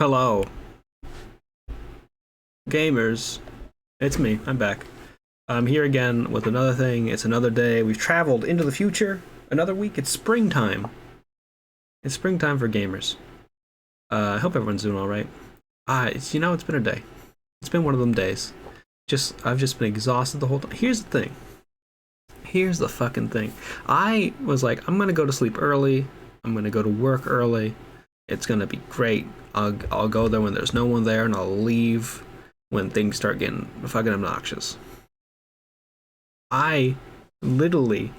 Hello, gamers. It's me. I'm back. I'm here again with another thing. It's another day. We've traveled into the future. Another week. It's springtime. It's springtime for gamers. I hope everyone's doing all right. It's been a day. It's been one of them days. I've just been exhausted the whole time. Here's the thing. Here's the fucking thing. I was like, I'm gonna go to sleep early. I'm gonna go to work early. It's gonna be great. I'll go there when there's no one there, and I'll leave when things start getting fucking obnoxious. I literally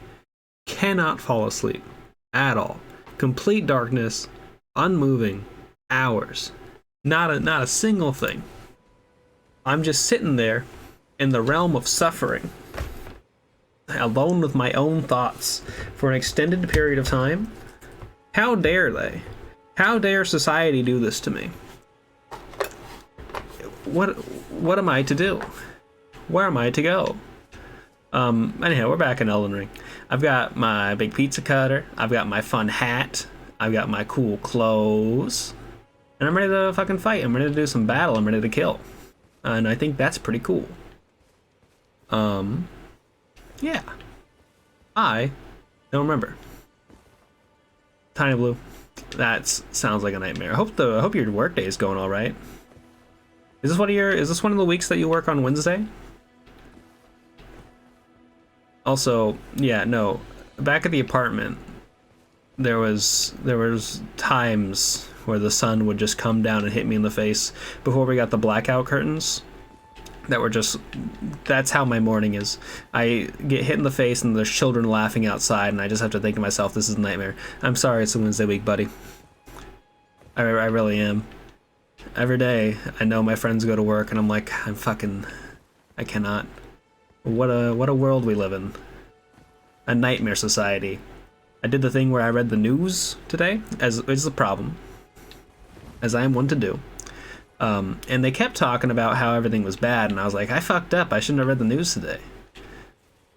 cannot fall asleep at all. Complete darkness, unmoving, hours. Not a single thing. I'm just sitting there in the realm of suffering, alone with my own thoughts for an extended period of time. How dare they? How dare society do this to me? What am I to do? Where am I to go? Anyhow, we're back in Elden Ring. I've got my big pizza cutter. I've got my fun hat. I've got my cool clothes. And I'm ready to fucking fight. I'm ready to do some battle. I'm ready to kill. And I think that's pretty cool. Yeah. I don't remember. Tiny Blue. That sounds like a nightmare. I hope your workday is going all right. Is this one of the weeks that you work on Wednesday? Also, yeah, no. Back at the apartment, there was times where the sun would just come down and hit me in the face before we got the blackout curtains. That's how my morning is. I get hit in the face and there's children laughing outside, and I just have to think to myself, this is a nightmare. I'm sorry it's a Wednesday week, buddy. I really am. Every day, I know my friends go to work, and I'm like, I cannot. What a world we live in. A nightmare society. I did the thing where I read the news today, as is the problem, as I am one to do. And they kept talking about how everything was bad, and I was like, I fucked up. I shouldn't have read the news today.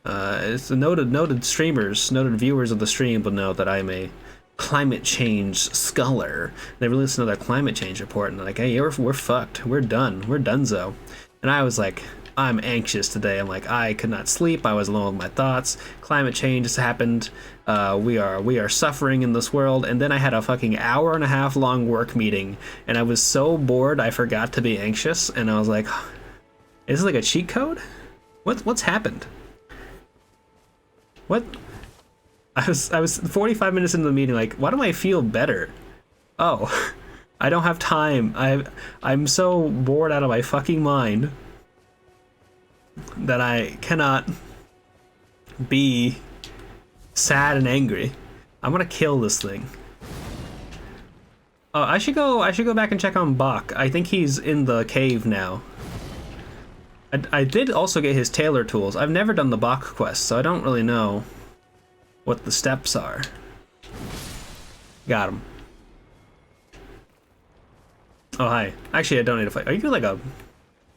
It's the noted streamers, noted viewers of the stream will know that I'm a climate change scholar. They released another climate change report, and they're like, hey, we're fucked. We're done. We're donezo. And I was like, I'm anxious today. I'm like, I could not sleep. I was alone with my thoughts. Climate change has happened. We are suffering in this world. And then I had a fucking hour and a half long work meeting, and I was so bored I forgot to be anxious. And I was like, is this like a cheat code? What's happened? What? I was 45 minutes into the meeting, like, why do I feel better? Oh, I don't have time. I'm so bored out of my fucking mind that I cannot be sad and angry. I'm gonna kill this thing. Oh, I should go back and check on Bach. I think he's in the cave now. I did also get his tailor tools. I've never done the Bach quest, so I don't really know what the steps are. Got him. Oh, hi. Actually, I don't need to fight. Are you like a...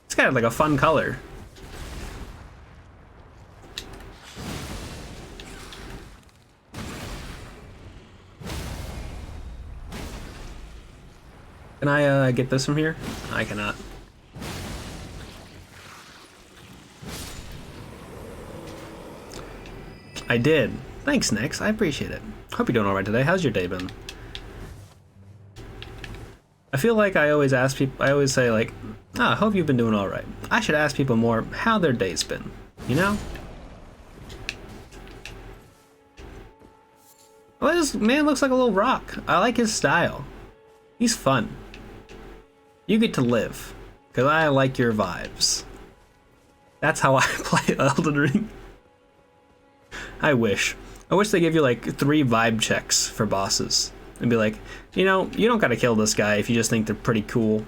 It's got like a fun color. Can I get this from here? I cannot. I did. Thanks, Nix. I appreciate it. Hope you're doing alright today. How's your day been? I feel like I always ask people, I always say like, I hope you've been doing alright. I should ask people more how their day's been, you know? Well, this man looks like a little rock. I like his style. He's fun. You get to live, because I like your vibes. That's how I play Elden Ring. I wish they give you like 3 vibe checks for bosses. And be like, you know, you don't gotta kill this guy if you just think they're pretty cool.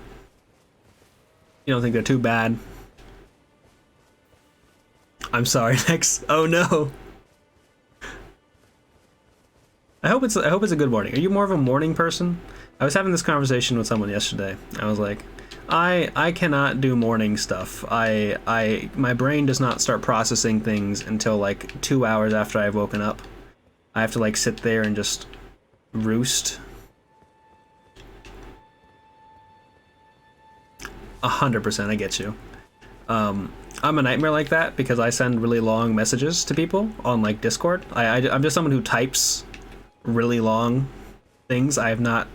You don't think they're too bad. I'm sorry, Nex. Oh no. I hope it's a good morning. Are you more of a morning person? I was having this conversation with someone yesterday. I was like, I cannot do morning stuff. My brain does not start processing things until like 2 hours after I've woken up. I have to like sit there and just roost. 100%, I get you. I'm a nightmare like that because I send really long messages to people on like Discord. I'm just someone who types really long things. I'm not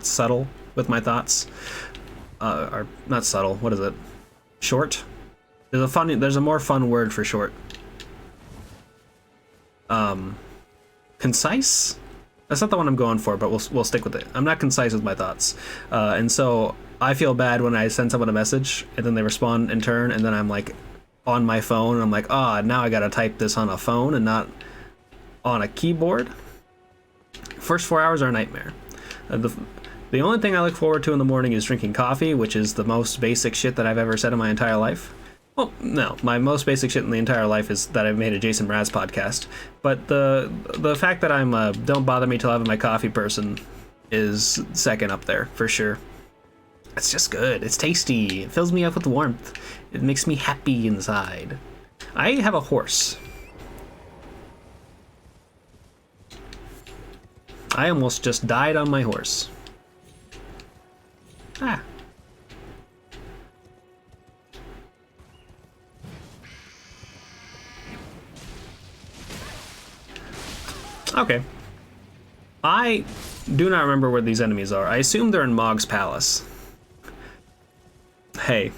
subtle with my thoughts. are not subtle. What is it? Short. There's a more fun word for short. Concise. That's not the one I'm going for, but we'll stick with it. I'm not concise with my thoughts, and so I feel bad when I send someone a message and then they respond in turn, and then I'm like on my phone and I'm like, now I gotta type this on a phone and not on a keyboard. First 4 hours are a nightmare. The only thing I look forward to in the morning is drinking coffee, which is the most basic shit that I've ever said in my entire life. Well, no, my most basic shit in the entire life is that I've made a Jason Mraz podcast. But the fact that I'm a don't bother me till I have my coffee person is second up there, for sure. It's just good. It's tasty. It fills me up with warmth. It makes me happy inside. I have a horse. I almost just died on my horse. Ah. Okay. I do not remember where these enemies are. I assume they're in Mog's palace. Hey,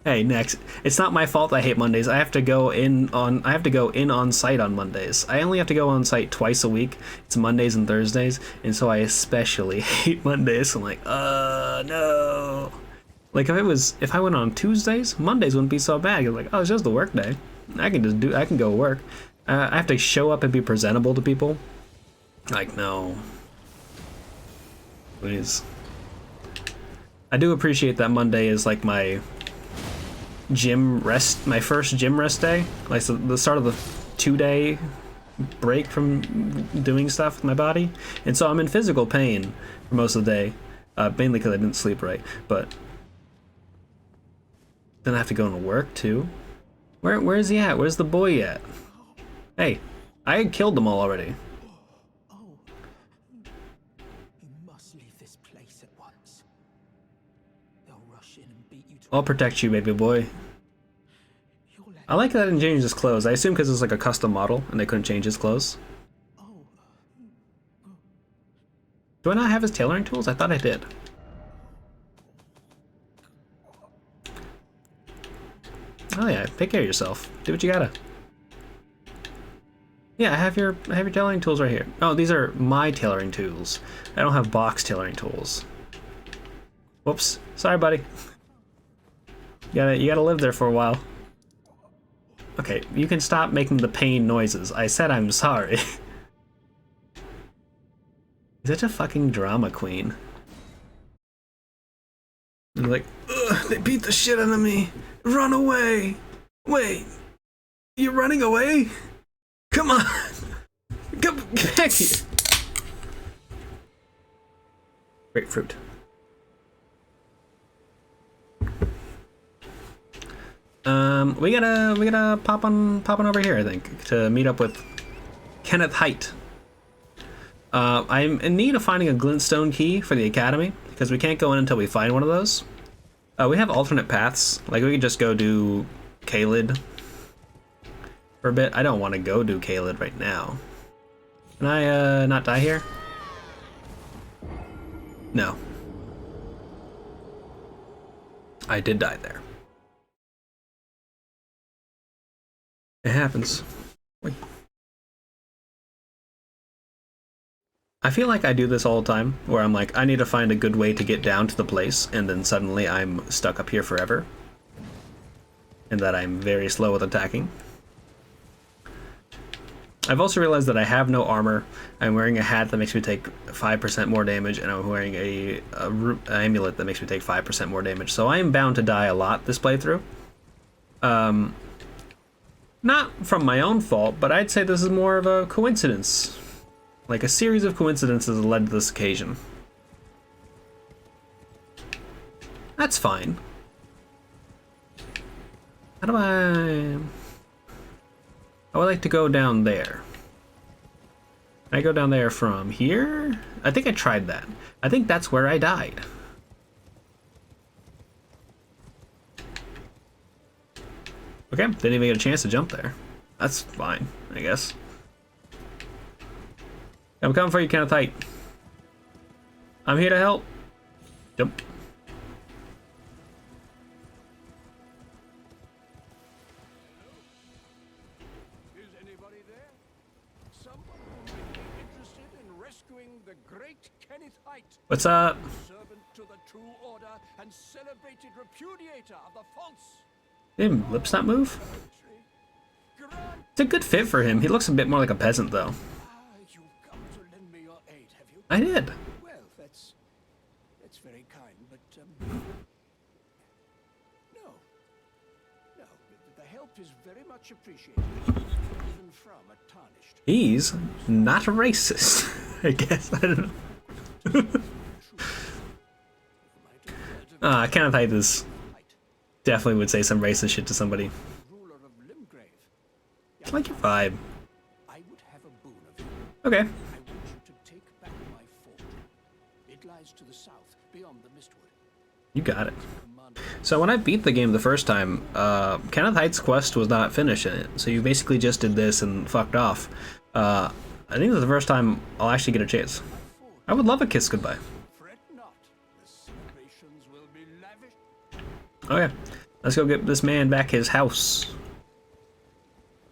next. It's not my fault I hate Mondays. I have to go in on site on Mondays. I only have to go on site twice a week. It's Mondays and Thursdays, and so I especially hate Mondays. I'm like, no. Like if I went on Tuesdays, Mondays wouldn't be so bad. You're like, it's just a work day. I can go work. I have to show up and be presentable to people. Like, no. Please. I do appreciate that Monday is like my first gym rest day. Like the start of the 2-day break from doing stuff with my body. And so I'm in physical pain for most of the day. Mainly because I didn't sleep right. But then I have to go into work too. Where is he at? Where's the boy at? Hey, I had killed them all already. I'll protect you, baby boy. I like that I didn't change his clothes. I assume because it's like a custom model and they couldn't change his clothes. Do I not have his tailoring tools? I thought I did. Oh yeah, take care of yourself. Do what you gotta. Yeah, I have your tailoring tools right here. Oh, these are my tailoring tools. I don't have box tailoring tools. Whoops. Sorry, buddy. You gotta live there for a while. Okay, you can stop making the pain noises. I said I'm sorry. Such a fucking drama queen. And like, ugh, they beat the shit out of me. Run away. Wait, you're running away? Come on. Come back here. Grapefruit. We gotta pop on over here, I think, to meet up with Kenneth Height. I'm in need of finding a glintstone key for the academy because we can't go in until we find one of those. We have alternate paths. Like we could just go do Caelid for a bit. I don't want to go do Caelid right now. Can I not die here? No. I did die there. It happens. Wait. I feel like I do this all the time, where I'm like, I need to find a good way to get down to the place, and then suddenly I'm stuck up here forever. And that I'm very slow with attacking. I've also realized that I have no armor. I'm wearing a hat that makes me take 5% more damage, and I'm wearing a amulet that makes me take 5% more damage. So I am bound to die a lot this playthrough. Not from my own fault, but I'd say this is more of a coincidence. Like a series of coincidences that led to this occasion. That's fine. How do I... I would like to go down there. Can I go down there from here? I think I tried that. I think that's where I died. Okay, didn't even get a chance to jump there. That's fine, I guess. I'm coming for you, Kenneth Height. I'm here to help. Jump. What's up? Servant to the true order and celebrated repudiator of the false. Did lips not move? It's a good fit for him. He looks a bit more like a peasant, though. You've come to lend me your aid, have you? I did. Well, that's very kind, but no, the help is very much appreciated, even from a tarnished. He's not a racist, I guess. I don't know. Kenneth Hyde definitely would say some racist shit to somebody. Ruler of Limgrave. I like your vibe. I would have a boon of you. Okay. I want you to take back my fort. It lies to the south, beyond the Mistwood. You got it. So when I beat the game the first time, Kenneth Hyde's quest was not finished in it. So you basically just did this and fucked off. I think this is the first time I'll actually get a chance. I would love a kiss goodbye. Fret not. The celebrations will be lavish. Okay, let's go get this man back his house.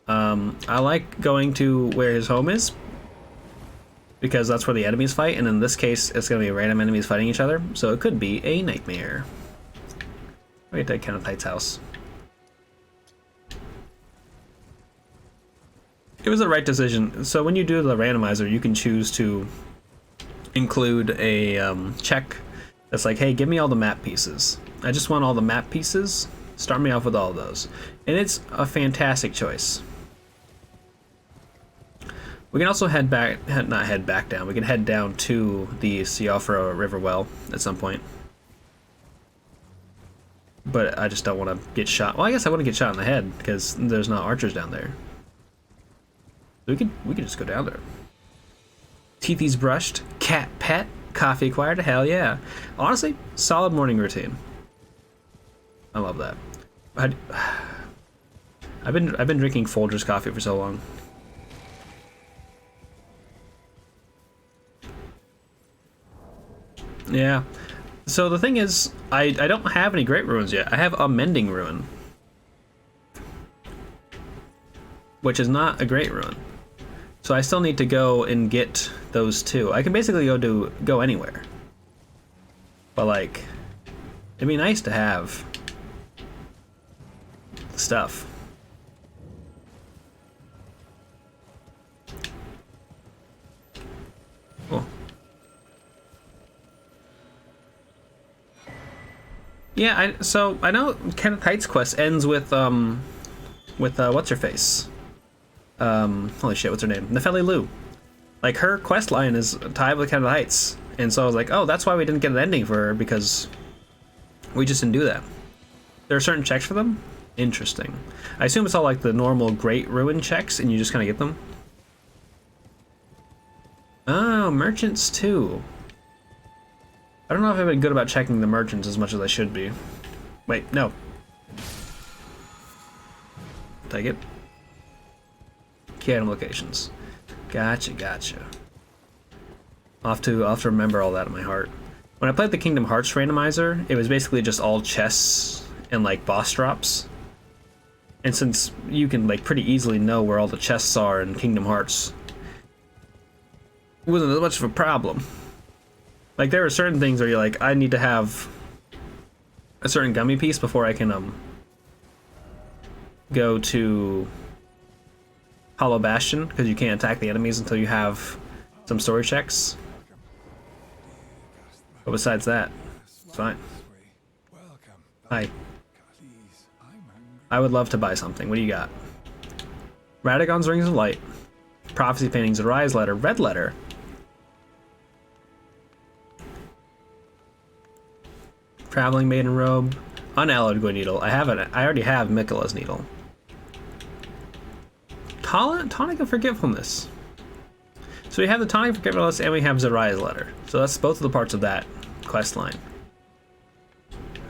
I like going to where his home is, because that's where the enemies fight, and in this case, it's going to be random enemies fighting each other, so it could be a nightmare. Wait, take Kenneth Hyde's house. It was the right decision. So when you do the randomizer, you can choose to include a check that's like, hey, give me all the map pieces. I just want all the map pieces. Start me off with all of those. And it's a fantastic choice. We can also head back, not head back down, we can head down to the Siofra River well at some point. But I just don't want to get shot. Well, I guess I want to get shot in the head because there's not archers down there. We could just go down there. Teethy's brushed, cat pet, coffee acquired, hell yeah. Honestly, solid morning routine. I love that. I've been drinking Folgers coffee for so long. Yeah. So the thing is, I don't have any great ruins yet. I have a mending ruin, which is not a great ruin. So I still need to go and get those two. I can basically go anywhere. But like, it'd be nice to have the stuff. Cool. Yeah, so I know Kenneth Hyde's quest ends with what's her face? Holy shit, what's her name? Nefeli Lou. Like, her quest line is tied with Kenneth Heights, and so I was like, oh, that's why we didn't get an ending for her, because we just didn't do that. There are certain checks for them? Interesting. I assume it's all like the normal Great Ruin checks, and you just kind of get them. Oh, merchants too. I don't know if I've been good about checking the merchants as much as I should be. Wait, no. Take it. Key item locations. Gotcha. I'll have to remember all that in my heart. When I played the Kingdom Hearts randomizer, it was basically just all chests and like boss drops. And since you can like pretty easily know where all the chests are in Kingdom Hearts, it wasn't as much of a problem. Like, there are certain things where you're like, I need to have a certain gummy piece before I can go to Hollow Bastion, because you can't attack the enemies until you have some story checks. But besides that, it's fine. Hi. I would love to buy something. What do you got? Radagon's Rings of Light. Prophecy Paintings, Arise Letter, Red Letter. Traveling Maiden Robe. Unalloyed Good Needle. I already have Miquella's Needle. Tonic of Forgetfulness. So we have the Tonic of Forgetfulness and we have Zariah's Letter. So that's both of the parts of that quest line.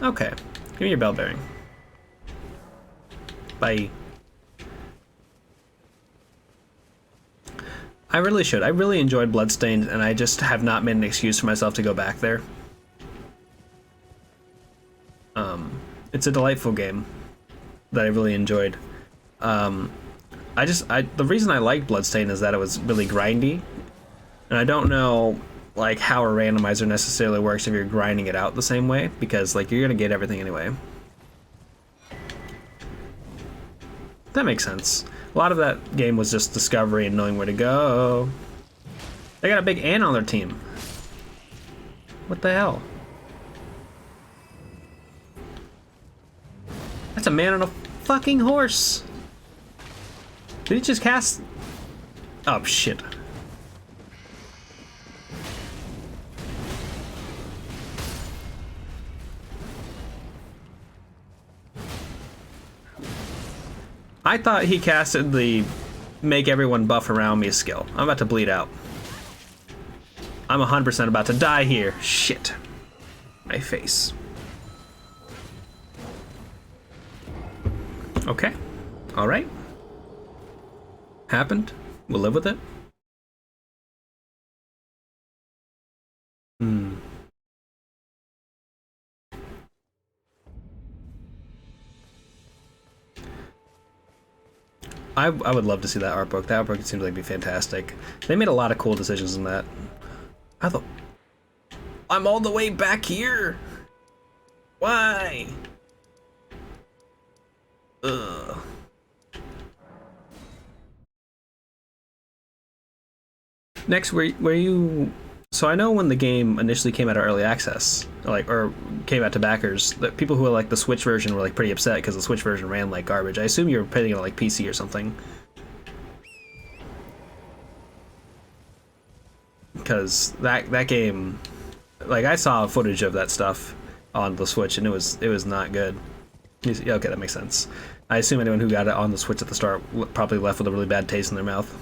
Okay. Give me your bell bearing. Bye. I really should. I really enjoyed Bloodstained, and I just have not made an excuse for myself to go back there. It's a delightful game that I really enjoyed. The reason I liked Bloodstained is that it was really grindy, and I don't know like how a randomizer necessarily works if you're grinding it out the same way, because like you're gonna get everything anyway. That makes sense. A lot of that game was just discovery and knowing where to go. They got a big ant on their team. What the hell? That's a man on a fucking horse. Did he just cast? Oh shit. I thought he casted the make everyone buff around me skill. I'm about to bleed out. I'm 100% about to die here. Shit. My face. Okay. Alright. Happened. We'll live with it. I would love to see that art book. That art book seems like it'd be fantastic. They made a lot of cool decisions in that. I thought I'm all the way back here. Why? Ugh. Next, where you? So I know when the game initially came out of early access, or came out to backers, the people who were like the Switch version were like pretty upset because the Switch version ran like garbage. I assume you were playing it on like PC or something. Because that game, like I saw footage of that stuff on the Switch and it was not good. Okay, that makes sense. I assume anyone who got it on the Switch at the start probably left with a really bad taste in their mouth.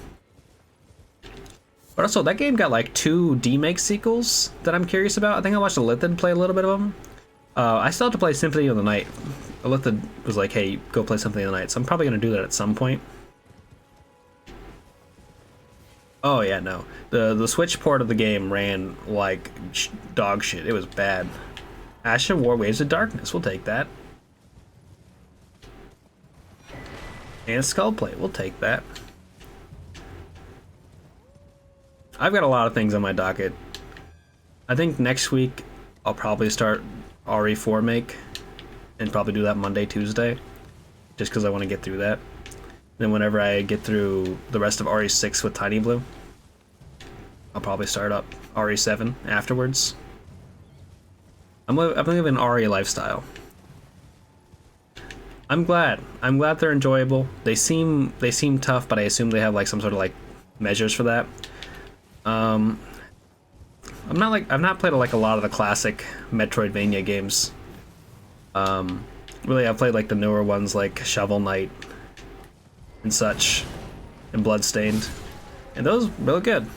But also, that game got like 2 demake sequels that I'm curious about. I think I watched Elithid play a little bit of them. I still have to play Symphony of the Night. Elithid was like, hey, go play Symphony of the Night, so I'm probably going to do that at some point. Oh yeah, no. The Switch port of the game ran like dog shit. It was bad. Asha War Waves of Darkness, we'll take that. And Skullplate, we'll take that. I've got a lot of things on my docket. I think next week I'll probably start RE4 make and probably do that Monday, Tuesday, just because I want to get through that. Then whenever I get through the rest of RE6 with Tiny Blue, I'll probably start up RE7 afterwards. I'm living an RE lifestyle. I'm glad they're enjoyable. They seem tough, but I assume they have like some sort of like measures for that. I've not played like a lot of the classic Metroidvania games. Really, I've played like the newer ones like Shovel Knight and such, and Bloodstained, and those really good.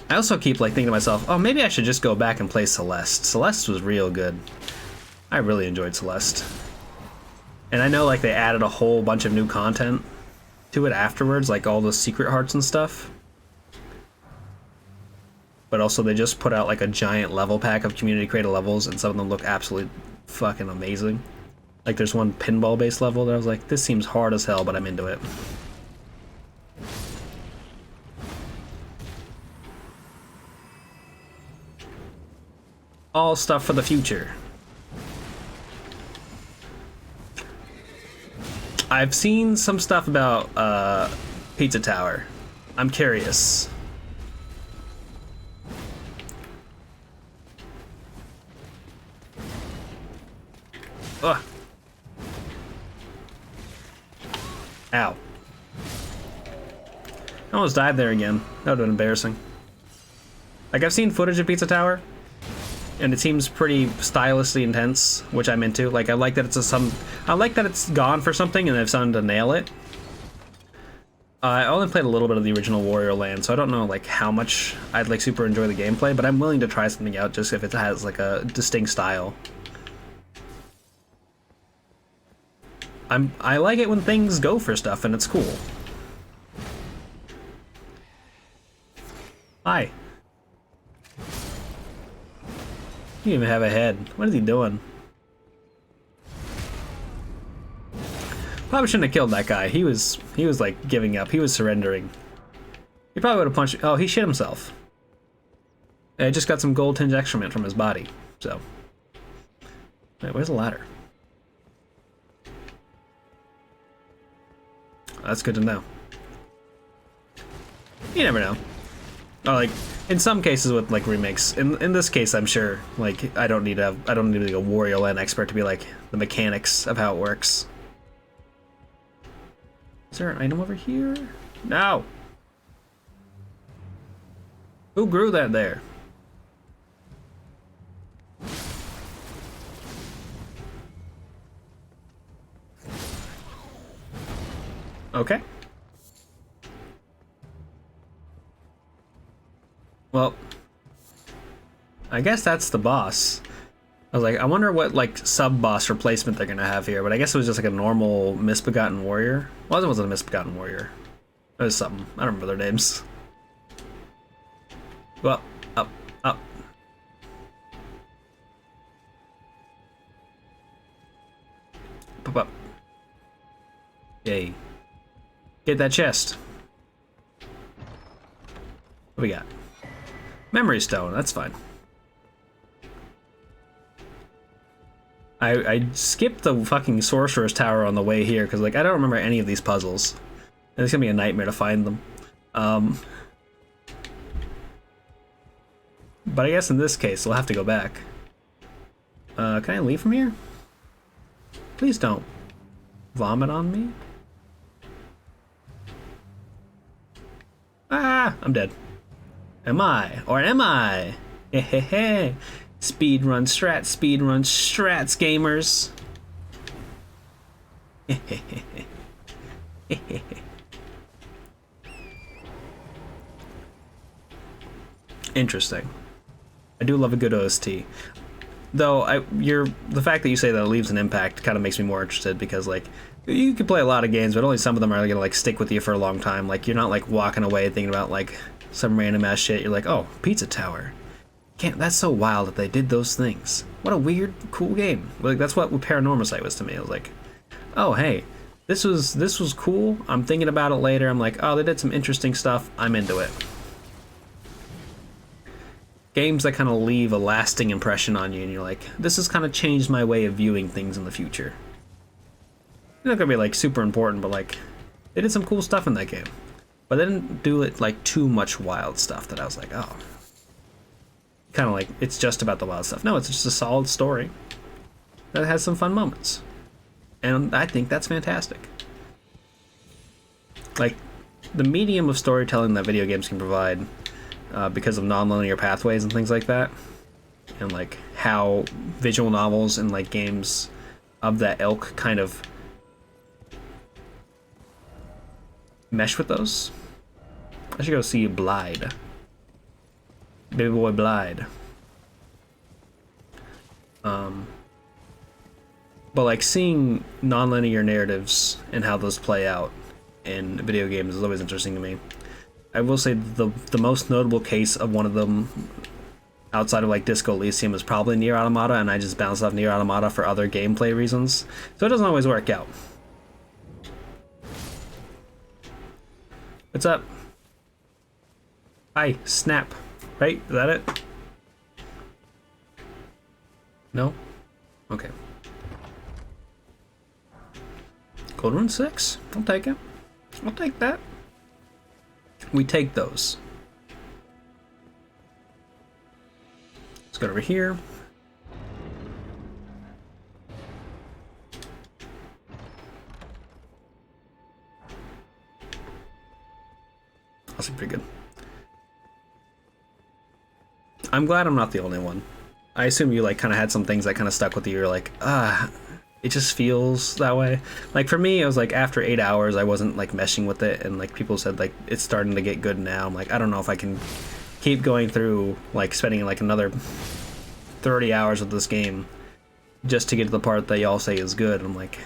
I also keep like thinking to myself, oh, maybe I should just go back and play Celeste. Celeste was real good. I really enjoyed Celeste, and I know like they added a whole bunch of new content to it afterwards, like all the secret hearts and stuff. But also they just put out like a giant level pack of community created levels, and some of them look absolutely fucking amazing. Like there's one pinball based level that I was like, this seems hard as hell, but I'm into it. All stuff for the future. I've seen some stuff about Pizza Tower. I'm curious. Ugh. Ow. I almost died there again. That would have been embarrassing. Like, I've seen footage of Pizza Tower, and it seems pretty stylistically intense, which I'm into. Like, I like that I like that it's gone for something and they've started to nail it. I only played a little bit of the original Warrior Land, so I don't know like how much I'd like super enjoy the gameplay, but I'm willing to try something out just if it has like a distinct style. I like it when things go for stuff and it's cool. Hi. You even have a head. What is he doing? Probably shouldn't have killed that guy. He was like giving up. He was surrendering. He probably would have punched. Oh, he shit himself. I just got some gold tinged excrement from his body. So, wait, where's the ladder? That's good to know. You never know. Oh, like in some cases with like remakes. In this case, I'm sure like I don't need to be a Wario Land expert to be like the mechanics of how it works. Is there an item over here? No. Who grew that there? Okay. Well, I guess that's the boss. I was like, I wonder what like sub-boss replacement they're gonna have here, but I guess it was just like a normal misbegotten warrior. Well, it wasn't a misbegotten warrior. It was something. I don't remember their names. Well, up, up. Pop up. Yay. Get that chest. What we got? Memory stone, that's fine. I skipped the fucking sorcerer's tower on the way here because like I don't remember any of these puzzles. And it's gonna be a nightmare to find them. But I guess in this case we'll have to go back. Can I leave from here? Please don't vomit on me. Ah, I'm dead. Am I? Or am I? Hehehe. Speedrun strats, gamers. Interesting. I do love a good OST. Though the fact that you say that it leaves an impact kind of makes me more interested because like you can play a lot of games, but only some of them are gonna like stick with you for a long time. Like you're not like walking away thinking about like some random ass shit. You're like, oh, Pizza Tower. That's so wild that they did those things. What a weird, cool game. Like that's what Paranormal Sight was to me. I was like, oh hey, this was cool. I'm thinking about it later. I'm like, oh, they did some interesting stuff. I'm into it. Games that kind of leave a lasting impression on you, and you're like, this has kind of changed my way of viewing things in the future. They're not gonna be like super important, but like, they did some cool stuff in that game. But they didn't do it like too much wild stuff that I was like, oh. Kind of like, it's just about the wild stuff. No, it's just a solid story that has some fun moments. And I think that's fantastic. Like, the medium of storytelling that video games can provide because of non-linear pathways and things like that, and like how visual novels and like games of that ilk kind of mesh with those. I should go see Blide. Baby boy Blide. But like seeing non-linear narratives and how those play out in video games is always interesting to me. I will say the most notable case of one of them outside of like Disco Elysium is probably Nier Automata, and I just bounced off Nier Automata for other gameplay reasons. So it doesn't always work out. What's up? Hi, Snap. Right? Is that it? No? Okay. Gold Rune 6? I'll take it. I'll take that. We take those. Let's go over here. That's pretty good. I'm glad I'm not the only one. I assume you like kind of had some things that kind of stuck with you. You're like, it just feels that way. Like for me, it was like after 8 hours, I wasn't like meshing with it, and like people said like it's starting to get good now. I'm like, I don't know if I can keep going through like spending like another 30 hours with this game just to get to the part that y'all say is good. I'm like,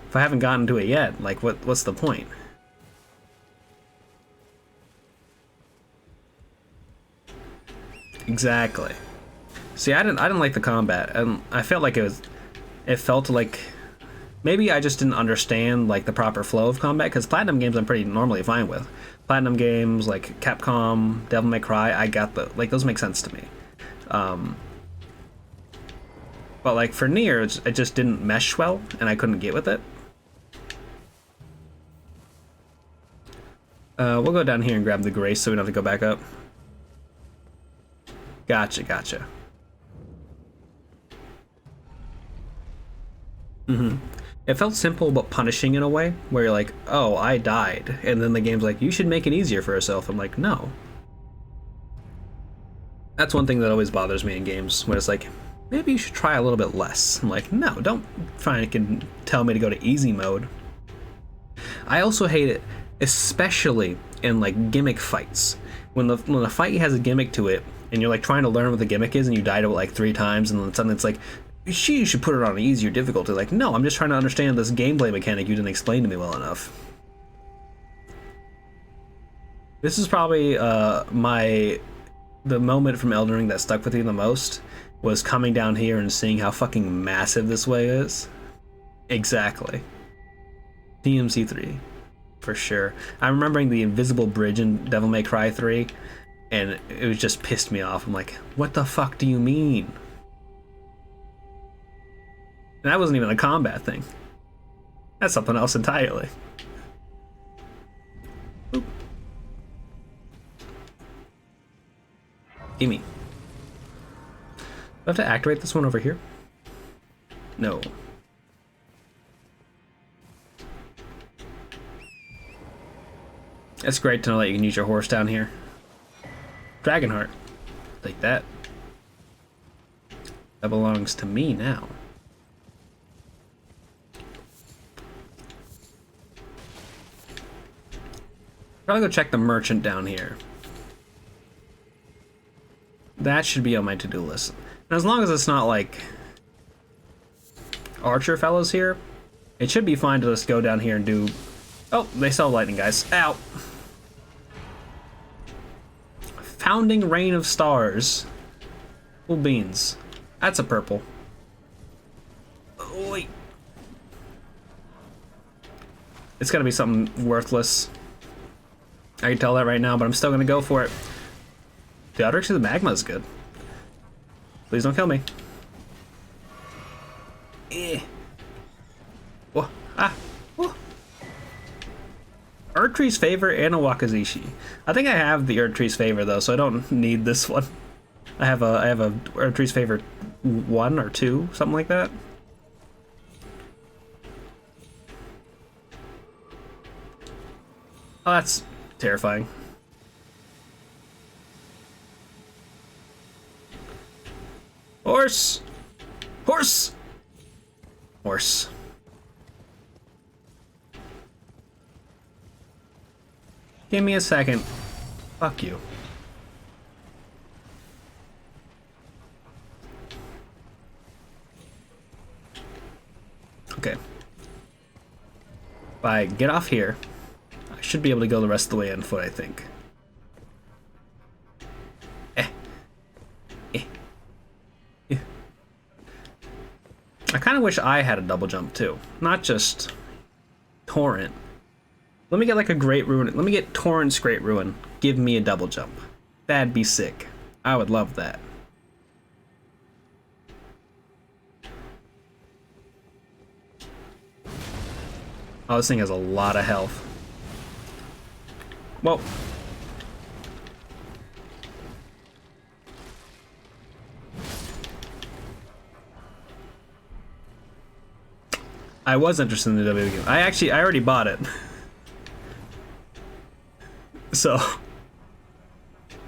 if I haven't gotten to it yet, like what's the point? Exactly. See, I didn't like the combat, and I felt like it felt like Maybe I just didn't understand like the proper flow of combat, because Platinum games I'm pretty normally fine with. Platinum games like Capcom, Devil May Cry, I got like those make sense to me. But like for Nier, it just didn't mesh well, and I couldn't get with it. We'll go down here and grab the Grace so we don't have to go back up. Gotcha, gotcha. It felt simple but punishing in a way, where you're like, oh, I died. And then the game's like, you should make it easier for yourself. I'm like, no. That's one thing that always bothers me in games, when it's like, maybe you should try a little bit less. I'm like, no, don't try and tell me to go to easy mode. I also hate it, especially in like gimmick fights. When the fight has a gimmick to it, and you're like trying to learn what the gimmick is, and you die to it like 3 times, and then suddenly it's like, you should put it on an easier difficulty. Like, no, I'm just trying to understand this gameplay mechanic you didn't explain to me well enough. This is probably the moment from Elden Ring that stuck with me the most, was coming down here and seeing how fucking massive this way is. Exactly. DMC3, for sure. I'm remembering the invisible bridge in Devil May Cry 3, and it was just pissed me off. I'm like, what the fuck do you mean? And that wasn't even a combat thing. That's something else entirely. Oop. Gimme. Do I have to activate this one over here? No. It's great to know that you can use your horse down here. Dragonheart. Take that. That belongs to me now. Probably go check the merchant down here. That should be on my to-do list. And as long as it's not like archer fellows here, it should be fine to just go down here and do... Oh, they sell lightning, guys. Ow! Founding Rain of Stars. Cool beans. That's a purple. Oh, wait. It's gotta be something worthless. I can tell that right now, but I'm still gonna go for it. The Outrix of the Magma is good. Please don't kill me. Eh. Whoa. Ah. Whoa. Erdtree's Favor and a Wakazishi. I think I have the Erdtree's Favor though, so I don't need this one. I have a Erdtree's Favor 1 or 2, something like that. Oh, that's terrifying. Horse! Horse! Horse. Give me a second. Fuck you. Okay. If I get off here, I should be able to go the rest of the way on foot, I think. I kind of wish I had a double jump too, not just Torrent. Let me get like a Great Ruin. Let me get Torrent's Great Ruin. Give me a double jump. That'd be sick. I would love that. Oh, this thing has a lot of health. Whoa. I was interested in the WWE game. I already bought it. So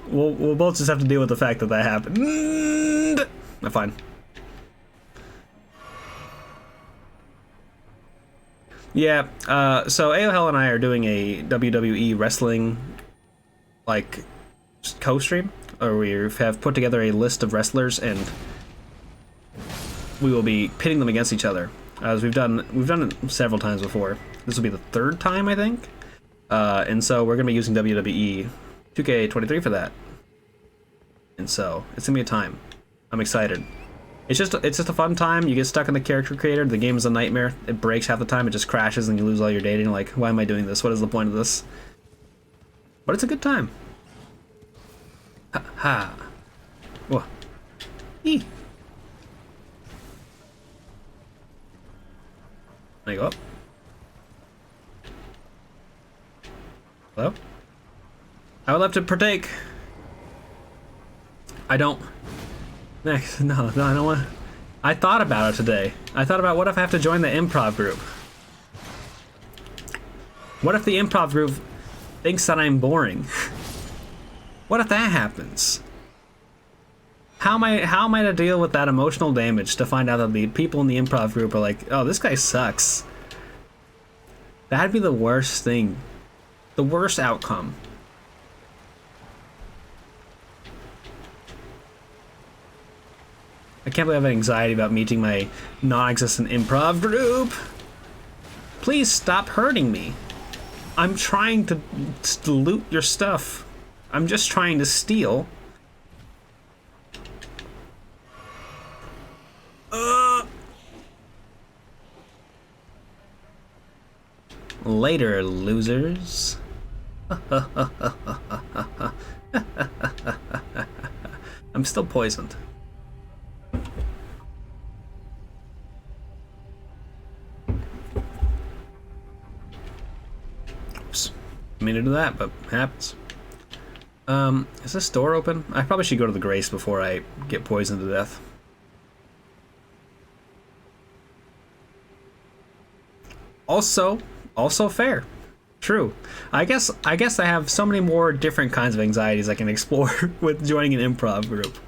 we'll both just have to deal with the fact that happened. I'm fine. Yeah, so AOL and I are doing a WWE wrestling like co-stream, or we have put together a list of wrestlers and we will be pitting them against each other. As we've done it several times before. This will be the 3rd time, I think. And so we're gonna be using WWE 2K23 for that. And so it's gonna be a time. I'm excited. it's just a fun time. You get stuck in the character creator. The game is a nightmare. It breaks half the time. It just crashes and you lose all your data. And you're like, why am I doing this? What is the point of this? But it's a good time. Ha ha. Whoa. Eee. Can I go up? Hello? I would love to partake. I don't. Next, no, I don't want. I thought about it today. I thought about what if I have to join the improv group? What if the improv group thinks that I'm boring? What if that happens? How am I to deal with that emotional damage to find out that the people in the improv group are like, oh, this guy sucks? That'd be the worst thing. The worst outcome. I can't believe I have anxiety about meeting my non-existent improv group. Please stop hurting me. I'm trying to loot your stuff. I'm just trying to steal. Later, losers. I'm still poisoned. Oops. I mean to do that, but it happens. Is this door open? I probably should go to the Grace before I get poisoned to death. Also fair. True. I guess I have so many more different kinds of anxieties I can explore with joining an improv group.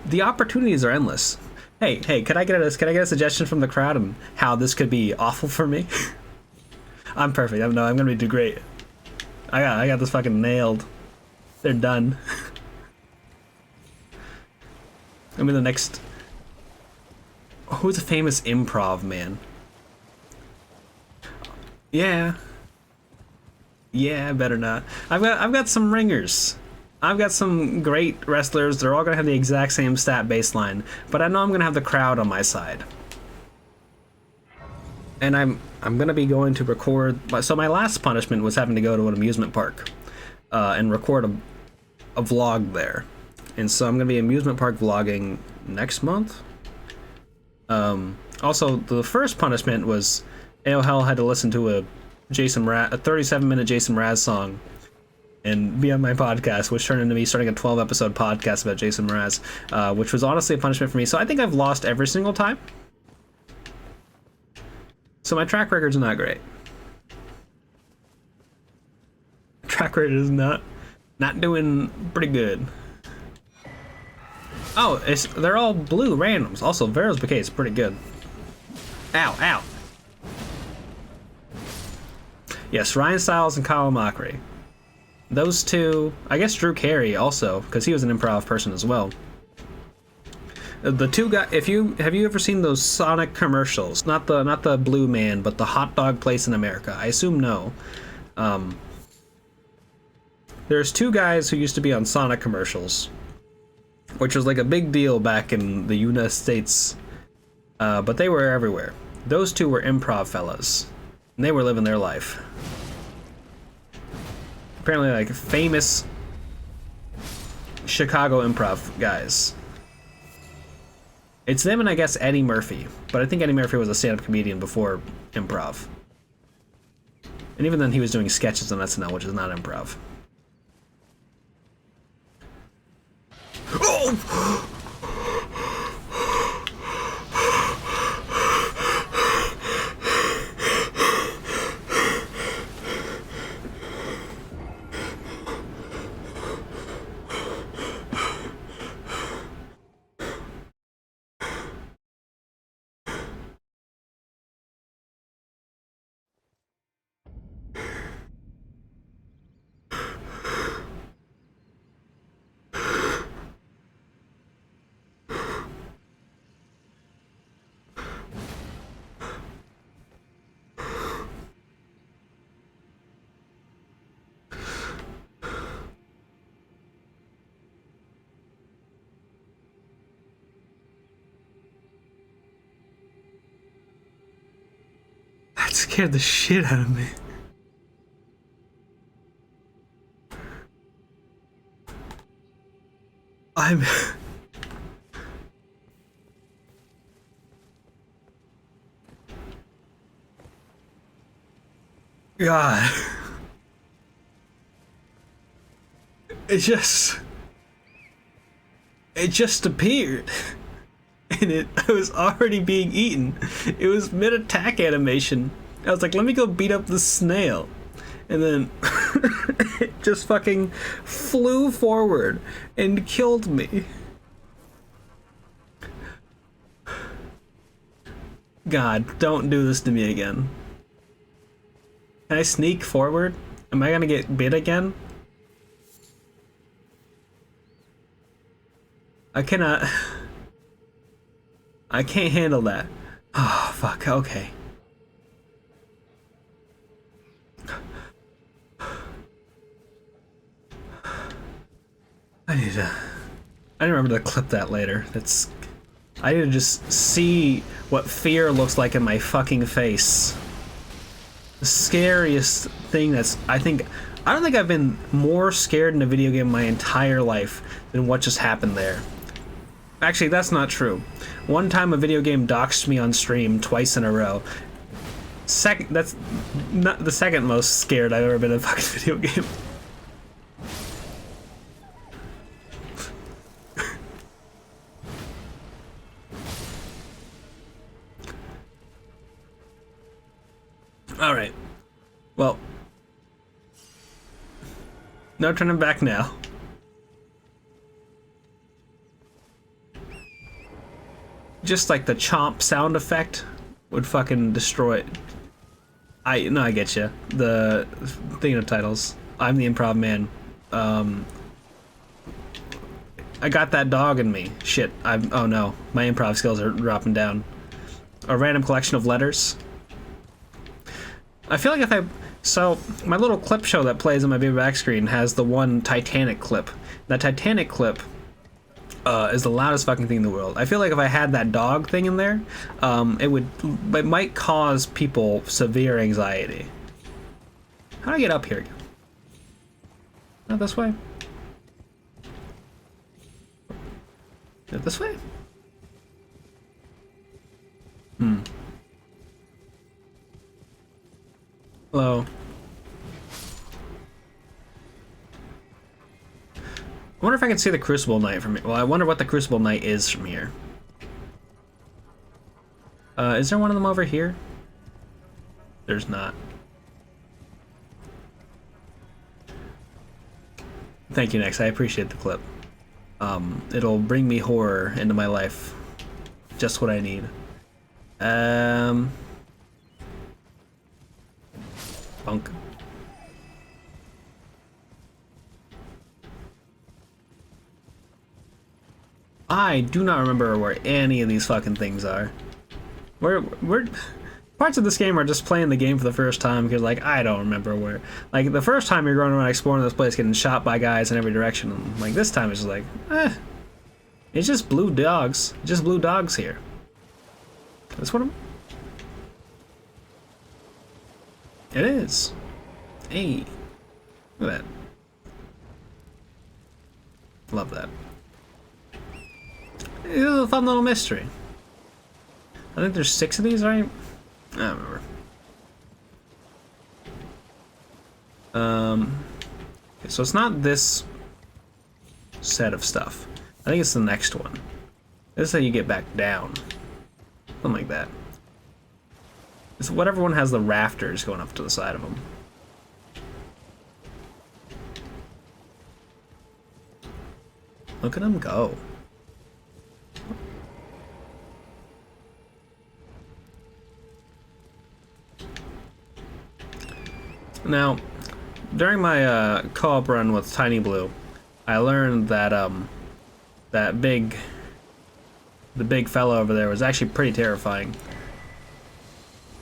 The opportunities are endless. Hey, can I get a suggestion from the crowd on how this could be awful for me? I'm perfect. I'm gonna do great. I got this fucking nailed. They're done. I mean the next. Who's a famous improv man? Yeah, better not. I've got some ringers. I've got some great wrestlers. They're all gonna have the exact same stat baseline, but I know I'm gonna have the crowd on my side. And I'm gonna be going to record. So my last punishment was having to go to an amusement park and record a vlog there. And so I'm gonna be amusement park vlogging next month. Also, the first punishment was AOL had to listen to a 37-minute Jason Mraz song and be on my podcast, which turned into me starting a 12-episode podcast about Jason Mraz, which was honestly a punishment for me. So I think I've lost every single time. So my track record's not great. Track record is not doing pretty good. Oh, they're all blue randoms. Also, Veros Bouquet is pretty good. Ow. Yes, Ryan Stiles and Kyle Mockery. Those two, I guess Drew Carey also, because he was an improv person as well. The two guys, have you ever seen those Sonic commercials? Not the Blue Man, but the hot dog place in America. I assume no. There's two guys who used to be on Sonic commercials, which was like a big deal back in the United States, but they were everywhere. Those two were improv fellas, and they were living their life. Apparently, like famous Chicago improv guys. It's them and I guess Eddie Murphy, but I think Eddie Murphy was a stand-up comedian before improv. And even then, he was doing sketches on SNL, which is not improv. Oh! scared the shit out of me. I'm... God. It just appeared. And I was already being eaten. It was mid-attack animation. I was like, let me go beat up the snail. And then it just fucking flew forward and killed me. God, don't do this to me again. Can I sneak forward? Am I gonna get bit again? I cannot... I can't handle that. Oh, fuck, okay. I need to remember to clip that later. I need to just see what fear looks like in my fucking face. The scariest thing I don't think I've been more scared in a video game my entire life than what just happened there. Actually, that's not true. One time a video game doxed me on stream twice in a row. That's not the second most scared I've ever been in a fucking video game. Alright. Well. No turning back now. Just like the chomp sound effect would fucking destroy it. I get you. The thing of titles. I'm the improv man. I got that dog in me. Shit. Oh no. My improv skills are dropping down. A random collection of letters. I feel like so my little clip show that plays on my big back screen has the one Titanic clip. That Titanic clip is the loudest fucking thing in the world. I feel like if I had that dog thing in there, it might cause people severe anxiety. How do I get up here again? Not this way? Is it this way? Hello. I wonder if I can see the Crucible Knight from here. Well, I wonder what the Crucible Knight is from here. Is there one of them over here? There's not. Thank you, Nex. I appreciate the clip. It'll bring me horror into my life. Just what I need. Bunk. I do not remember where any of these fucking things are. We're parts of this game are just playing the game for the first time because, like, I don't remember where. Like, the first time you're going around exploring this place, getting shot by guys in every direction. And, like, this time it's just like, it's just blue dogs. Just blue dogs here. That's what I'm. It is. Hey, look at that. Love that. This is a fun little mystery. I think there's 6 of these, right? I don't remember. Okay, so it's not this set of stuff. I think it's the next one. This is how you get back down. Something like that. It's whatever one has the rafters going up to the side of them. Look at them go. Now, during my co-op run with Tiny Blue, I learned that the big fella over there was actually pretty terrifying.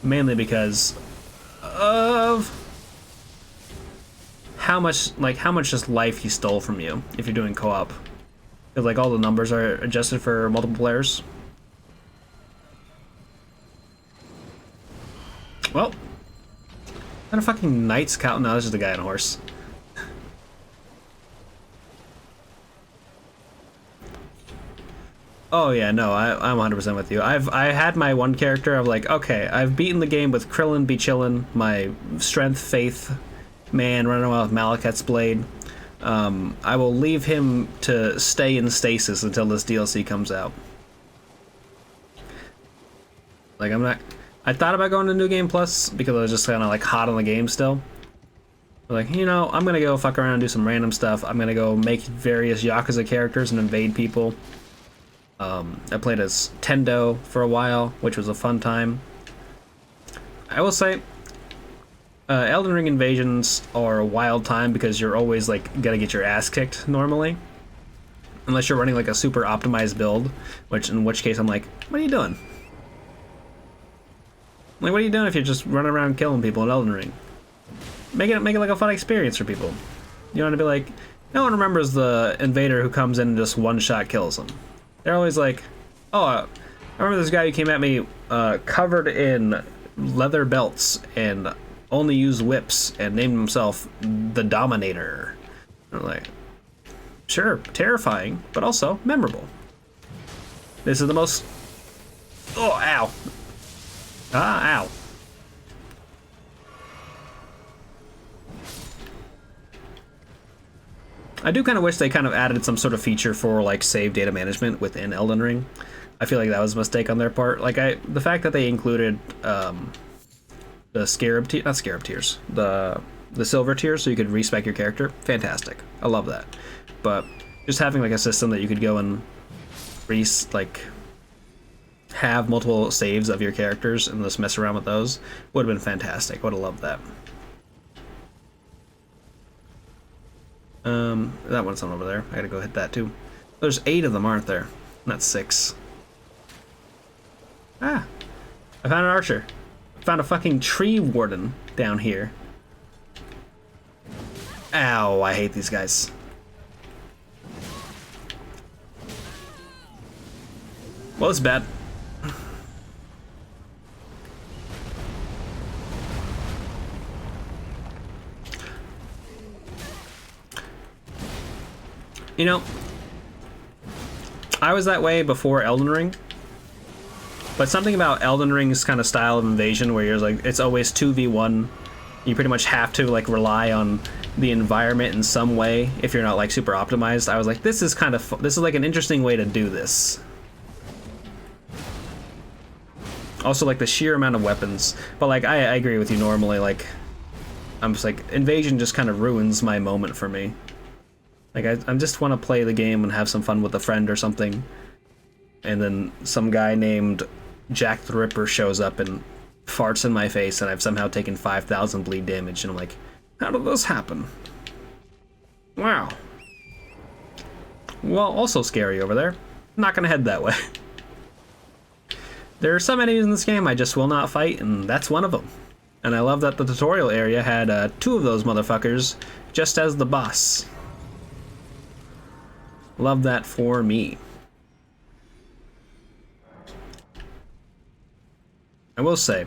Mainly because of how much just life he stole from you if you're doing co-op. Because, like, all the numbers are adjusted for multiple players. Well, Not a fucking knight's cow. No, this is the guy on a horse. Oh yeah, no, I'm 100% with you. I had my one character of like, okay, I've beaten the game with Krillin be chillin', my strength, faith man running around with Malekith's blade. I will leave him to stay in stasis until this DLC comes out. Like, I'm not... I thought about going to New Game Plus because I was just kind of like hot on the game still. But like, you know, I'm gonna go fuck around and do some random stuff. I'm gonna go make various Yakuza characters and invade people. I played as Tendo for a while, which was a fun time. I will say, Elden Ring invasions are a wild time because you're always like gonna get your ass kicked normally, unless you're running like a super optimized build, in which case I'm like, what are you doing? Like, what are you doing if you're just running around killing people in Elden Ring? Make it like a fun experience for people. You want to be like, no one remembers the invader who comes in and just one shot kills them. They're always like, oh, I remember this guy who came at me covered in leather belts and only used whips and named himself the Dominator. And I'm like, sure, terrifying, but also memorable. This is the most... Oh, ow. Ah, ow. I do kind of wish they kind of added some sort of feature for like save data management within Elden Ring. I feel like that was a mistake on their part. Like the fact that they included the scarab tier, not scarab tiers, the silver tier, so you could respec your character. Fantastic. I love that. But just having like a system that you could go and have multiple saves of your characters and just mess around with those would have been fantastic. Would have loved that. That one's on over there. I gotta go hit that too. There's 8 of them, aren't there? Not 6. Ah! I found an archer. I found a fucking tree warden down here. Ow, I hate these guys. Well, it's bad. You know, I was that way before Elden Ring, but something about Elden Ring's kind of style of invasion where you're like, it's always 2v1. You pretty much have to like rely on the environment in some way if you're not like super optimized. I was like, this is like an interesting way to do this. Also, like the sheer amount of weapons, but like I agree with you. Normally, like I'm just like, invasion just kind of ruins my moment for me. Like, I just want to play the game and have some fun with a friend or something. And then some guy named Jack the Ripper shows up and farts in my face, and I've somehow taken 5,000 bleed damage, and I'm like, how did this happen? Wow. Well, also scary over there. Not gonna head that way. There are some enemies in this game I just will not fight, and that's one of them. And I love that the tutorial area had 2 of those motherfuckers just as the boss. Love that for me. I will say,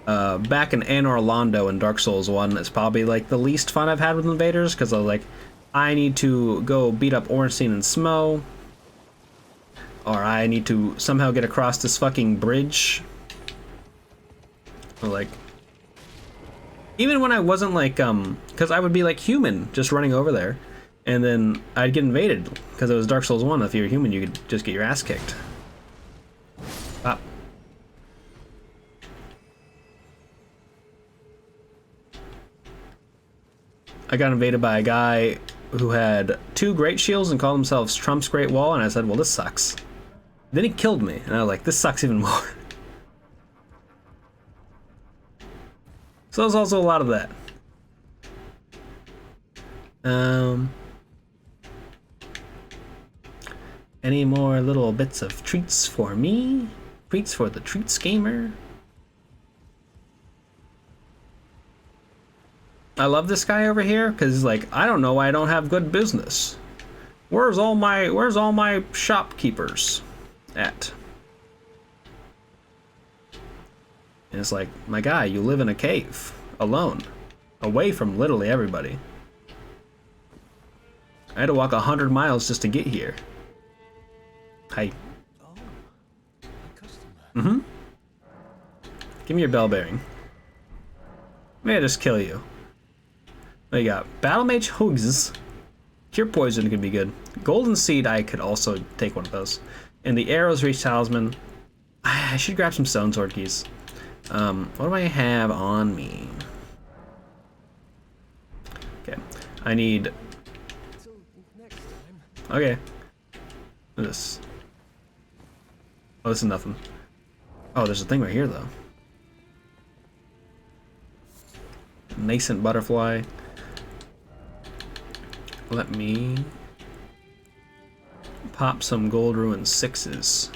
back in Anor Londo in Dark Souls 1, it's probably like the least fun I've had with invaders, because I was like, I need to go beat up Ornstein and Smo, or I need to somehow get across this fucking bridge. Or like, even when I wasn't like, because I would be like human just running over there. And then I'd get invaded, because it was Dark Souls 1. If you were human, you could just get your ass kicked. Pop. I got invaded by a guy who had 2 great shields and called themselves Trump's Great Wall, and I said, well, this sucks. Then he killed me, and I was like, this sucks even more. So there's also a lot of that. Any more little bits of treats for me? Treats for the treats gamer? I love this guy over here because he's like, I don't know why I don't have good business. Where's all my shopkeepers at? And it's like, my guy, you live in a cave. alone, away from literally everybody. I had to walk 100 miles just to get here. Hi. Oh, a customer. Mm-hmm. Give me your bell bearing. May I just kill you? What you got? Battle Mage Hoogs. Cure Poison could be good. Golden Seed, I could also take one of those. And the Arrows Reach Talisman. I should grab some Stone Sword keys. What do I have on me? Okay. I need... Till next time. Okay. What is this? Oh, this is nothing. Oh, there's a thing right here, though. Nascent Butterfly. Let me pop some Gold Ruin 6s.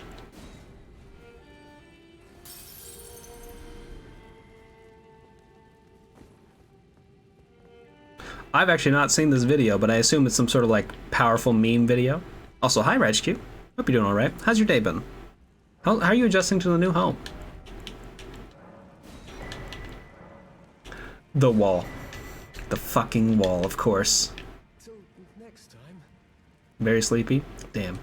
I've actually not seen this video, but I assume it's some sort of like powerful meme video. Also, hi RegQ. Hope you're doing alright. How's your day been? How are you adjusting to the new home? The wall. The fucking wall, of course. Till next time. Very sleepy? Damn.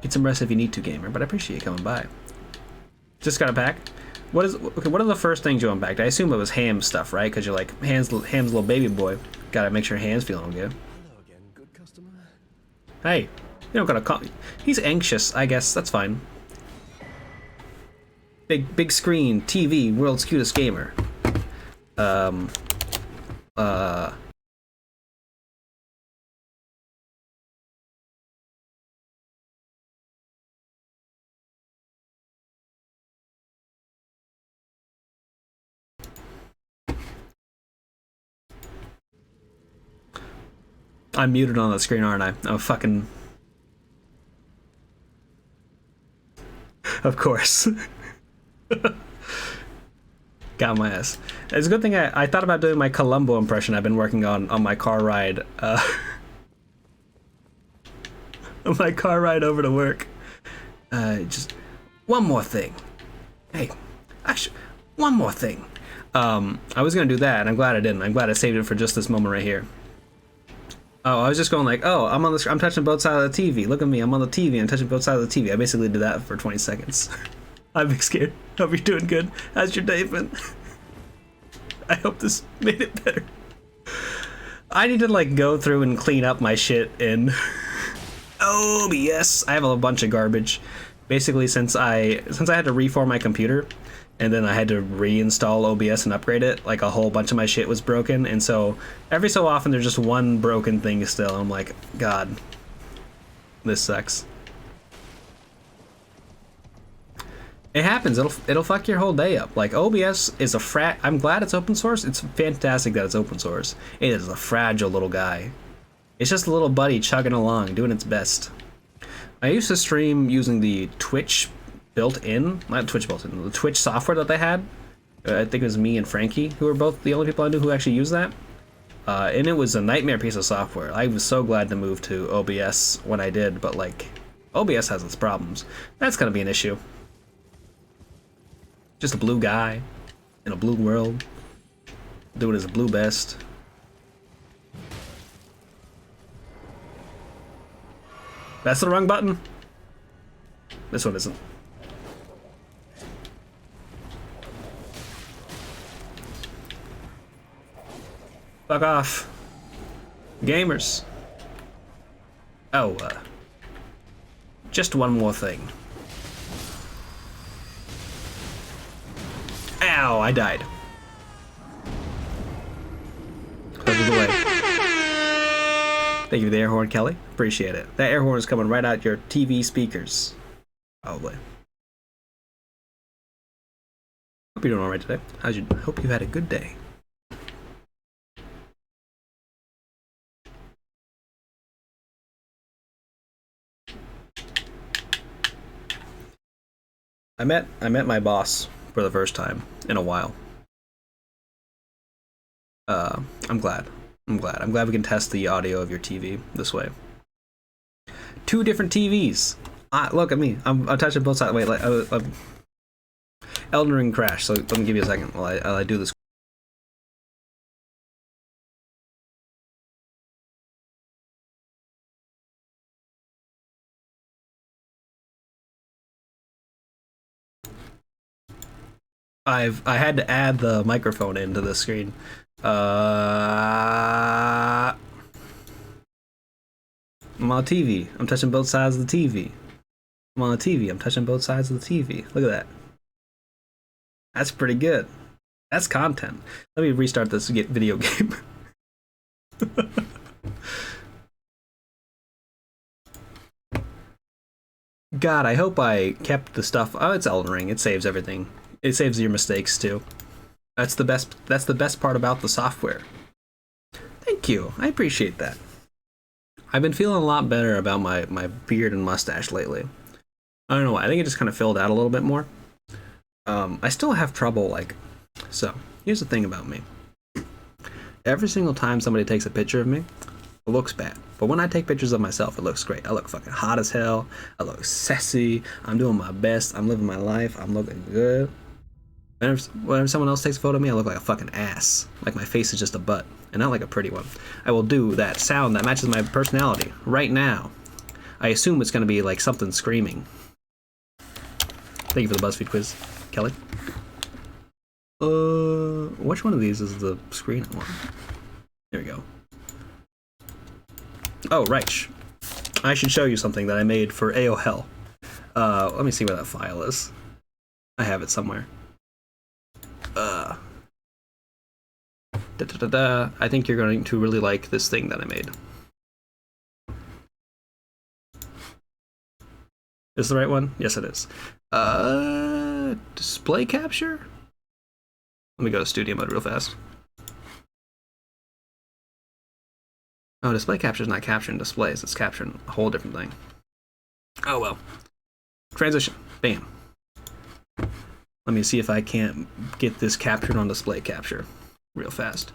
Get some rest if you need to, gamer, but I appreciate you coming by. Just got a pack. What are the first things you unpacked? I assume it was Ham stuff, right? Because you're like, Ham's little baby boy. Gotta make sure Ham's feeling good. Hello again, good customer. Hey, you don't gotta call. He's anxious, I guess. That's fine. Big screen, TV, world's cutest gamer. I'm muted on the screen, aren't I? Oh, fucking... Of course. Got my ass. It's a good thing I thought about doing my Columbo impression I've been working on my car ride. On my car ride over to work. Just one more thing. Hey, actually, one more thing. I was gonna do that, and I'm glad I didn't. I'm glad I saved it for just this moment right here. Oh, I was just going like, oh, I'm touching both sides of the TV. Look at me, I'm on the TV. I'm touching both sides of the TV. I basically did that for 20 seconds. I'm big scared. Hope you're doing good. How's your day been? I hope this made it better. I need to like go through and clean up my shit in OBS. I have a bunch of garbage. Basically, since I had to reform my computer, and then I had to reinstall OBS and upgrade it, like a whole bunch of my shit was broken, and so every so often there's just one broken thing still. I'm like, God, this sucks. It happens. It'll fuck your whole day up. Like OBS is a I'm glad it's open source. It's fantastic that it's open source. It is a fragile little guy. It's just a little buddy chugging along, doing its best. I used to stream using the Twitch built-in, not Twitch built-in, the Twitch software that they had. I think it was me and Frankie who were both the only people I knew who actually used that. And it was a nightmare piece of software. I was so glad to move to OBS when I did, but like, OBS has its problems. That's gonna be an issue. Just a blue guy in a blue world, doing his blue best. That's the wrong button. This one isn't. Fuck off. Gamers. Oh, just one more thing. Ow, I died. Over the way. Thank you for the air horn, Kelly. Appreciate it. That air horn is coming right out your TV speakers. Probably. Hope you're doing alright today. Hope you had a good day. I met my boss for the first time in a while. I'm glad. I'm glad we can test the audio of your TV this way. 2 different TVs. Look at me. I'm touching both sides. Wait, Elden Ring crashed. So let me give you a second while I do this. I had to add the microphone into the screen. I'm on the TV. I'm touching both sides of the TV. I'm on the TV. I'm touching both sides of the TV. Look at that. That's pretty good. That's content. Let me restart this video game. God, I hope I kept the stuff. Oh, it's Elden Ring. It saves everything. It saves your mistakes too. That's the best part about the software. Thank you. I appreciate that. I've been feeling a lot better about my beard and mustache lately. I don't know why. I think it just kind of filled out a little bit more. I still have trouble, like... So, here's the thing about me. Every single time somebody takes a picture of me, it looks bad. But when I take pictures of myself, it looks great. I look fucking hot as hell. I look sassy. I'm doing my best. I'm living my life. I'm looking good. Whenever someone else takes a photo of me, I look like a fucking ass. Like my face is just a butt, and not like a pretty one. I will do that sound that matches my personality right now. I assume it's going to be like something screaming. Thank you for the BuzzFeed quiz, Kelly. Which one of these is the screen one? There we go. Oh, right. I should show you something that I made for AOL. Let me see where that file is. I have it somewhere. I think you're going to really like this thing that I made. Is the right one? Yes, it is. Display capture? Let me go to studio mode real fast. Oh, display capture is not capturing displays. It's capturing a whole different thing. Oh, well. Transition. Bam. Let me see if I can't get this captured on display capture real fast.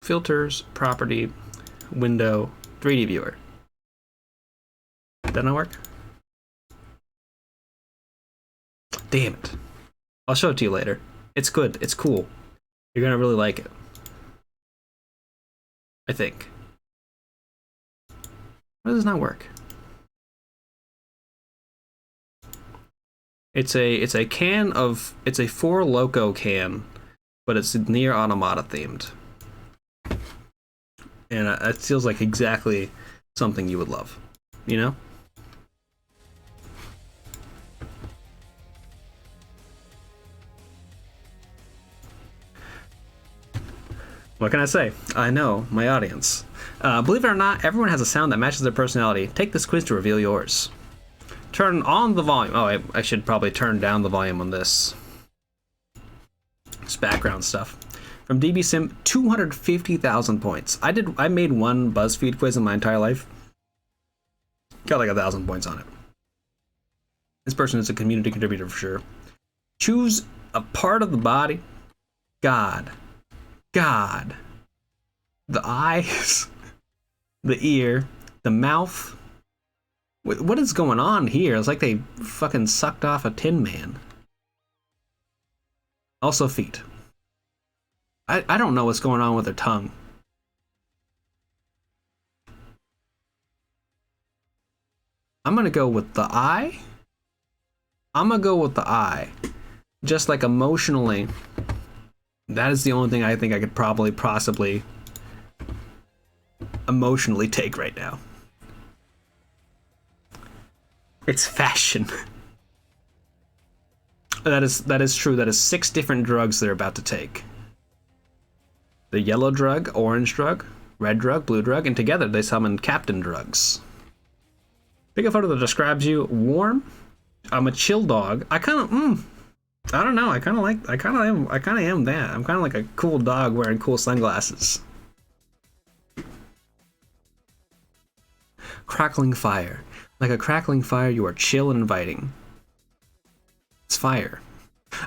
Filters, property, window, 3D viewer. Did that not work? Damn it. I'll show it to you later. It's good. It's cool. You're gonna really like it. I think. Why does this not work? It's a can of, it's a Four Loko can, but it's Nier Automata themed. And it feels like exactly something you would love, you know? What can I say? I know my audience. Believe it or not, everyone has a sound that matches their personality. Take this quiz to reveal yours. Turn on the volume. Oh, I should probably turn down the volume on this. It's background stuff. From DB Sim, 250,000 points. I made one BuzzFeed quiz in my entire life. Got like 1,000 points on it. This person is a community contributor for sure. Choose a part of the body. God. The eyes. The ear. The mouth. What is going on here? It's like they fucking sucked off a Tin Man. Also feet. I don't know what's going on with their tongue. I'm gonna go with the eye. Just like emotionally. That is the only thing I think I could probably possibly emotionally take right now. It's fashion. That is true. That is 6 different drugs they're about to take. The yellow drug, orange drug, red drug, blue drug, and together they summon Captain Drugs. Pick a photo that describes you. Warm. I'm a chill dog. I don't know. I kind of am that. I'm kind of like a cool dog wearing cool sunglasses. Crackling fire. Like a crackling fire, you are chill and inviting. It's fire.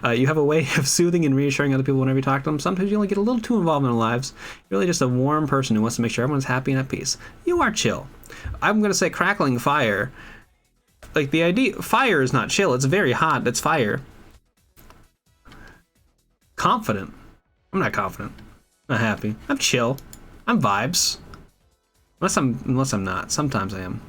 You have a way of soothing and reassuring other people whenever you talk to them. Sometimes you only get a little too involved in their lives. You're really just a warm person who wants to make sure everyone's happy and at peace. You are chill. I'm going to say crackling fire. Like the idea, fire is not chill. It's very hot. It's fire. Confident. I'm not confident. Not happy. I'm chill. I'm vibes. Unless I'm not. Sometimes I am.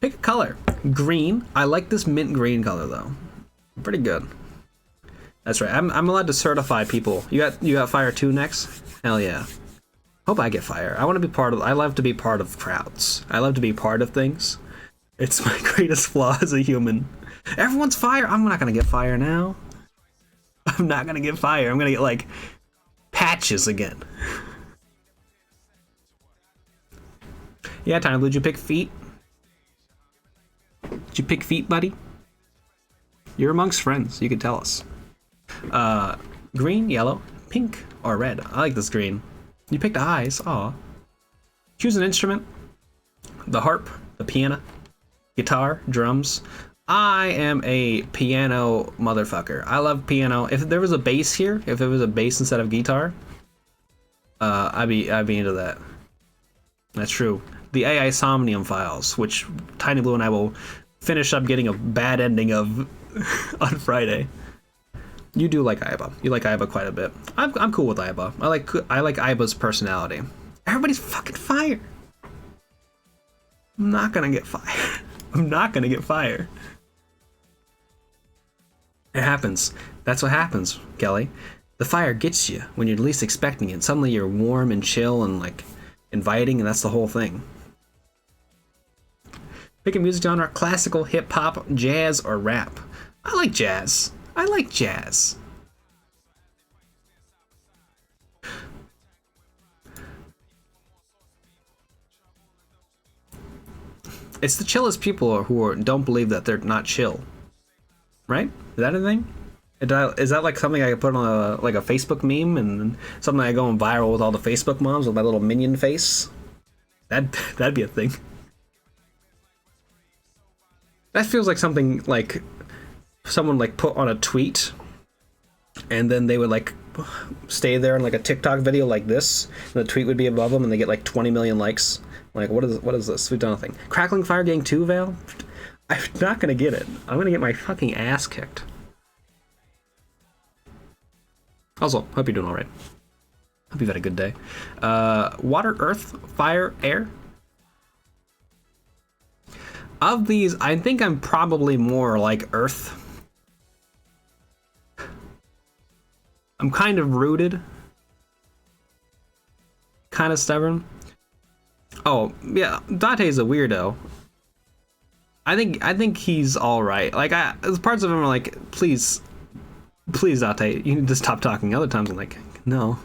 Pick a color. Green. I like this mint green color though. Pretty good. That's right. I'm allowed to certify people. You got fire 2 next? Hell yeah. Hope I get fire. I want to be part of. I love to be part of crowds. I love to be part of things. It's my greatest flaw as a human. Everyone's fire. I'm not gonna get fire now. I'm not gonna get fire. I'm gonna get like patches again. Yeah, Tiny Blue, did you pick feet? Did you pick feet, buddy? You're amongst friends. You can tell us. Green, yellow, pink, or red. I like this green. You picked eyes. Aw. Choose an instrument. The harp, the piano, guitar, drums. I am a piano motherfucker. I love piano. If there was a bass here, if it was a bass instead of guitar, I'd be into that. That's true. The AI Somnium files, which Tiny Blue and I will finish up getting a bad ending of on Friday. You do like Aiba. You like Aiba quite a bit. I'm cool with Aiba. I like Aiba's personality. Everybody's fucking fire. I'm not gonna get fire. I'm not gonna get fire. It happens. That's what happens, Kelly. The fire gets you when you're least expecting it. Suddenly you're warm and chill and like inviting, and that's the whole thing. Pick a music genre: classical, hip hop, jazz, or rap. I like jazz. I like jazz. It's the chillest people who don't believe that they're not chill. Right? Is that a thing? Is that like something I could put on a Facebook meme and something I go viral with all the Facebook moms with my little minion face? That'd be a thing. That feels like something like someone like put on a tweet and then they would like stay there in like a TikTok video like this and the tweet would be above them and they get like 20 million likes. Like what is this? We've done nothing. Crackling Fire Gang 2, Vale? I'm not gonna get it. I'm gonna get my fucking ass kicked. Also, hope you're doing alright. Hope you've had a good day. Water, earth, fire, air. Of these, I think I'm probably more like earth. I'm kind of rooted. Kind of stubborn. Oh, yeah, Dante's a weirdo. I think he's alright. Like, there's parts of him are like, please, Dante, you need to stop talking. Other times I'm like, no.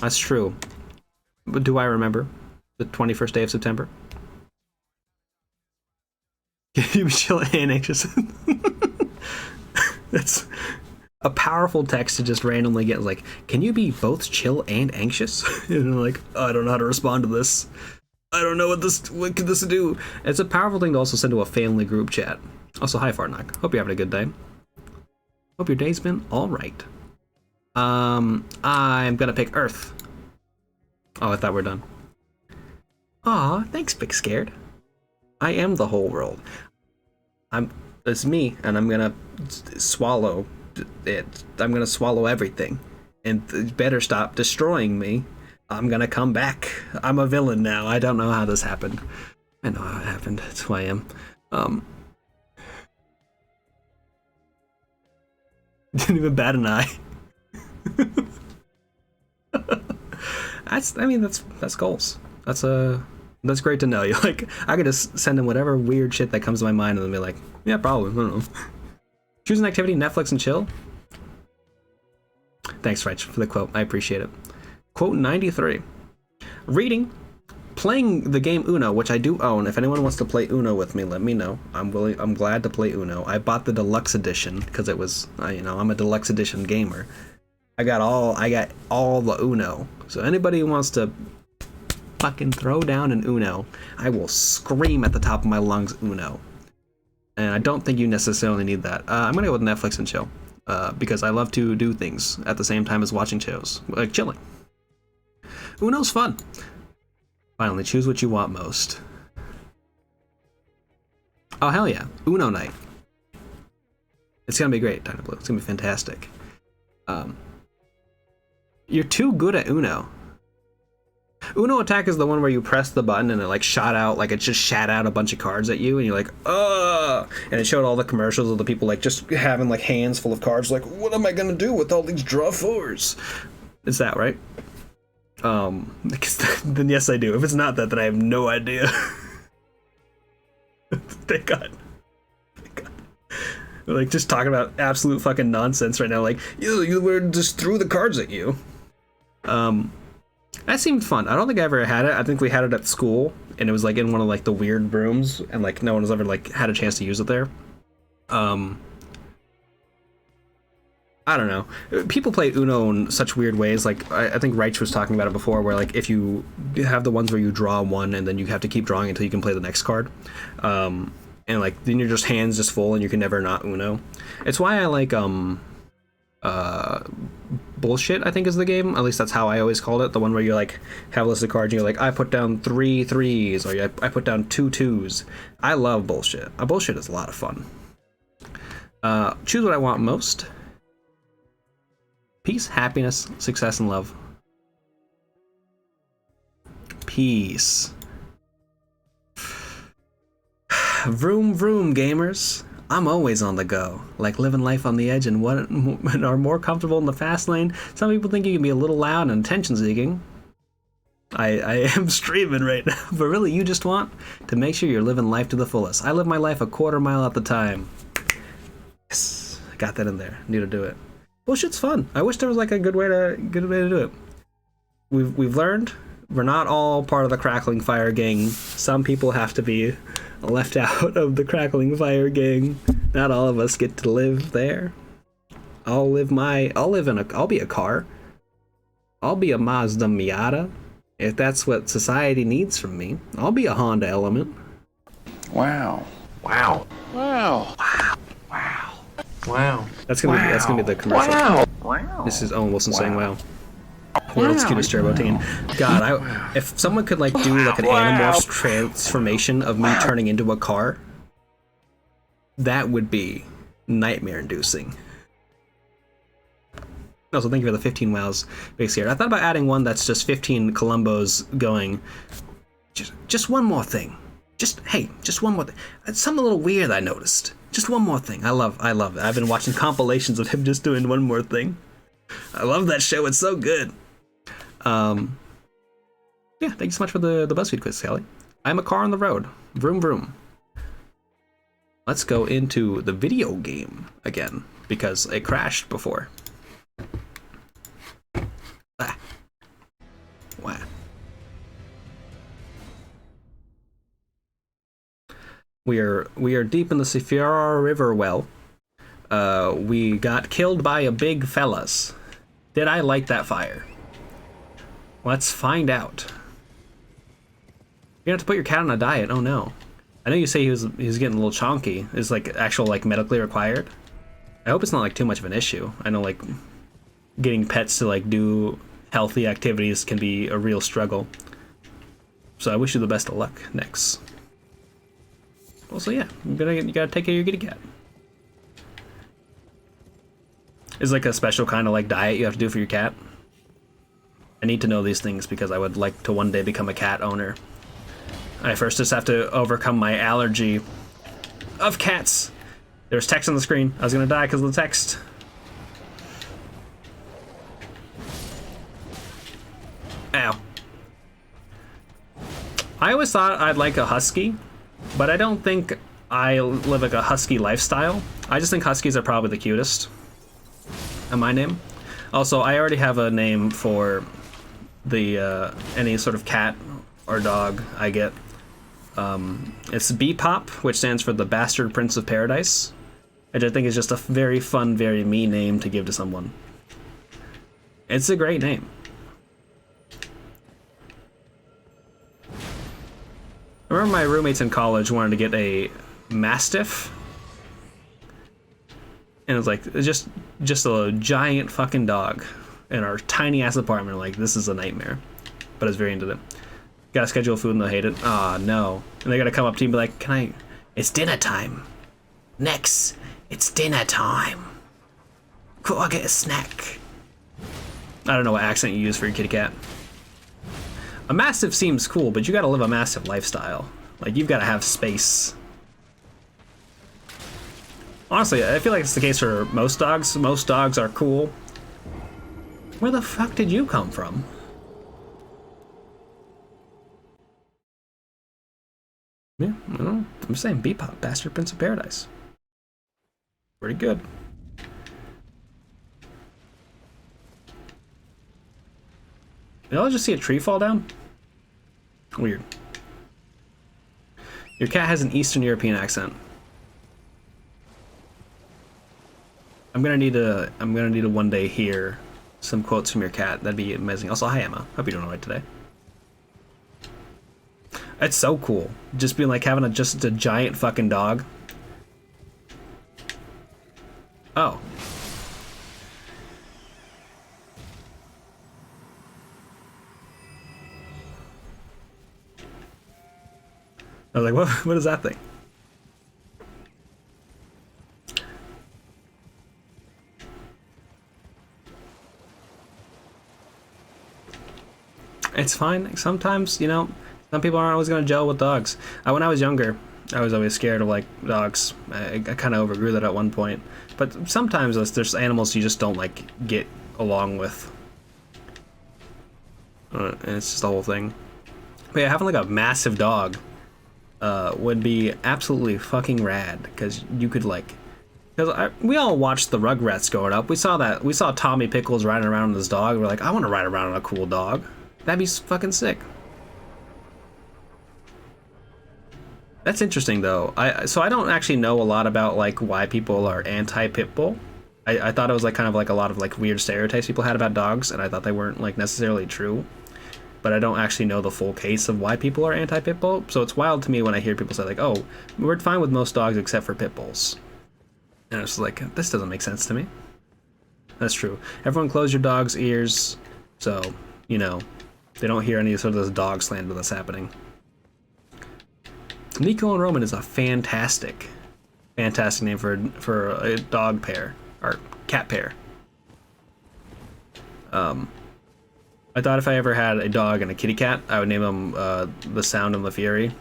That's true. But do I remember the 21st day of September? You be chill and anxious. That's a powerful text to just randomly get like, can you be both chill and anxious? And I'm like, oh, I don't know how to respond to this. I don't know what could this do? It's a powerful thing to also send to a family group chat. Also, hi Farnock. Hope you're having a good day. Hope your day's been alright. I'm gonna pick Earth. Oh, I thought we're done. Aw, thanks, Big Scared. I am the whole world. It's me, and I'm gonna swallow it. I'm gonna swallow everything. And better stop destroying me. I'm gonna come back. I'm a villain now. I don't know how this happened. I know how it happened. That's who I am. Didn't even bat an eye. That's goals. That's great to know. You like, I could just send him whatever weird shit that comes to my mind and then be like, yeah, probably. I don't know. Choose an activity, Netflix and chill. Thanks, Rich, for the quote. I appreciate it. Quote 93. Reading, playing the game Uno, which I do own. If anyone wants to play Uno with me, let me know. I'm glad to play Uno. I bought the deluxe edition because it was, I'm a deluxe edition gamer. I got all the Uno. So anybody who wants to fucking throw down an Uno, I will scream at the top of my lungs Uno. And I don't think you necessarily need that. I'm gonna go with Netflix and chill. Because I love to do things at the same time as watching shows. Like chilling. Uno's fun. Finally, choose what you want most. Oh, hell yeah. Uno night. It's gonna be great, Tiny Blue. It's gonna be fantastic. You're too good at Uno. Uno Attack is the one where you press the button and it like shot out, like it just shat out a bunch of cards at you, and you're like, ugh! And it showed all the commercials of the people like just having like hands full of cards, like, what am I gonna do with all these draw fours? It's that, right? Then yes, I do. If it's not that, then I have no idea. Thank God. We're like just talking about absolute fucking nonsense right now. Like, you were just threw the cards at you. That seemed fun. I don't think I ever had it. I think we had it at school, and it was like in one of like the weird rooms, and like no one has ever like had a chance to use it there. I don't know. People play Uno in such weird ways. Like I think Reich was talking about it before, where like if you have the ones where you draw one and then you have to keep drawing until you can play the next card, and like then your just hands just full and you can never not Uno. It's why I like Bullshit, I think is the game. At least that's how I always called it. The one where you like have a list of cards and you're like, I put down 3 3s, or I put down 2 2s. I love Bullshit. Bullshit is a lot of fun. Choose what I want most. Peace, happiness, success, and love. Peace. Vroom vroom, gamers. I'm always on the go, like living life on the edge and are more comfortable in the fast lane. Some people think you can be a little loud and attention-seeking. I am streaming right now, but really you just want to make sure you're living life to the fullest. I live my life a quarter mile at the time. Yes, I got that in there. Need to do it. Bullshit's fun. I wish there was like a good way to do it. We've learned we're not all part of the Crackling Fire gang. Some people have to be left out of the Crackling Fire gang. Not all of us get to live there. I'll be a car. I'll be a Mazda Miata. If that's what society needs from me, I'll be a Honda Element. Wow. Wow. Wow. Wow. Wow. Wow. That's gonna be the commercial. Wow. Wow. This is Owen Wilson saying wow. World's cutest turbo teen. God, if someone could like do like an Animorphs transformation of me turning into a car, that would be nightmare inducing. Also, thank you for the 15 wows, Big Scared. I thought about adding one that's just 15 Columbos going. Just one more thing. Just one more thing. It's something a little weird I noticed. Just one more thing. I love it. I've been watching compilations of him just doing one more thing. I love that show. It's so good. Yeah, thank you so much for the BuzzFeed quiz, Kelly. I'm a car on the road. Vroom vroom. Let's go into the video game again, because it crashed before. Ah. Wow. We are deep in the Sifira River well. We got killed by a big fellas. Did I light that fire? Let's find out. You have to put your cat on a diet. Oh no. I know you say he was getting a little chonky. Is like actual like medically required? I hope it's not like too much of an issue. I know like getting pets to like do healthy activities can be a real struggle. So I wish you the best of luck next. Also, yeah, you gotta take care of your kitty cat. Is like a special kind of like diet you have to do for your cat? I need to know these things because I would like to one day become a cat owner. I first just have to overcome my allergy of cats. There's text on the screen. I was gonna die because of the text. Ow. I always thought I'd like a husky, but I don't think I live like a husky lifestyle. I just think huskies are probably the cutest. And my name. Also, I already have a name for the any sort of cat or dog I get. It's Bebop, which stands for the Bastard Prince of Paradise, which I think is just a very fun, very me name to give to someone. It's a great name. I remember my roommates in college wanted to get a Mastiff. And it was like, just a giant fucking dog in our tiny ass apartment. Like, this is a nightmare. But I was very into them. Gotta schedule food and they'll hate it. Ah, no. And they gotta come up to you and be like, it's dinner time. Next, it's dinner time. Could I get a snack? I don't know what accent you use for your kitty cat. A mastiff seems cool, but you gotta live a mastiff lifestyle. Like, you've gotta have space. Honestly, I feel like it's the case for most dogs. Most dogs are cool. Where the fuck did you come from? Yeah, I don't know. I'm saying Bebop, Bastard Prince of Paradise. Pretty good. Did I just see a tree fall down? Weird. Your cat has an Eastern European accent. I'm gonna need to one day hear some quotes from your cat. That'd be amazing. Also, hi Emma. Hope you're doing alright today. It's so cool. Just being like having just a giant fucking dog. Oh. I was like, what is that thing? It's fine. Sometimes, you know, some people aren't always going to gel with dogs. When I was younger, I was always scared of, like, dogs. I kind of overgrew that at one point. But sometimes there's animals you just don't, like, get along with. And it's just the whole thing. But yeah, having, like, a massive dog would be absolutely fucking rad. Because you could, like... Because we all watched the Rugrats growing up. We saw Tommy Pickles riding around with his dog. We're like, I want to ride around on a cool dog. That'd be fucking sick. That's interesting though. So I don't actually know a lot about like why people are anti-pit bull. I thought it was like kind of like a lot of like weird stereotypes people had about dogs, and I thought they weren't like necessarily true. But I don't actually know the full case of why people are anti-pit bull. So it's wild to me when I hear people say like, "Oh, we're fine with most dogs except for pit bulls," and it's like, this doesn't make sense to me. That's true. Everyone, close your dog's ears, so you know they don't hear any sort of this dog slander that's happening. Nico and Roman is a fantastic name for a dog pair or cat pair. I thought if I ever had a dog and a kitty cat, I would name them The Sound and the Fury,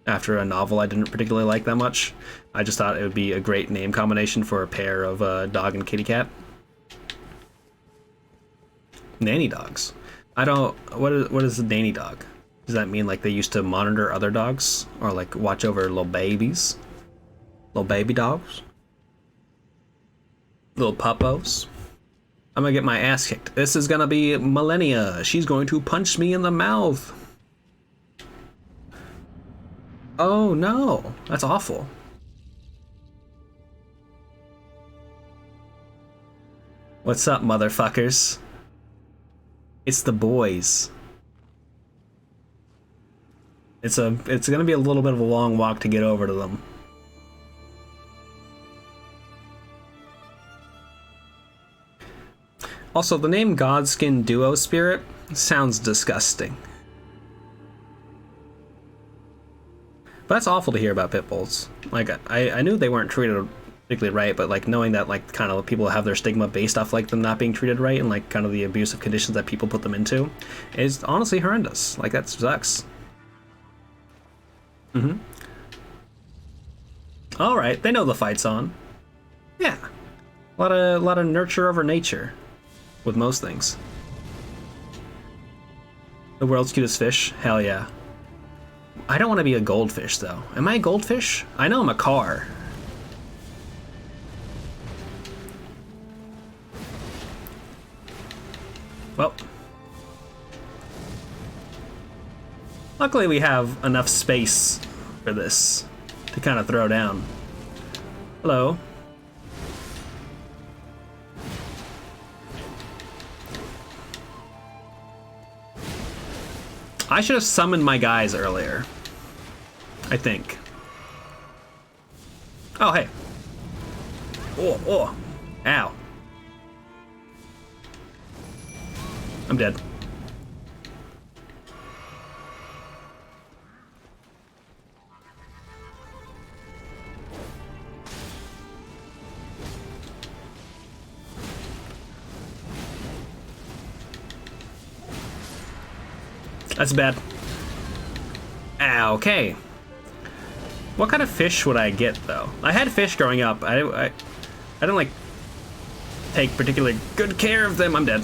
after a novel I didn't particularly like that much. I just thought it would be a great name combination for a pair of dog and kitty cat. Nanny dogs. I don't. What is a nanny dog? Does that mean like they used to monitor other dogs or like watch over little babies? Little baby dogs? Little puppos? I'm gonna get my ass kicked. This is gonna be Millennia. She's going to punch me in the mouth. Oh no, that's awful. What's up, motherfuckers? It's the boys. It's gonna be a little bit of a long walk to get over to them. Also, the name Godskin Duo Spirit sounds disgusting. But that's awful to hear about pit bulls. Like, I knew they weren't treated particularly right, but like knowing that like kind of people have their stigma based off like them not being treated right and like kind of the abusive conditions that people put them into is honestly horrendous. Like, that sucks. All right, they know the fight's on. Yeah, a lot of nurture over nature with most things. The world's cutest fish? Hell yeah. I don't want to be a goldfish though. Am I a goldfish? I know I'm a car. Well, luckily we have enough space for this to kind of throw down. Hello. I should have summoned my guys earlier, I think. Oh, hey. Oh. Ow. I'm dead. That's bad. Ah, okay. What kind of fish would I get though? I had fish growing up. I don't like take particularly good care of them. I'm dead.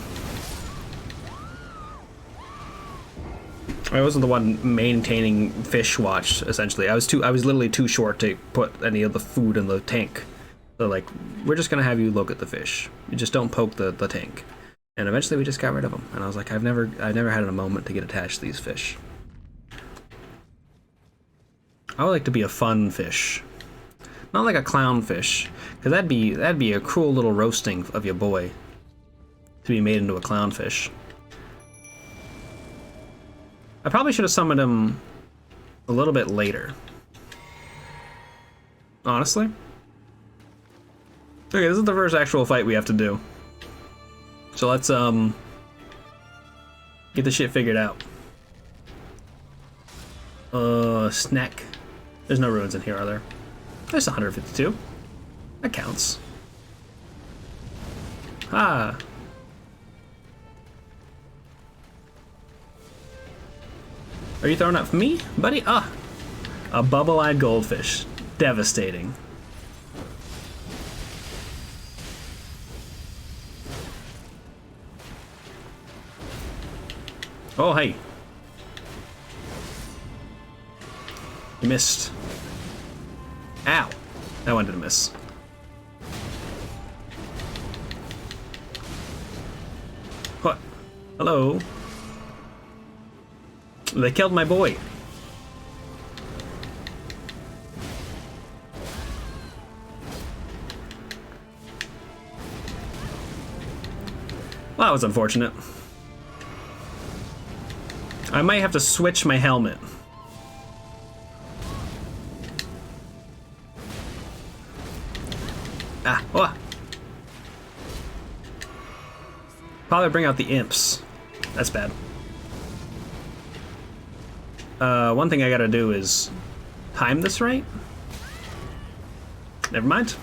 I wasn't the one maintaining fish watch, essentially. I was literally too short to put any of the food in the tank. So like, we're just gonna have you look at the fish. You just don't poke the tank. And eventually we just got rid of them. And I was like, I've never had a moment to get attached to these fish. I would like to be a fun fish. Not like a clownfish, because that'd be a cruel little roasting of your boy to be made into a clownfish. I probably should have summoned him a little bit later. Honestly. Okay, this is the first actual fight we have to do. So let's get the shit figured out. Snack. There's no ruins in here, are there? There's 152. That counts. Ah. Are you throwing up for me, buddy? Ah. A bubble-eyed goldfish. Devastating. Oh, hey. You missed. Ow. That one didn't miss. What? Hello? They killed my boy. Well, that was unfortunate. I might have to switch my helmet. Ah, oh. Probably bring out the imps. That's bad. One thing I gotta do is time this right. Never mind.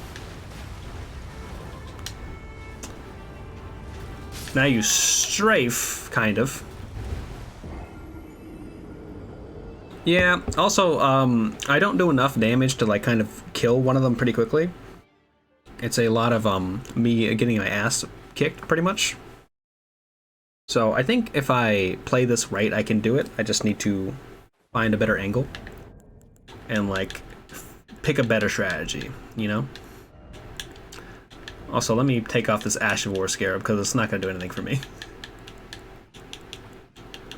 Now you strafe, kind of. Yeah, also, I don't do enough damage to, like, kind of kill one of them pretty quickly. It's a lot of, me getting my ass kicked, pretty much. So I think if I play this right, I can do it. I just need to find a better angle. And, like, pick a better strategy, you know? Also, let me take off this Ash of War Scarab, because it's not going to do anything for me.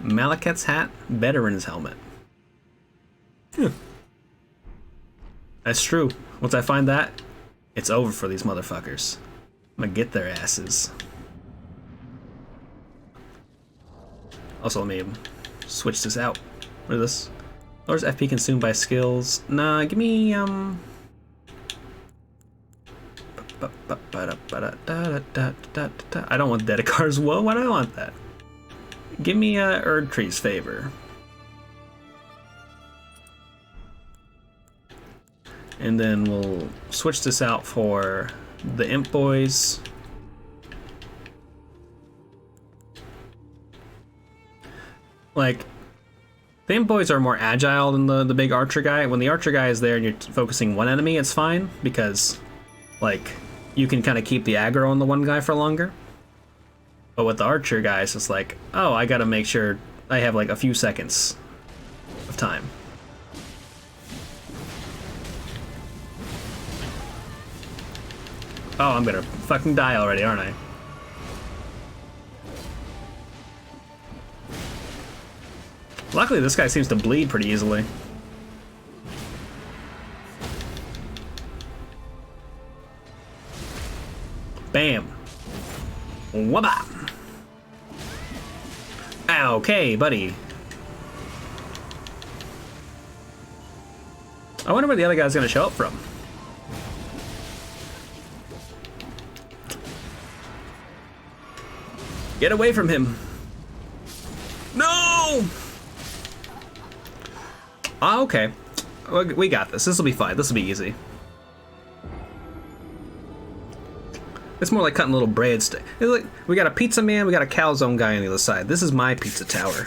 Malekith's hat, Veteran's helmet. That's true. Once I find that, it's over for these motherfuckers. I'm gonna get their asses. Also, let me switch this out. What is this? Lowers FP consumed by skills. Nah, give me, I don't want Dedicar's Woe. Why do I want that? Give me Erdtree's Favor. And then we'll switch this out for the Imp Boys. Like, the Imp Boys are more agile than the big Archer guy. When the Archer guy is there and you're focusing one enemy, it's fine, because, like, you can kind of keep the aggro on the one guy for longer. But with the Archer guys, it's like, oh, I gotta make sure I have, like, a few seconds of time. Oh, I'm gonna fucking die already, aren't I? Luckily, this guy seems to bleed pretty easily. Bam. Wabba. Okay, buddy. I wonder where the other guy's gonna show up from. Get away from him. No! Ah, okay. We got this. This will be fine. This will be easy. It's more like cutting little breadsticks. Like, we got a pizza man, we got a calzone guy on the other side. This is my pizza tower.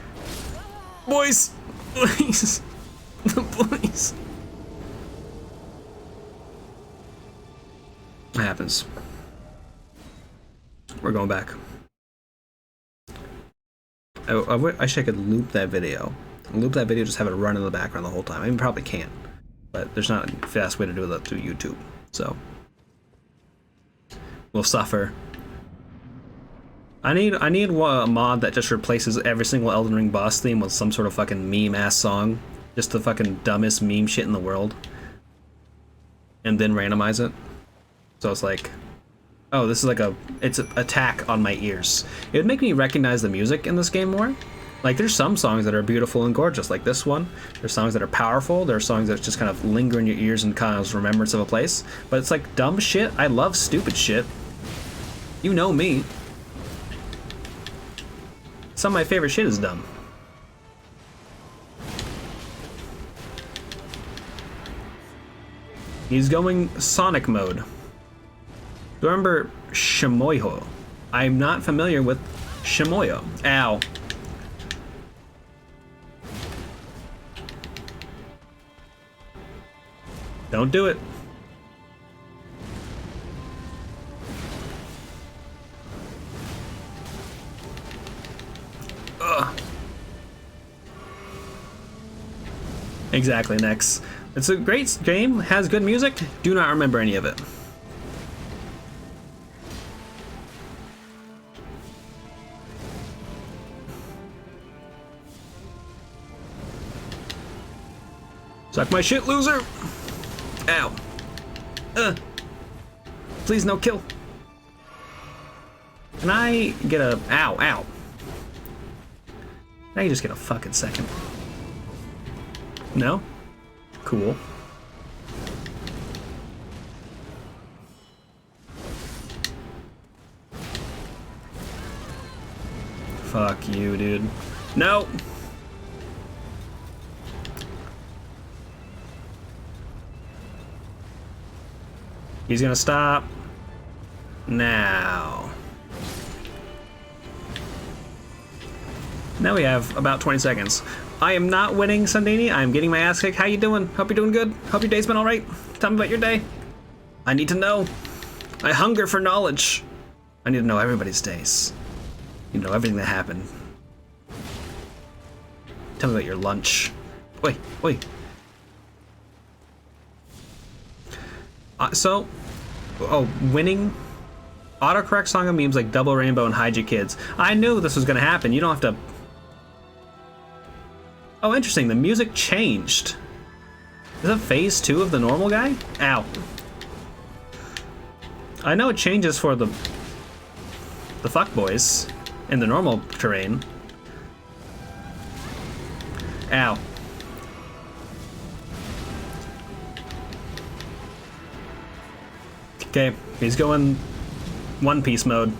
Boys! Boys! The boys! That happens. We're going back. I wish I could loop that video. Loop that video, just have it run in the background the whole time. I mean, probably can't, but there's not a fast way to do that through YouTube. So we'll suffer. I need a mod that just replaces every single Elden Ring boss theme with some sort of fucking meme ass song, just the fucking dumbest meme shit in the world, and then randomize it. So it's like, oh, this is like it's an attack on my ears. It would make me recognize the music in this game more. Like, there's some songs that are beautiful and gorgeous, like this one. There's songs that are powerful. There are songs that just kind of linger in your ears and kind of remembrance of a place. But it's like dumb shit. I love stupid shit. You know me. Some of my favorite shit is dumb. He's going Sonic mode. Do you remember Shimoyo? I'm not familiar with Shimoyo. Ow. Don't do it. Ugh. Exactly, next. It's a great game, has good music, do not remember any of it. Suck my shit, loser! Ow. Please no kill. Can I get a... Ow, ow. Now you just get a fucking second. No? Cool. Fuck you, dude. No! He's gonna stop. Now. Now we have about 20 seconds. I am not winning, Sandini. I'm getting my ass kicked. How you doing? Hope you're doing good. Hope your day's been alright. Tell me about your day. I need to know. I hunger for knowledge. I need to know everybody's days. You know everything that happened. Tell me about your lunch. Wait, wait. Winning. Autocorrect song of memes like Double Rainbow and Hide Your Kids. I knew this was gonna happen. You don't have to... Oh, interesting. The music changed. Is that phase 2 of the normal guy? Ow. I know it changes for the fuckboys in the normal terrain. Ow. Okay, he's going One Piece mode.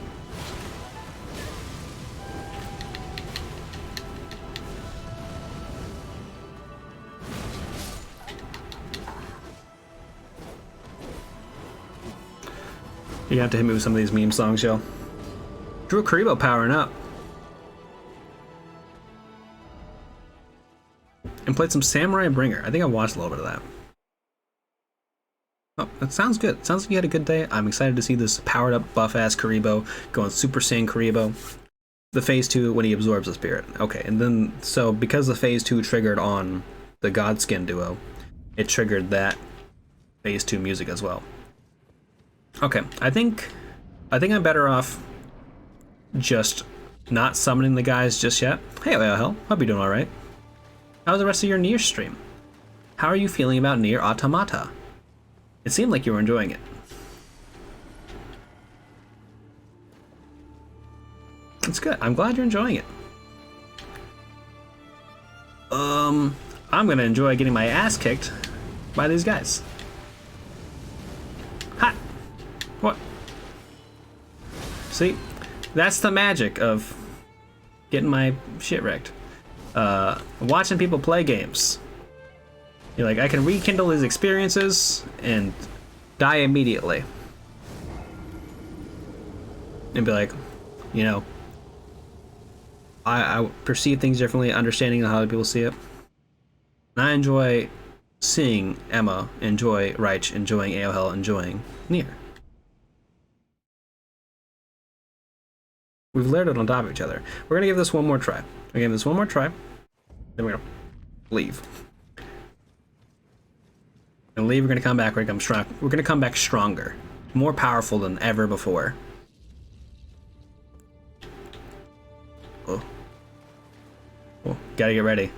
You have to hit me with some of these meme songs, yo. Drew Karibo powering up. And played some Samurai Bringer. I think I watched a little bit of that. Oh, that sounds good. Sounds like you had a good day. I'm excited to see this powered up buff ass Karibo going Super Saiyan Karibo. The phase 2 when he absorbs the spirit. Okay, and then so because the phase 2 triggered on the Godskin duo, it triggered that phase 2 music as well. Okay, I think I'm better off just not summoning the guys just yet. Hey, hell, hope you're doing all right. How's the rest of your Nier stream? How are you feeling about Nier Automata? It seemed like you were enjoying it. It's good. I'm glad you're enjoying it. I'm gonna enjoy getting my ass kicked by these guys. Ha! What? See? That's the magic of getting my shit wrecked. Watching people play games. You're like, I can rekindle these experiences and die immediately. And be like, you know, I perceive things differently, understanding how other people see it. And I enjoy seeing Emma enjoy Reich, enjoying Aohel, enjoying Nier. We've layered it on top of each other. We're gonna give this one more try. We're gonna give this one more try. Then we're gonna leave. And leave. We're gonna come back. We're gonna come strong. We're gonna come back stronger, more powerful than ever before. Oh, gotta get ready.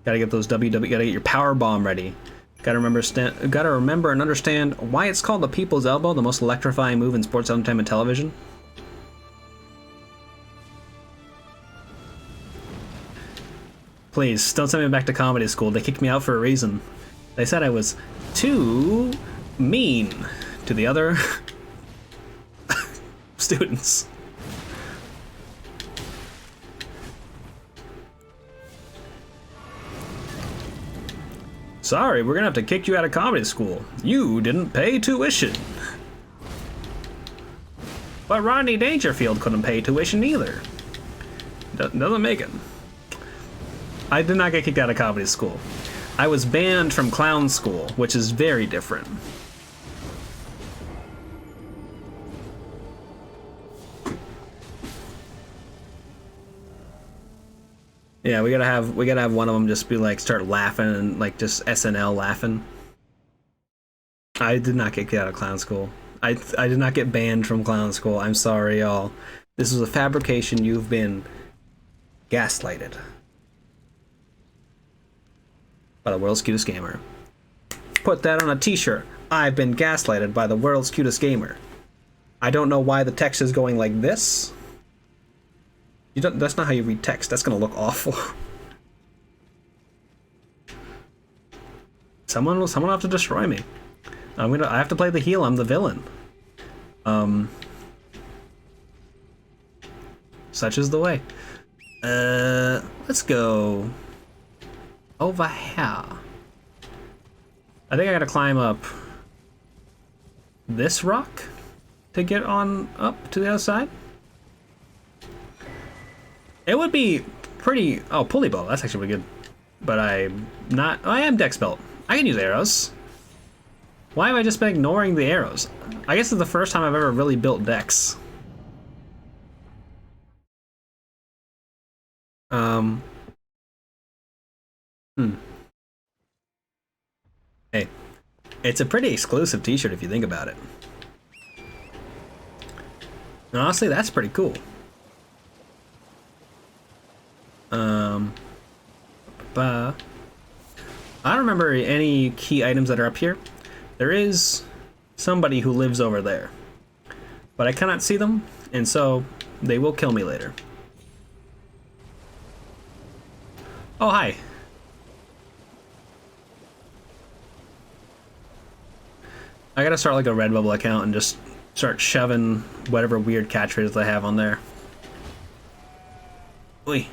Gotta get those gotta get your power bomb ready. Gotta remember and understand why it's called the People's Elbow, the most electrifying move in sports entertainment television. Please, don't send me back to comedy school. They kicked me out for a reason. They said I was too mean to the other students. Sorry, we're gonna have to kick you out of comedy school. You didn't pay tuition. But Rodney Dangerfield couldn't pay tuition either. Doesn't make it. I did not get kicked out of comedy school. I was banned from clown school, which is very different. Yeah, we gotta have one of them just be like start laughing and like just SNL laughing. I did not get kicked out of clown school. I did not get banned from clown school. I'm sorry, y'all. This was a fabrication. You've been gaslighted by the world's cutest gamer. Put that on a t-shirt. I've been gaslighted by the world's cutest gamer. I don't know why the text is going like this. That's not how you read text. That's gonna look awful. Someone will have to destroy me. I have to play the heel. I'm the villain. Such is the way. Let's go over here. I think I gotta climb up this rock to get on up to the other side. It would be pretty... Oh, pulley bow. That's actually pretty good. But I'm not... Oh, I am dex belt. I can use arrows. Why have I just been ignoring the arrows? I guess it's the first time I've ever really built dex. Hey, it's a pretty exclusive t-shirt if you think about it. And honestly, that's pretty cool. I don't remember any key items that are up here. There is somebody who lives over there, but I cannot see them, and so they will kill me later. Oh, hi. I gotta start like a Redbubble account and just start shoving whatever weird catchphrases I have on there. Oi.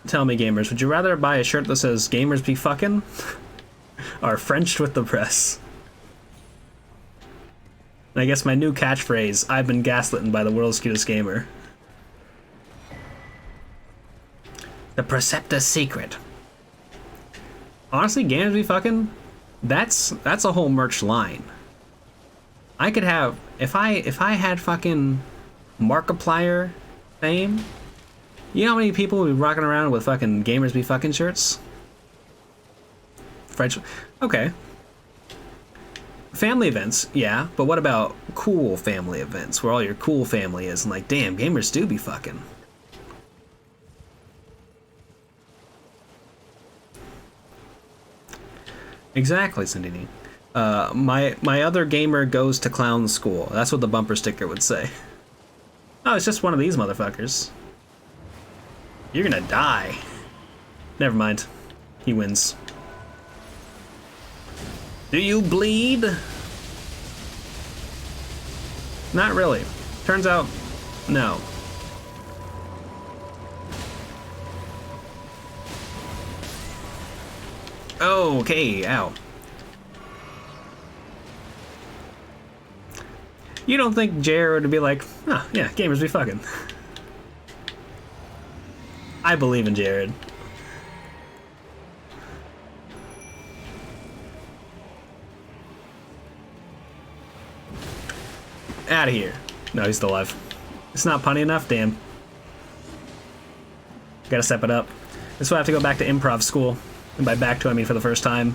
Tell me, gamers, would you rather buy a shirt that says "Gamers be fucking" or "Frenched with the press"? And I guess my new catchphrase: "I've been gaslit by the world's cutest gamer." The Preceptor's secret. Honestly, gamers be fucking. That's a whole merch line. I could have if I had fucking Markiplier fame. You know how many people would be rocking around with fucking gamers be fucking shirts? French. Okay. Family events, yeah, but what about cool family events where all your cool family is and like, damn, gamers do be fucking. Exactly, Sandini. My other gamer goes to clown school. That's what the bumper sticker would say. Oh, it's just one of these motherfuckers. You're gonna die. Never mind. He wins. Do you bleed? Not really. Turns out, no. Okay, ow. You don't think Jared would be like, oh, yeah, gamers be fucking. I believe in Jared. Out of here. No, he's still alive. It's not punny enough? Damn. Gotta step it up. This will have to go back to improv school. And by back to, I mean for the first time.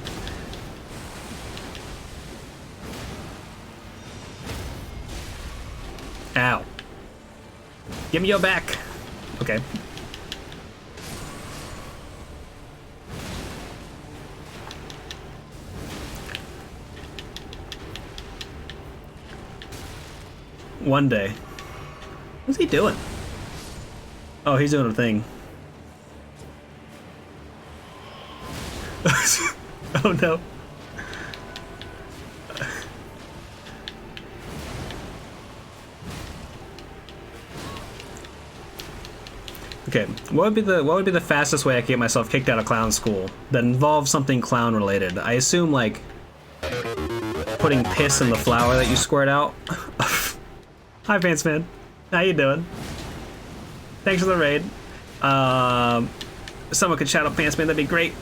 Ow. Give me your back. Okay. One day. What's he doing? Oh, he's doing a thing. Oh no. Okay, what would be the fastest way I could get myself kicked out of clown school that involves something clown related? I assume like putting piss in the flour that you squirt out. Hi, Pants Man. How you doing? Thanks for the raid. Someone could shout out Pants Man, that'd be great.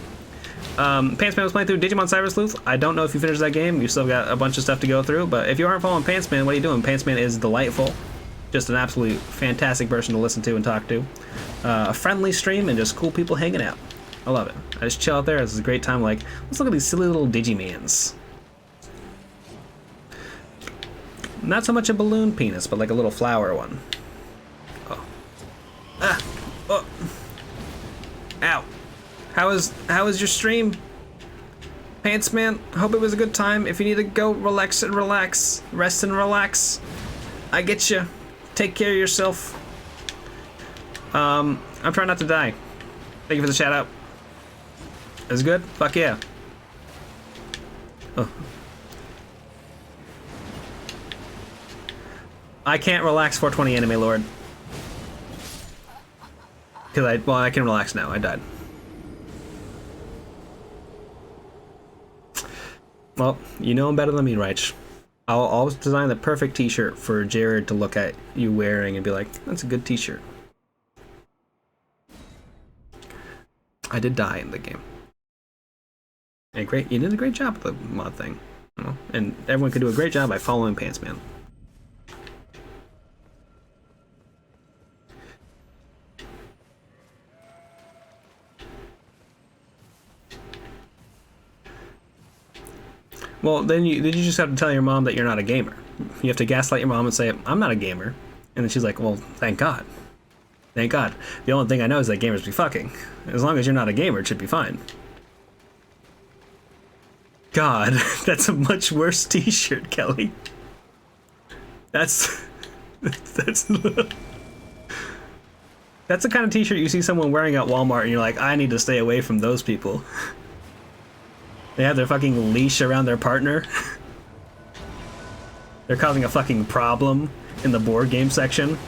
Pants Man was playing through Digimon Cyber Sleuth. I don't know if you finished that game. You still got a bunch of stuff to go through, but if you aren't following Pants Man, what are you doing? Pants Man is delightful. Just an absolute fantastic person to listen to and talk to. A friendly stream and just cool people hanging out. I love it. I just chill out there. This is a great time. Like, let's look at these silly little Digimans. Not so much a balloon penis, but like a little flower one. Oh. Ah. Oh. Ow. How is your stream? Pants Man, hope it was a good time. If you need to go, relax and relax. Rest and relax. I get you. Take care of yourself. I'm trying not to die. Thank you for the shout out. Is it good? Fuck yeah. Oh. I can't relax 420 Anime Lord. Because I can relax now. I died. Well, you know him better than me, Reich. I'll always design the perfect t-shirt for Jared to look at you wearing and be like, that's a good t-shirt. I did die in the game. And you did a great job with the mod thing. You know? And everyone could do a great job by following Pants Man. Well, then you just have to tell your mom that you're not a gamer. You have to gaslight your mom and say, I'm not a gamer. And then she's like, well, thank God. Thank God. The only thing I know is that gamers be fucking. As long as you're not a gamer, it should be fine. God, that's a much worse t-shirt, Kelly. That's the kind of t-shirt you see someone wearing at Walmart and you're like, I need to stay away from those people. They have their fucking leash around their partner. They're causing a fucking problem in the board game section.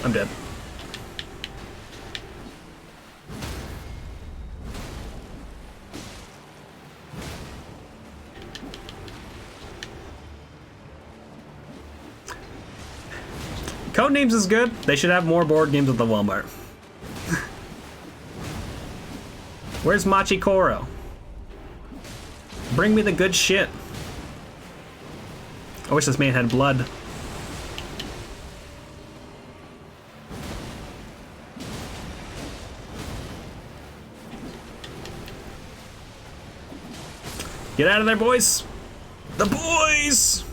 I'm dead. Codenames is good. They should have more board games at the Walmart. Where's Machi Koro? Bring me the good shit. I wish this man had blood. Get out of there, boys! The boys!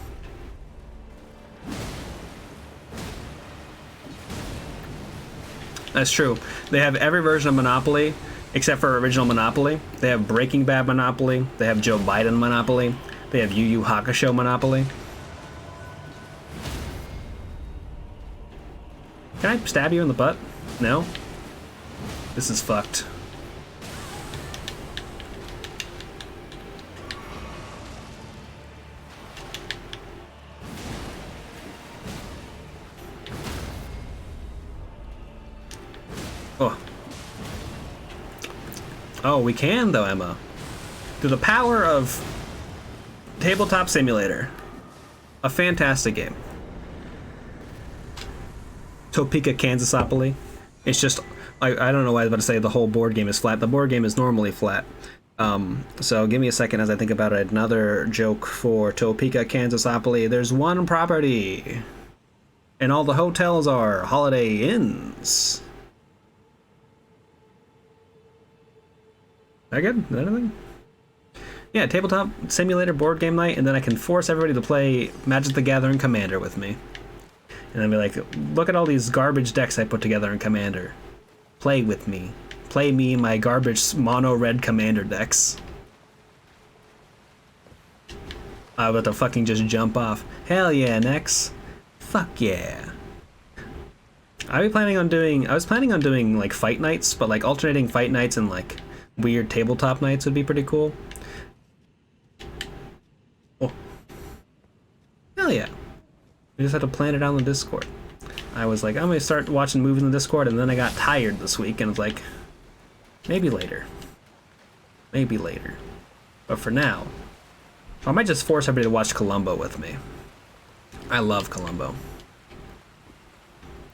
That's true. They have every version of Monopoly except for original Monopoly. They have Breaking Bad Monopoly. They have Joe Biden Monopoly. They have Yu Yu Hakusho Monopoly. Can I stab you in the butt? No? This is fucked. Oh. Oh, we can though, Emma. Through the power of Tabletop Simulator. A fantastic game. Topeka, Kansasopoly. It's just, I don't know why I was about to say the whole board game is flat. The board game is normally flat. So give me a second as I think about it. Another joke for Topeka, Kansasopoly. There's one property, and all the hotels are Holiday Inns. That good? Is that anything? Yeah, tabletop simulator board game night, and then I can force everybody to play Magic the Gathering Commander with me. And I'll be like, look at all these garbage decks I put together in Commander. Play with me. Play me my garbage mono red Commander decks. I was about to fucking just jump off. Hell yeah, Nex. Fuck yeah. I was planning on doing like fight nights, but like alternating fight nights and like weird tabletop nights would be pretty cool. Oh. Hell yeah. We just had to plan it out on the Discord. I was like, I'm gonna start watching movies in the Discord, and then I got tired this week and was like, maybe later. Maybe later. But for now, I might just force everybody to watch Columbo with me. I love Columbo.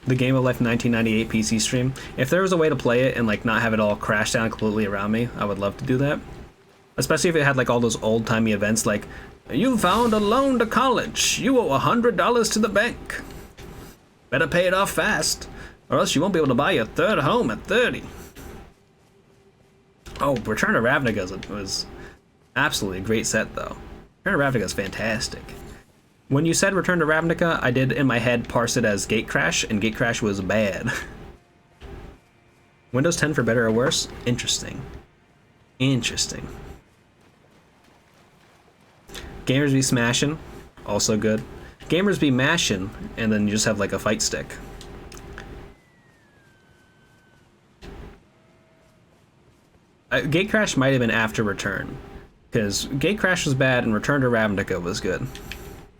The Game of Life 1998 PC stream. If there was a way to play it and like not have it all crash down completely around me, I would love to do that. Especially if it had like all those old-timey events like, you found a loan to college. You owe $100 to the bank. Better pay it off fast, or else you won't be able to buy your third home at 30. Oh, Return to Ravnica was absolutely a great set, though. Return to Ravnica is fantastic. When you said Return to Ravnica, I did in my head parse it as Gatecrash, and Gatecrash was bad. Windows 10 for better or worse? Interesting. Interesting. Gamers be smashing, also good. Gamers be mashing, and then you just have like a fight stick. Gatecrash might have been after Return, because Gatecrash was bad and Return to Ravnica was good.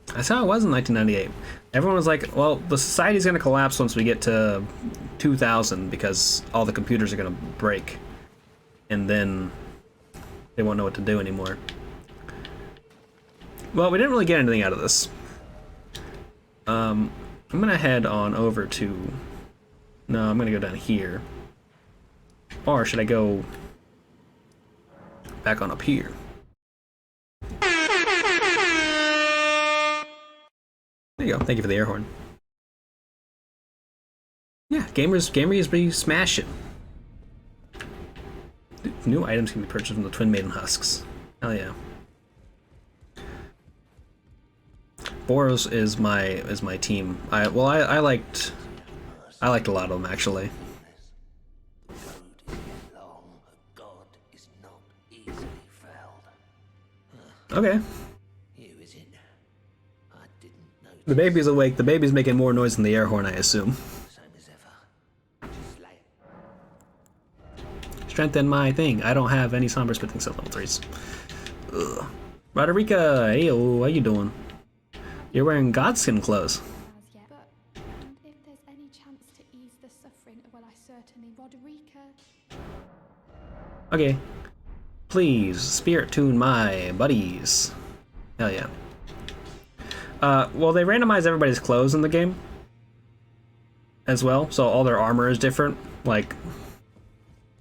That's how it was in 1998. Everyone was like, well, the society's going to collapse once we get to 2000 because all the computers are going to break, and then they won't know what to do anymore. Well, we didn't really get anything out of this. I'm gonna head on over to... No, I'm gonna go down here. Or should I go back on up here? There you go. Thank you for the air horn. Yeah, gamers be smashing. New items can be purchased from the Twin Maiden Husks. Hell yeah. Boros is my team. I liked a lot of them actually. Okay. The baby's awake. The baby's making more noise than the air horn, I assume. Strengthen my thing. I don't have any Somber Spitting Cell level 3s. Ugh. Roderica, hey, how you doing? You're wearing Godskin clothes. But if there's any chance to ease the suffering, well, I certainly, Roderica. Okay. Please, spirit tune my buddies. Hell yeah. Well, they randomize everybody's clothes in the game as well, so all their armor is different. Like,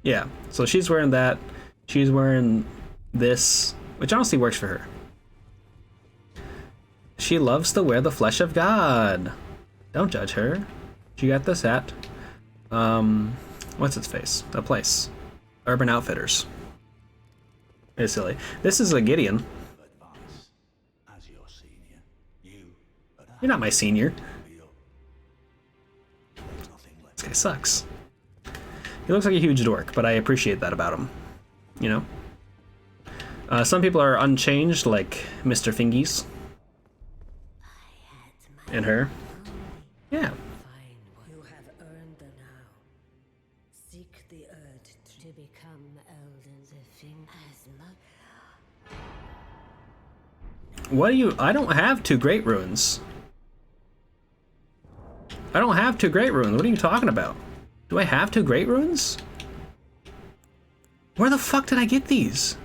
yeah. So she's wearing that. She's wearing this, which honestly works for her. She loves to wear the flesh of God. Don't judge her. She got this hat. What's its face? The place. Urban Outfitters. It's silly. This is a Gideon. You're not my senior. This guy sucks. He looks like a huge dork, but I appreciate that about him. You know? Some people are unchanged, like Mr. Fingies. And her. Yeah. You have earned the now. Seek the earth to become Elden Ring as What do you... I don't have 2 Great Runes. I don't have 2 Great Runes. What are you talking about? Do I have 2 Great Runes? Where the fuck did I get these?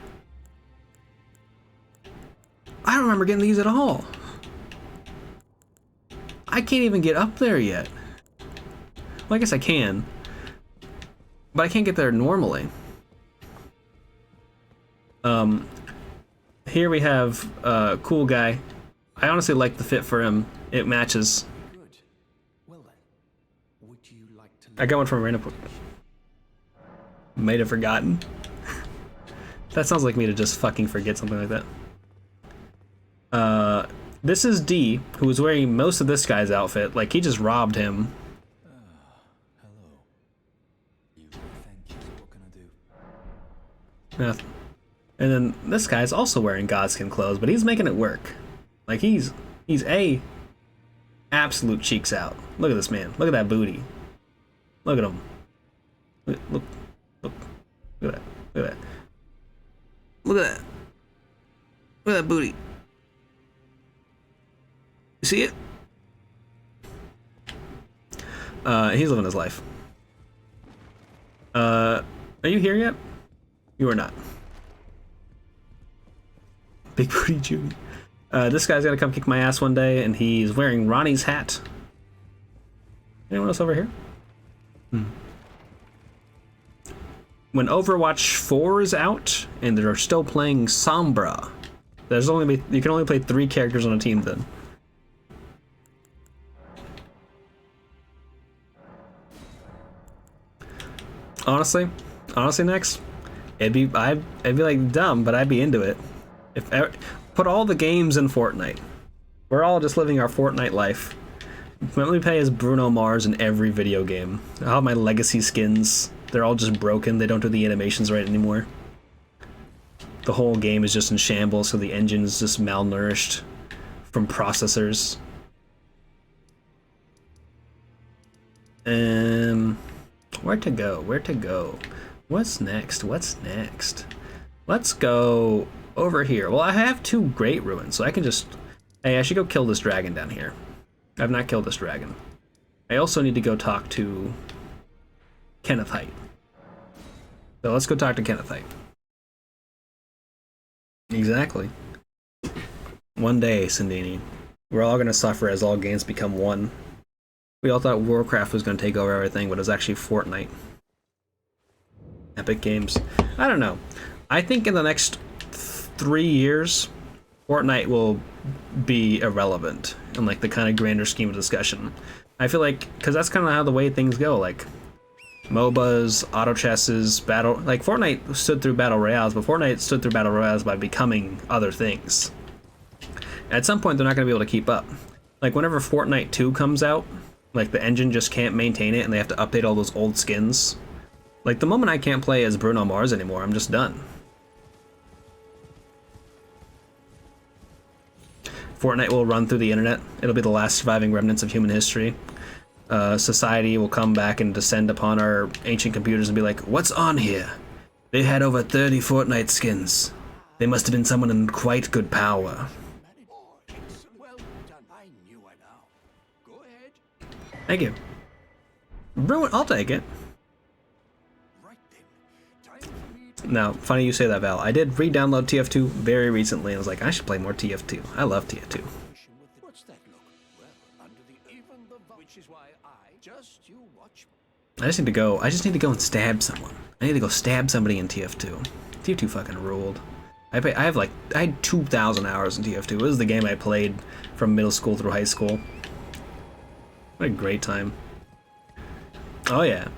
I don't remember getting these at all. I can't even get up there yet. Well, I guess I can, but I can't get there normally. Here we have cool guy. I honestly like the fit for him. It matches. Good. Well then, would you like to I got one from a random. Might have forgotten. That sounds like me to just fucking forget something like that. This is D, who was wearing most of this guy's outfit. Like, he just robbed him. Hello. You thank you. What can I do? Yeah. And then this guy's also wearing Godskin clothes, but he's making it work. Like, he's a absolute cheeks out. Look at this man. Look at that booty. Look at him. Look at that. Look at that. Look at that. Look at that booty. You see it? He's living his life. Are you here yet? You are not. Big booty Judy. This guy's gonna come kick my ass one day, and he's wearing Ronnie's hat. Anyone else over here? When Overwatch 4 is out, and they're still playing Sombra, you can only play 3 characters on a team then. Honestly, next, I'd be like dumb, but I'd be into it. Put all the games in Fortnite. We're all just living our Fortnite life. Let me play as Bruno Mars in every video game. I have my legacy skins. They're all just broken. They don't do the animations right anymore. The whole game is just in shambles, so the engine is just malnourished from processors. Where to go? Where to go? What's next? What's next? Let's go over here. Well, I have 2 great ruins, so I can just... Hey, I should go kill this dragon down here. I've not killed this dragon. I also need to go talk to Kenneth Height. So let's go talk to Kenneth Height. Exactly. One day, Sindini. We're all gonna suffer as all games become one. We all thought Warcraft was gonna take over everything, but it was actually Fortnite. Epic Games. I don't know. I think in the next 3 years, Fortnite will be irrelevant in like the kind of grander scheme of discussion. I feel like, because that's kind of how the way things go, like MOBAs, auto chesses, like Fortnite stood through battle royales, but Fortnite stood through battle royales by becoming other things. At some point, they're not going to be able to keep up. Like whenever Fortnite 2 comes out, like the engine just can't maintain it and they have to update all those old skins. Like the moment I can't play as Bruno Mars anymore, I'm just done. Fortnite will run through the internet. It'll be the last surviving remnants of human history. Society will come back and descend upon our ancient computers and be like, what's on here? They had over 30 Fortnite skins. They must have been someone in quite good power. Well done. I knew I know. Go ahead. Thank you. Ruin, I'll take it. Right then. Time for me to... Now, funny you say that, Val. I did re-download TF2 very recently and was like, I should play more TF2. I love TF2. What's that look? Well, under the even the which is why I just you watch. I just need to go and stab someone. I need to go stab somebody in TF2. TF2 fucking ruled. I had 2,000 hours in TF2. It was the game I played from middle school through high school. What a great time. Oh yeah.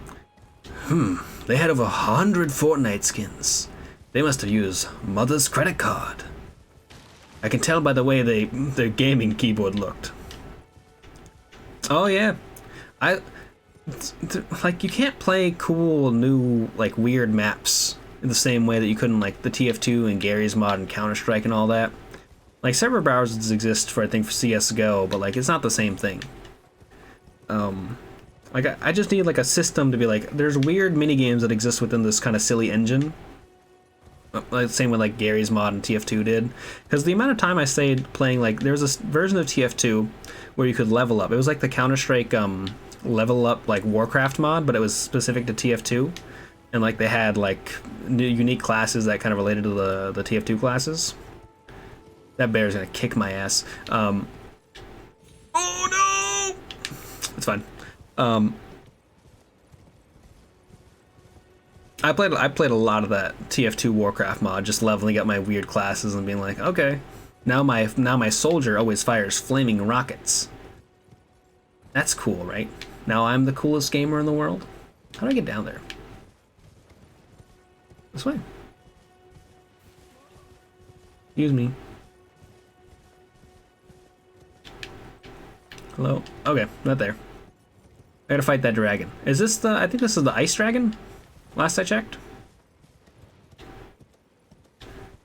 They had over 100 Fortnite skins. They must have used Mother's credit card. I can tell by the way their gaming keyboard looked. Oh yeah. Like, you can't play cool, new, like, weird maps in the same way that you could in, like, the TF2 and Gary's Mod and Counter-Strike and all that. Like, server browsers exist for, I think, for CSGO, but, like, it's not the same thing. Like, I just need, like, a system to be like, there's weird minigames that exist within this kind of silly engine. Like, same with, like, Gary's Mod and TF2 did. Because the amount of time I stayed playing, like, there was this version of TF2 where you could level up. It was like the Counter-Strike, level up like Warcraft mod, but it was specific to TF2, and like they had like new unique classes that kind of related to the TF2 classes. That bear's gonna kick my ass. Oh It's fine. I played a lot of that TF2 Warcraft mod, just leveling up my weird classes and being like, okay, now my soldier always fires flaming rockets. That's cool, right? Now I'm the coolest gamer in the world. How do I get down there? This way. Excuse me. Hello? Okay, not there. I gotta fight that dragon. Is this the... I think this is the ice dragon? Last I checked.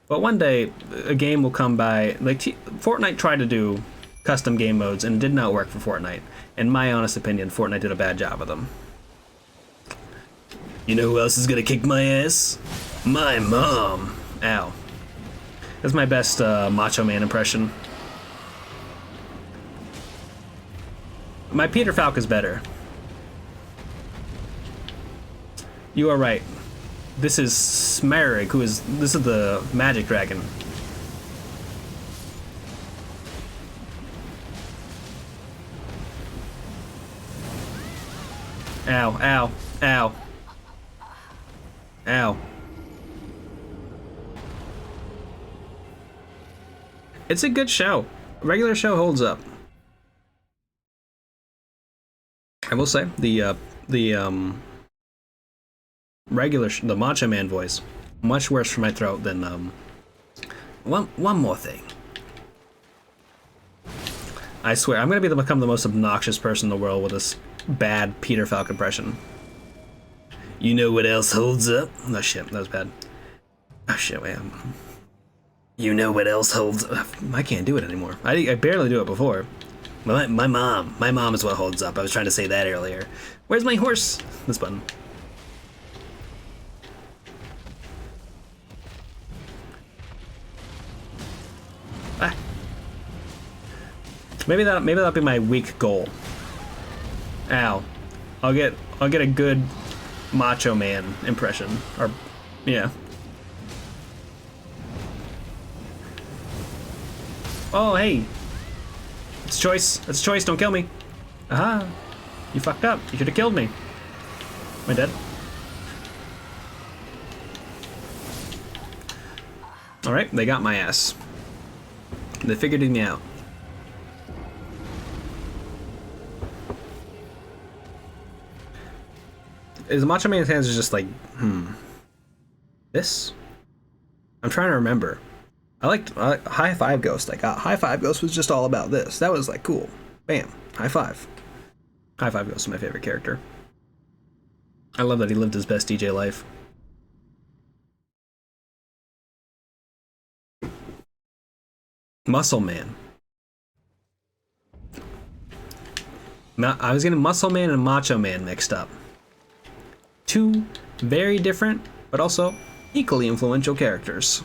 But one day, a game will come by... Like, Fortnite tried to do custom game modes, and it did not work for Fortnite. In my honest opinion, Fortnite did a bad job of them. You know who else is gonna kick my ass? My mom. Ow. That's my best Macho Man impression. My Peter Falk is better. You are right. This is Smarig, this is the magic dragon. Ow, ow, ow. Ow. It's a good show. Regular show holds up. I will say the Macho Man voice much worse for my throat than one more thing. I swear I'm gonna become the most obnoxious person in the world with this bad Peter Falk impression. You know what else holds up? Oh shit, that was bad. Oh shit, wait. You know what else holds up? I can't do it anymore. I barely do it before. My mom is what holds up. I was trying to say that earlier. Where's my horse? This button. Ah. Maybe that'll be my weak goal. Ow. I'll get a good Macho Man impression. Or yeah. Oh hey. It's choice. It's choice. Don't kill me. Aha. You fucked up. You should have killed me. Am I dead? Alright, they got my ass. They figured me out. Is Macho Man's hands just like, this? I'm trying to remember. I liked High Five Ghost. Like High Five Ghost was just all about this. That was like cool. Bam. High five. High Five Ghost is my favorite character. I love that he lived his best DJ life. Muscle Man. I was getting Muscle Man and Macho Man mixed up. Two very different, but also equally influential characters.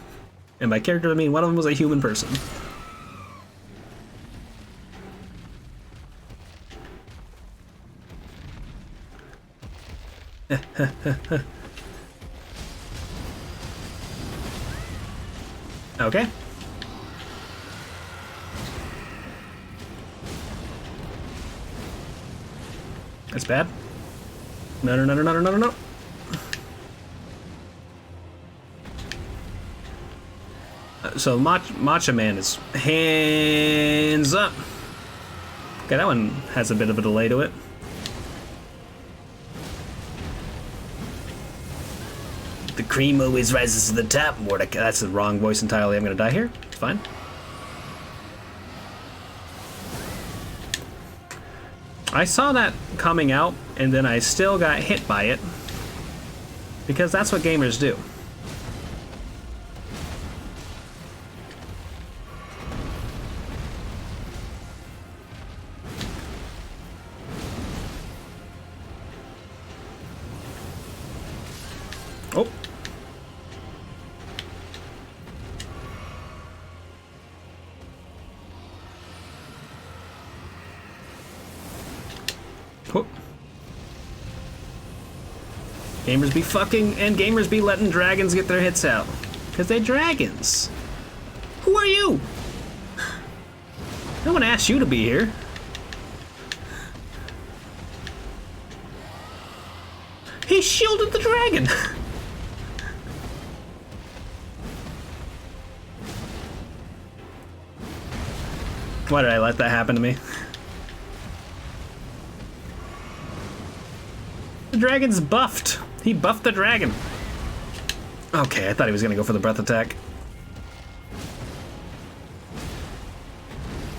And by character, I mean one of them was a human person. Okay. That's bad. No, no, no, no, no, no, no, no. So Macho Man is hands up. Okay, that one has a bit of a delay to it. The cream always rises to the top, Mordecai. That's the wrong voice entirely. I'm gonna die here. It's fine. I saw that coming out, and then I still got hit by it. Because that's what gamers do. Oh. Oh. Gamers be fucking, and gamers be letting dragons get their hits out. Because they're dragons. Who are you? No one asked you to be here. He shielded the dragon! Why did I let that happen to me? The dragon's buffed. He buffed the dragon. Okay, I thought he was gonna go for the breath attack.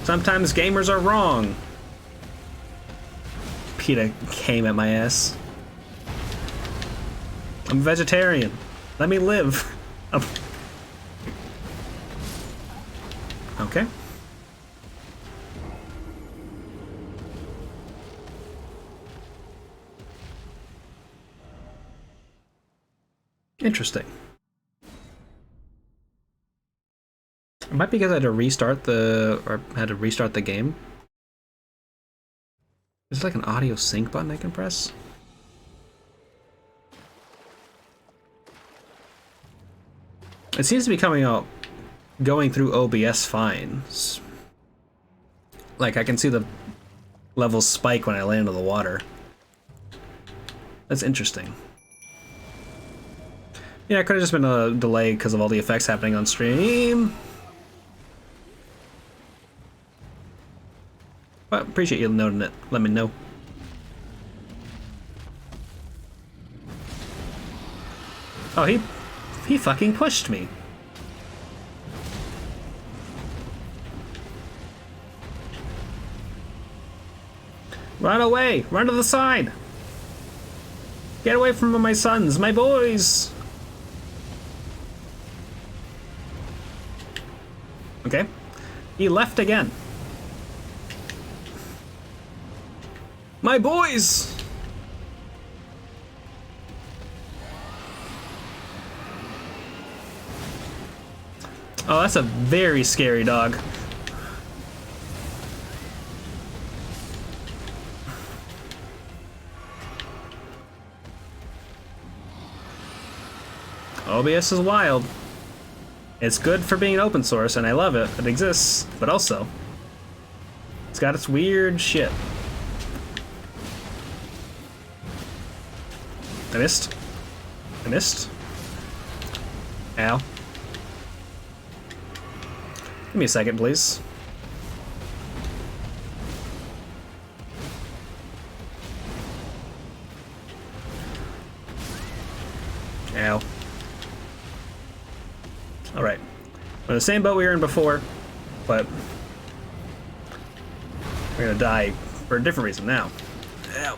Sometimes gamers are wrong. PETA came at my ass. I'm a vegetarian. Let me live. Okay. Interesting. It might be because I had to restart the game. Is there like an audio sync button I can press? It seems to be going through OBS fine. Like I can see the levels spike when I land in the water. That's interesting. Yeah, it could have just been a delay because of all the effects happening on stream. But appreciate you noting it. Let me know. Oh, he fucking pushed me. Run away! Run to the side! Get away from my sons, my boys! Okay. He left again. My boys! Oh, that's a very scary dog. OBS is wild. It's good for being open source, and I love it. It exists, but also, it's got its weird shit. I missed. I missed. Ow. Give me a second, please. Ow. Alright. We're in the same boat we were in before, but we're gonna die for a different reason now. Ow.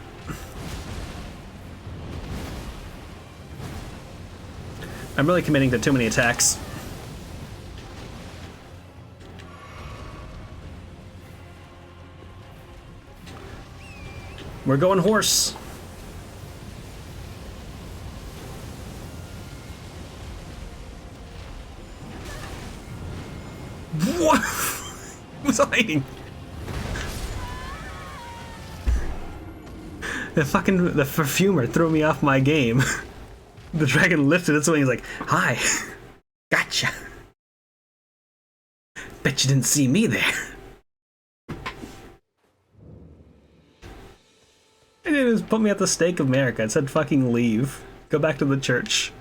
I'm really committing to too many attacks. We're going horse. What? Who's hiding? The perfumer threw me off my game. The dragon lifted its wings like, hi, gotcha. Bet you didn't see me there. It didn't just put me at the stake of America. It said fucking leave. Go back to the church.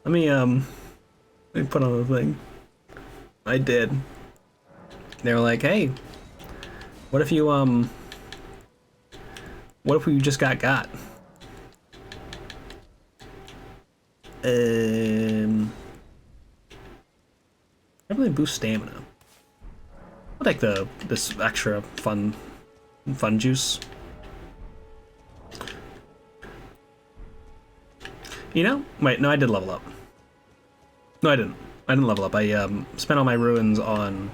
Let me put on the thing. I did. They were like, hey, what if you, what if we just got? Probably boost stamina. I'll take this extra fun juice. You know? Wait, no, I did level up. No, I didn't. I didn't level up. I spent all my ruins on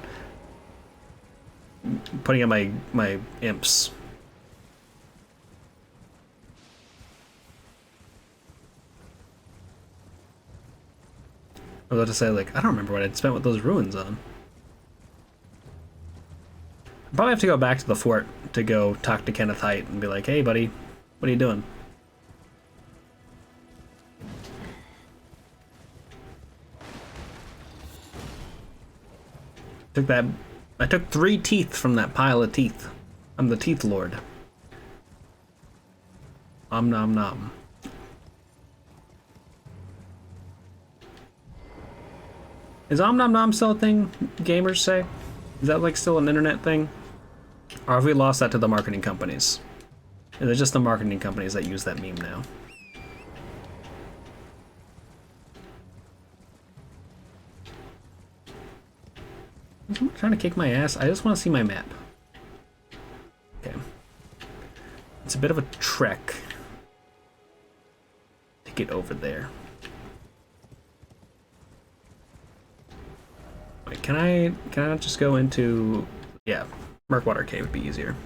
putting in my imps. I was about to say, like, I don't remember what I'd spent with those ruins on. I probably have to go back to the fort to go talk to Kenneth Haight and be like, hey, buddy, what are you doing? I took 3 teeth from that pile of teeth. I'm the teeth lord. Om nom nom. Is Om Nom Nom still a thing, gamers say? Is that like still an internet thing? Or have we lost that to the marketing companies? Is it just the marketing companies that use that meme now? Is someone trying to kick my ass? I just want to see my map. Okay. It's a bit of a trek to get over there. Wait, can I not just go into... Yeah, Murkwater Cave would be easier.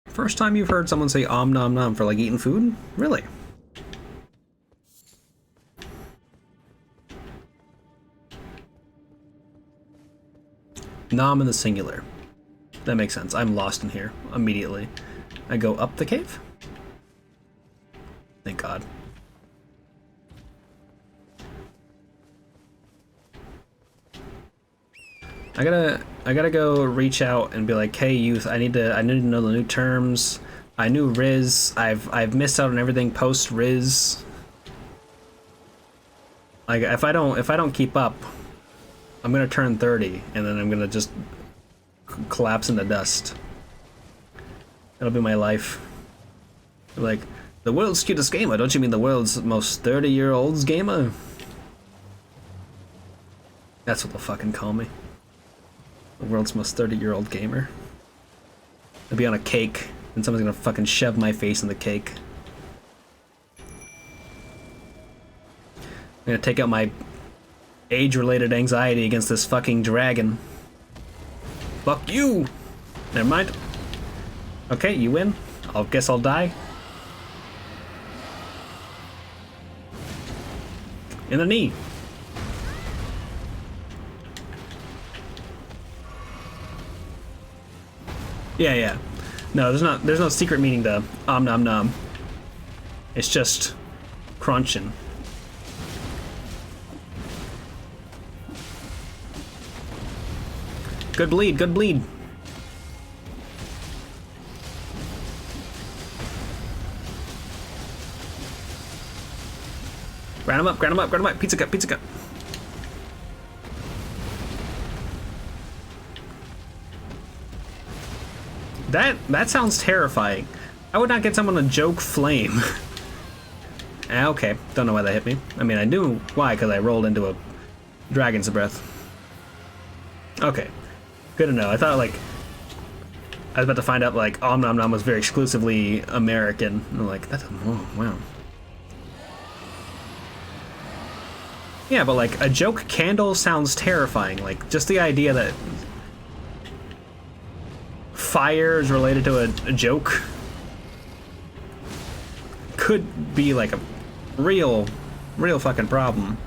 First time you've heard someone say Om Nom Nom for like eating food? Really? Nom in the singular. That makes sense. I'm lost in here immediately. I go up the cave? Thank God. I gotta go reach out and be like, hey youth, I need to know the new terms. I knew Riz. I've missed out on everything post Riz. Like if I don't keep up, I'm gonna turn 30 and then I'm gonna just collapse into dust. That'll be my life. Like, the world's cutest gamer, don't you mean the world's most 30-year-olds gamer? That's what they'll fucking call me. The world's most 30-year-old gamer. I'll be on a cake, and someone's gonna fucking shove my face in the cake. I'm gonna take out my age-related anxiety against this fucking dragon. Fuck you! Never mind. Okay, you win. I'll guess I'll die. In the knee. Yeah. No, there's no secret meaning to Om Nom Nom. It's just crunching. Good bleed, good bleed. Ground him up, ground him up, ground him up. Pizza cut, pizza cut. That sounds terrifying. I would not get someone to joke flame. Okay, don't know why that hit me. I mean, I knew why, because I rolled into a dragon's breath. Okay, good to know. I thought, like, I was about to find out, like, Om Nom Nom was very exclusively American. And I'm like, that's, oh, wow. Yeah, but, like, a joke candle sounds terrifying. Like, just the idea that fire is related to a joke could be, like, a real fucking problem.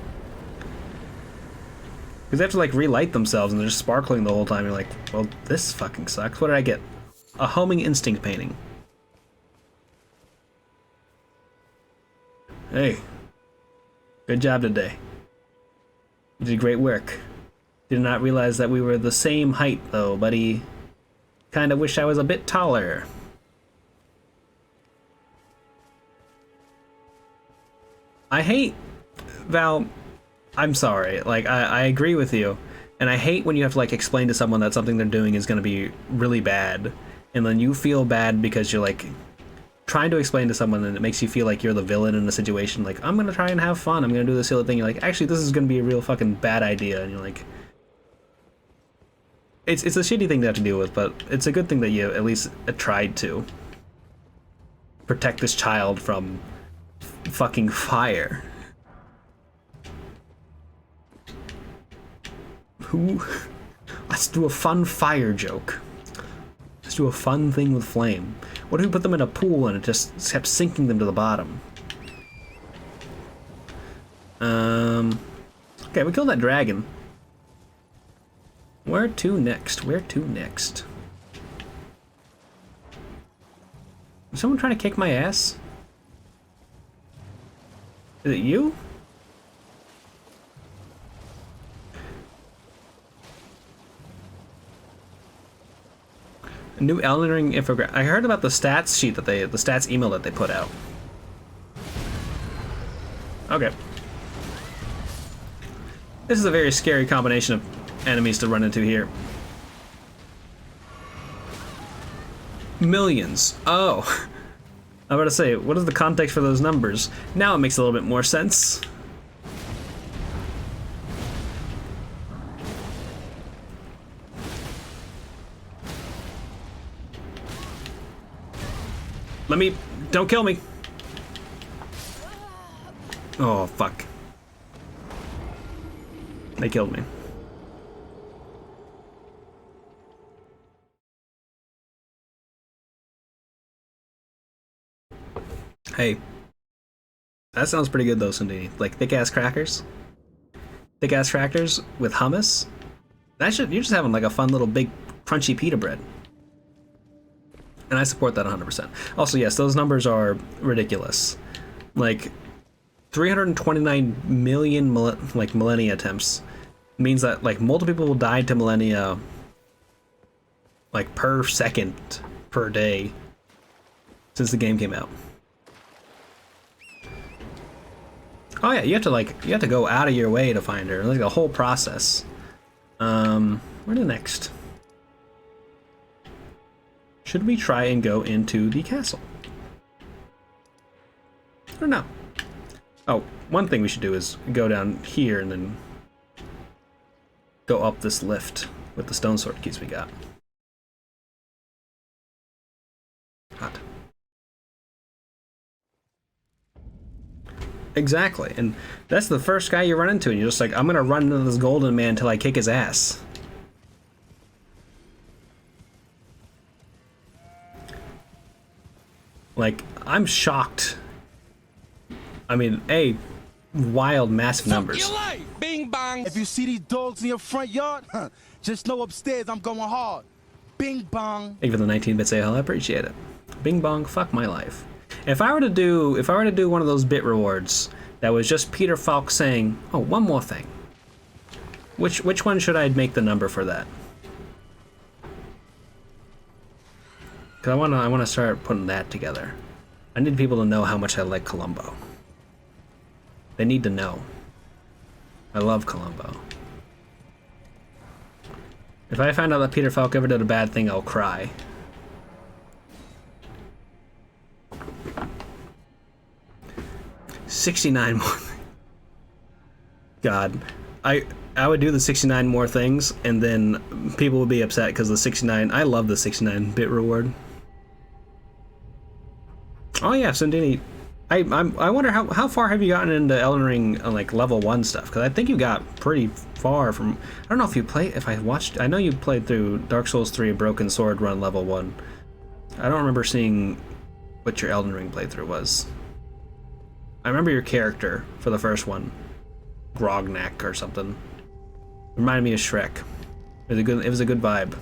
Because they have to, like, relight themselves and they're just sparkling the whole time. You're like, well, this fucking sucks. What did I get? A homing instinct painting. Hey. Good job today. You did great work. Did not realize that we were the same height, though, buddy. Kinda wish I was a bit taller. I hate... Val, I'm sorry. Like, I agree with you. And I hate when you have to, like, explain to someone that something they're doing is gonna be really bad. And then you feel bad because you're, like, trying to explain to someone and it makes you feel like you're the villain in a situation. Like, I'm gonna try and have fun. I'm gonna do this silly thing. You're like, actually, this is gonna be a real fucking bad idea. And you're like... It's a shitty thing to have to deal with, but it's a good thing that you at least tried to protect this child from fucking fire. Who? Let's do a fun fire joke. Let's do a fun thing with flame. What if we put them in a pool and it just kept sinking them to the bottom? Okay, we killed that dragon. Where to next? Where to next? Is someone trying to kick my ass? Is it you? A new Elden Ring infographic. I heard about the stats sheet that the stats email that they put out. Okay. This is a very scary combination of enemies to run into here. Millions. Oh. I was about to say, what is the context for those numbers? Now it makes a little bit more sense. Don't kill me. Oh, fuck. They killed me. Hey. That sounds pretty good though, Sundini. Like thick-ass crackers? Thick-ass crackers with hummus? You're just having like a fun little big crunchy pita bread. And I support that 100%. Also, yes, those numbers are ridiculous. Like, 329 million millennia attempts means that like multiple people died to millennia like per second per day since the game came out. Oh yeah, you have to go out of your way to find her. Like a whole process. Where to next? Should we try and go into the castle? I don't know. Oh, one thing we should do is go down here and then go up this lift with the stone sword keys we got. Hot. Exactly, and that's the first guy you run into, and you're just like, I'm gonna run into this golden man until I kick his ass. Like, I'm shocked. I mean, wild, massive numbers. Bing bang. If you see these dogs in your front yard, just know upstairs I'm going hard. Bing bong. Thank you for the 19-bit sale. I appreciate it. Bing bong, fuck my life. If I were to do one of those bit rewards that was just Peter Falk saying, "Oh, one more thing." Which one should I make the number for that? Cause I wanna start putting that together. I need people to know how much I like Columbo. They need to know. I love Columbo. If I find out that Peter Falk ever did a bad thing, I'll cry. $69 more. God, I would do the 69 more things, and then people would be upset because the 69. I love the 69-bit reward. Oh yeah, Sundini. I wonder how far have you gotten into Elden Ring like level 1 stuff? Because I think you got pretty far from. I don't know if you I know you played through Dark Souls 3 Broken Sword run level 1. I don't remember seeing what your Elden Ring playthrough was. I remember your character for the first one, Grognak or something. Reminded me of Shrek. It was a good vibe.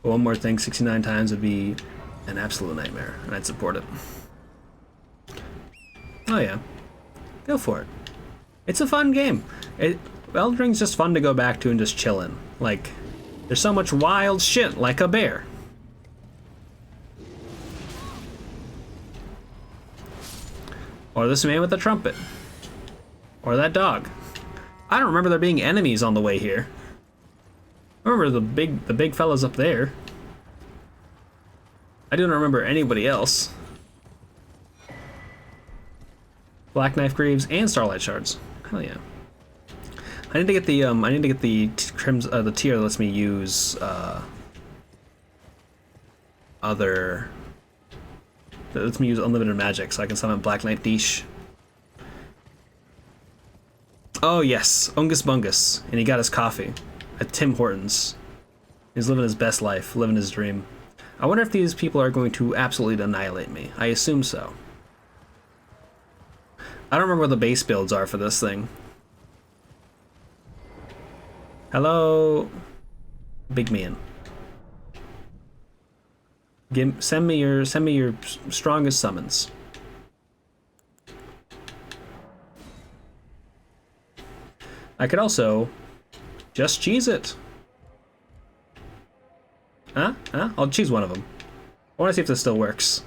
One more thing, 69 times would be an absolute nightmare, and I'd support it. Oh yeah, go for it. It's a fun game. Elden Ring's just fun to go back to and just chill in. Like, there's so much wild shit, like a bear. Or this man with a trumpet. Or that dog. I don't remember there being enemies on the way here. I remember the big fellas up there. I don't remember anybody else. Black Knife Greaves and Starlight Shards. Hell yeah. I need to get the the tier that lets me use that lets me use unlimited magic, so I can summon Black Knight Deesh. Oh yes, Ungus Bungus, and he got his coffee at Tim Hortons. He's living his best life, living his dream. I wonder if these people are going to absolutely annihilate me. I assume so. I don't remember what the base builds are for this thing. Hello, big man. Send me your strongest summons. I could also just cheese it. Huh? I'll choose one of them. I want to see if this still works.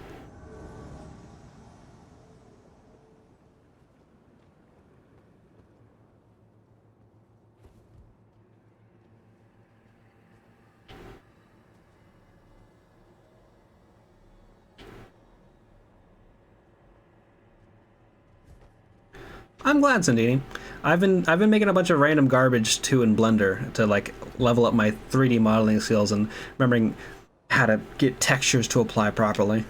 I'm glad, Sandini. I've been making a bunch of random garbage too in Blender to like level up my 3D modeling skills and remembering how to get textures to apply properly.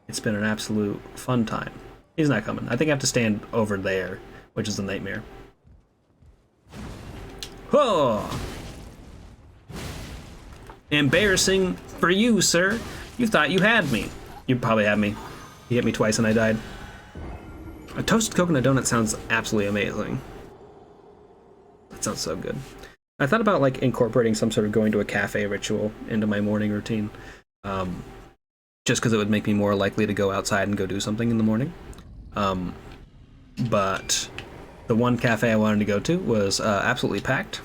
It's been an absolute fun time. He's not coming. I think I have to stand over there, which is a nightmare. Oh! Embarrassing for you, sir. You thought you had me. You probably had me. You hit me twice and I died. A toasted coconut donut sounds absolutely amazing. That sounds so good. I thought about like incorporating some sort of going to a cafe ritual into my morning routine. Just because it would make me more likely to go outside and go do something in the morning. But the one cafe I wanted to go to was absolutely packed.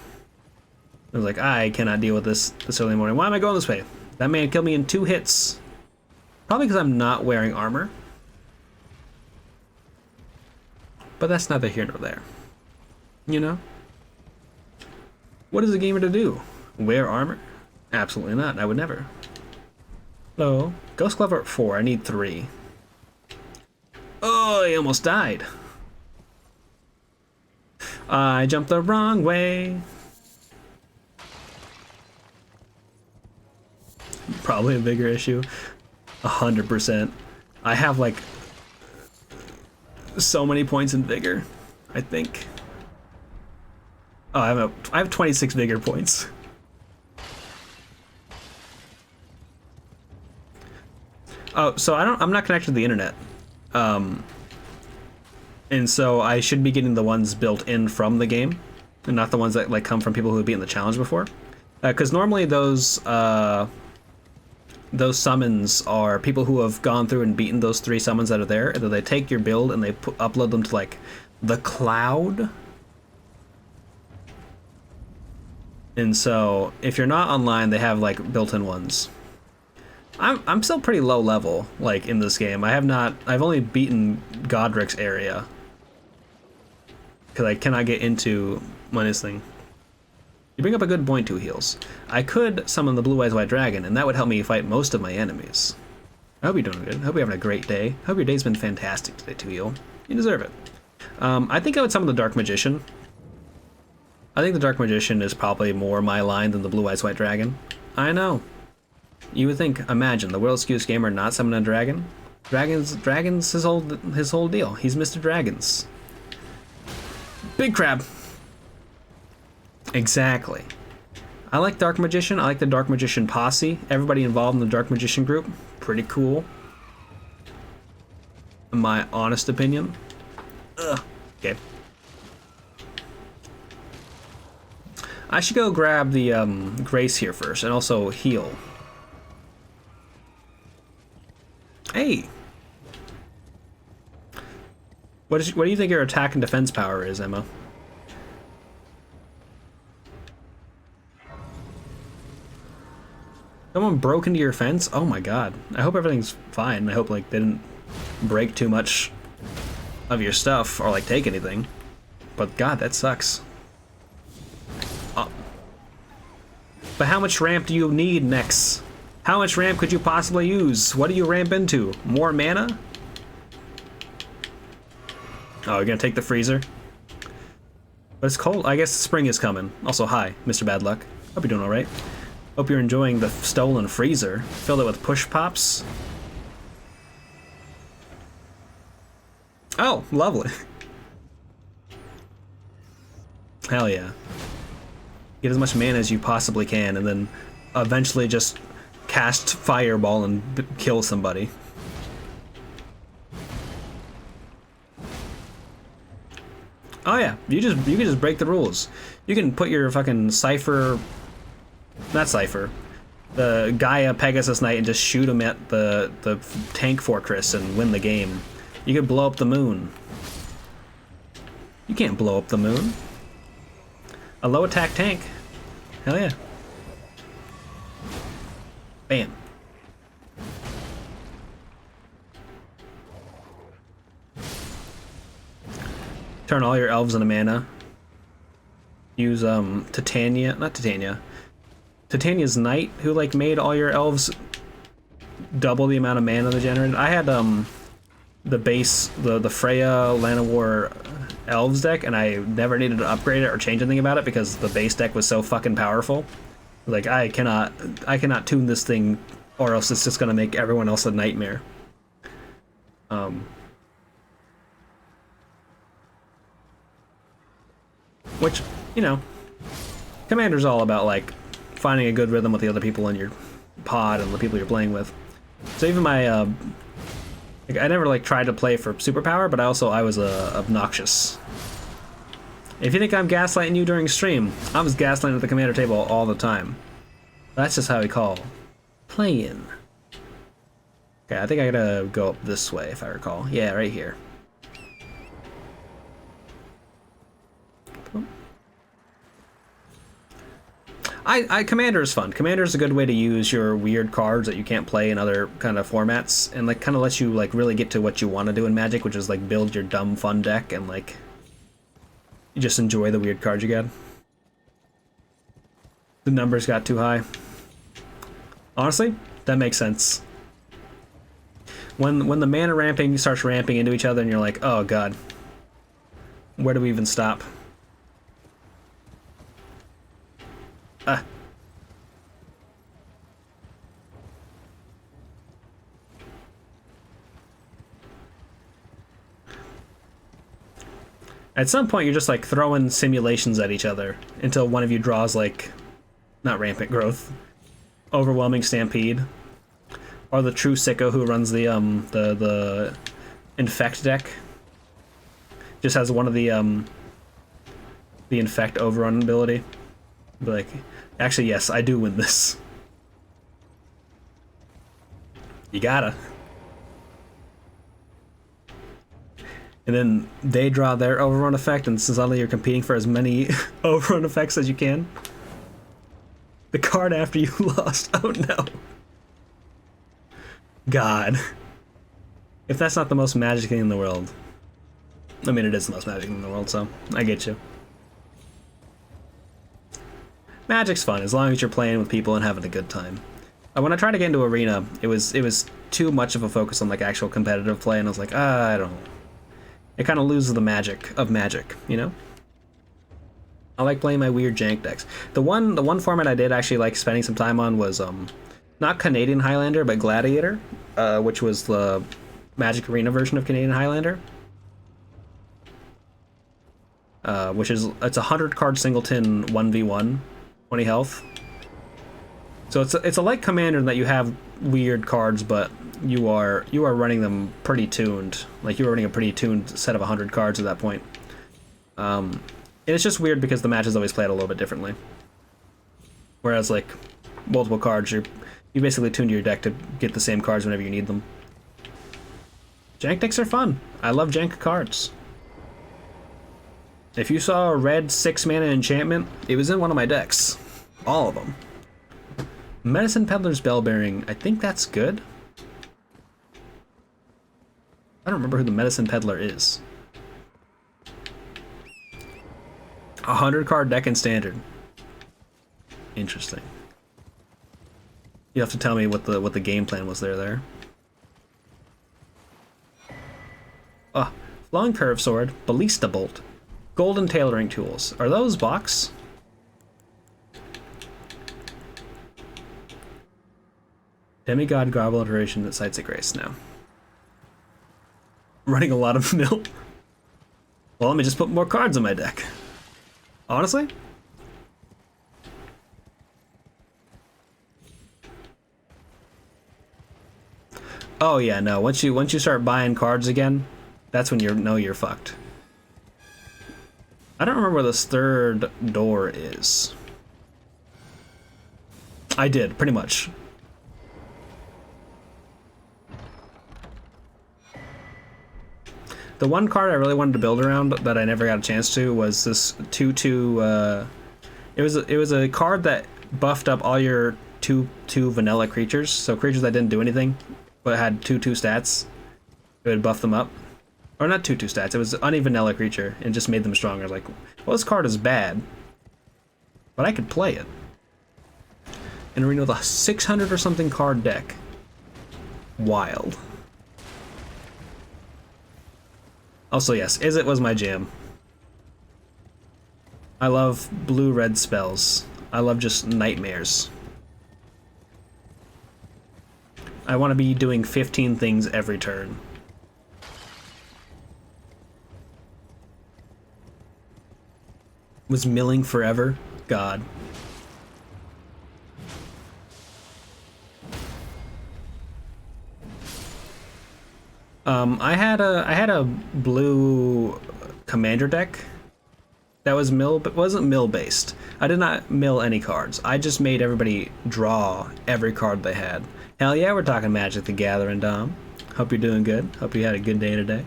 I was like, I cannot deal with this early in the morning. Why am I going this way? That man killed me in 2 hits. Probably because I'm not wearing armor. But that's neither here nor there. You know? What is a gamer to do? Wear armor? Absolutely not. I would never. Hello. Ghost Clever at 4. I need 3. Oh, I almost died. I jumped the wrong way. Probably a bigger issue. 100%. I have like so many points in vigor, I think. Oh, I have 26 vigor points. Oh, so I'm not connected to the internet. And so I should be getting the ones built in from the game and not the ones that like come from people who have beaten the challenge before. Because normally those summons are people who have gone through and beaten those 3 summons that are there, and then they take your build and they upload them to like the cloud. And so if you're not online, they have like built-in ones. I'm still pretty low level like in this game. I've only beaten Godric's area because I cannot get into Minus thing. You bring up a good point, 2 heals. I could summon the Blue Eyes White Dragon, and that would help me fight most of my enemies. I hope you're doing good. I hope you're having a great day. I hope your day's been fantastic today, 2 heal. You deserve it. I think I would summon the Dark Magician. I think the Dark Magician is probably more my line than the Blue Eyes White Dragon. I know. You would think, imagine, the world's cutest gamer not summoning a dragon? Dragons his whole deal. He's Mr. Dragons. Big crab. Exactly. I like Dark Magician. I like the Dark Magician posse. Everybody involved in the Dark Magician group. Pretty cool. In my honest opinion. Ugh. Okay. I should go grab the Grace here first and also heal. Hey! What do you think your attack and defense power is, Emma? Someone broke into your fence? Oh my god. I hope everything's fine. I hope like they didn't break too much of your stuff or like take anything. But god, that sucks. But how much ramp do you need, Nex? How much ramp could you possibly use? What do you ramp into? More mana? Oh, you're gonna take the freezer? But it's cold. I guess spring is coming. Also, hi, Mr. Bad Luck. Hope you're doing alright. Hope you're enjoying the stolen freezer. Filled it with push pops. Oh, lovely. Hell yeah. Get as much mana as you possibly can, and then eventually just cast fireball and kill somebody. Oh yeah, you can just break the rules. You can put your fucking Cypher, not Cypher, the Gaia Pegasus Knight and just shoot him at the tank fortress and win the game. You could blow up the moon. You can't blow up the moon. A low attack tank. Hell yeah. Bam. turn all your elves into mana. Use Titania's Knight, who like made all your elves double the amount of mana they generated. I had the base, the Freya Llanowar elves deck, and I never needed to upgrade it or change anything about it because the base deck was so fucking powerful. Like I cannot tune this thing, or else it's just gonna make everyone else a nightmare. Which, you know, Commander's all about like finding a good rhythm with the other people in your pod and the people you're playing with. So even my like, I never like tried to play for superpower, but I was obnoxious. If you think I'm gaslighting you during stream, I was gaslighting at the commander table all the time. That's just how we call playing. Okay, I think I gotta go up this way if I recall. Yeah, right here. Commander is fun. Commander is a good way to use your weird cards that you can't play in other kind of formats, and like kind of lets you like really get to what you want to do in Magic, which is like build your dumb fun deck and like you just enjoy the weird cards you get. The numbers got too high. Honestly, that makes sense. When the mana ramping starts ramping into each other, and you're like, oh god, where do we even stop? Ah. At some point, you're just like throwing simulations at each other until one of you draws like, not rampant growth, overwhelming stampede, or the true sicko who runs the infect deck just has one of the infect overrun ability. Be like, actually, yes, I do win this. You gotta. And then they draw their overrun effect, and suddenly you're competing for as many overrun effects as you can. The card after you lost. Oh no. God. If that's not the most magic thing in the world. I mean, it is the most magic thing in the world, so I get you. Magic's fun, as long as you're playing with people and having a good time. When I tried to get into Arena, it was too much of a focus on like actual competitive play, and I was like, I don't know. It kind of loses the magic of Magic, you know? I like playing my weird jank decks. The one format I did actually like spending some time on was not Canadian Highlander, but Gladiator, which was the Magic Arena version of Canadian Highlander. Which is, it's a 100 card singleton 1v1, 20 health. So it's a light commander in that you have weird cards, but you are running them pretty tuned. Like you're running a pretty tuned set of 100 cards at that point. And it's just weird because the matches always play it a little bit differently. Whereas like multiple cards, you basically tune your deck to get the same cards whenever you need them. Jank decks are fun. I love jank cards. If you saw a red 6-mana enchantment, it was in one of my decks. All of them. Medicine Peddler's Bellbearing, I think that's good. I don't remember who the Medicine Peddler is. 100 card deck in Standard. Interesting. You have to tell me what the game plan was there. Flowing Curve Sword, Ballista Bolt, Golden Tailoring Tools. Are those box? Demigod Gobble Iteration that Sights of Grace now. Running a lot of mill. Well, let me just put more cards in my deck. Honestly? Oh yeah, no. Once you start buying cards again, that's when you're fucked. I don't remember where this third door is. I did, pretty much. The one card I really wanted to build around that I never got a chance to was this 2/2. It was a card that buffed up all your 2/2 vanilla creatures, so creatures that didn't do anything but had 2/2 stats. It would buff them up. Or not 2/2 stats, it was unvanilla creature, and just made them stronger. Like, well, this card is bad, but I could play it. In arena with a 600 or something card deck. Wild. Also, yes, Izzet was my jam. I love blue-red spells. I love just nightmares. I want to be doing 15 things every turn. Was milling forever? God. I had a blue commander deck that was mill, but wasn't mill based. I did not mill any cards. I just made everybody draw every card they had. Hell yeah, we're talking Magic the Gathering, Dom. Hope you're doing good. Hope you had a good day today.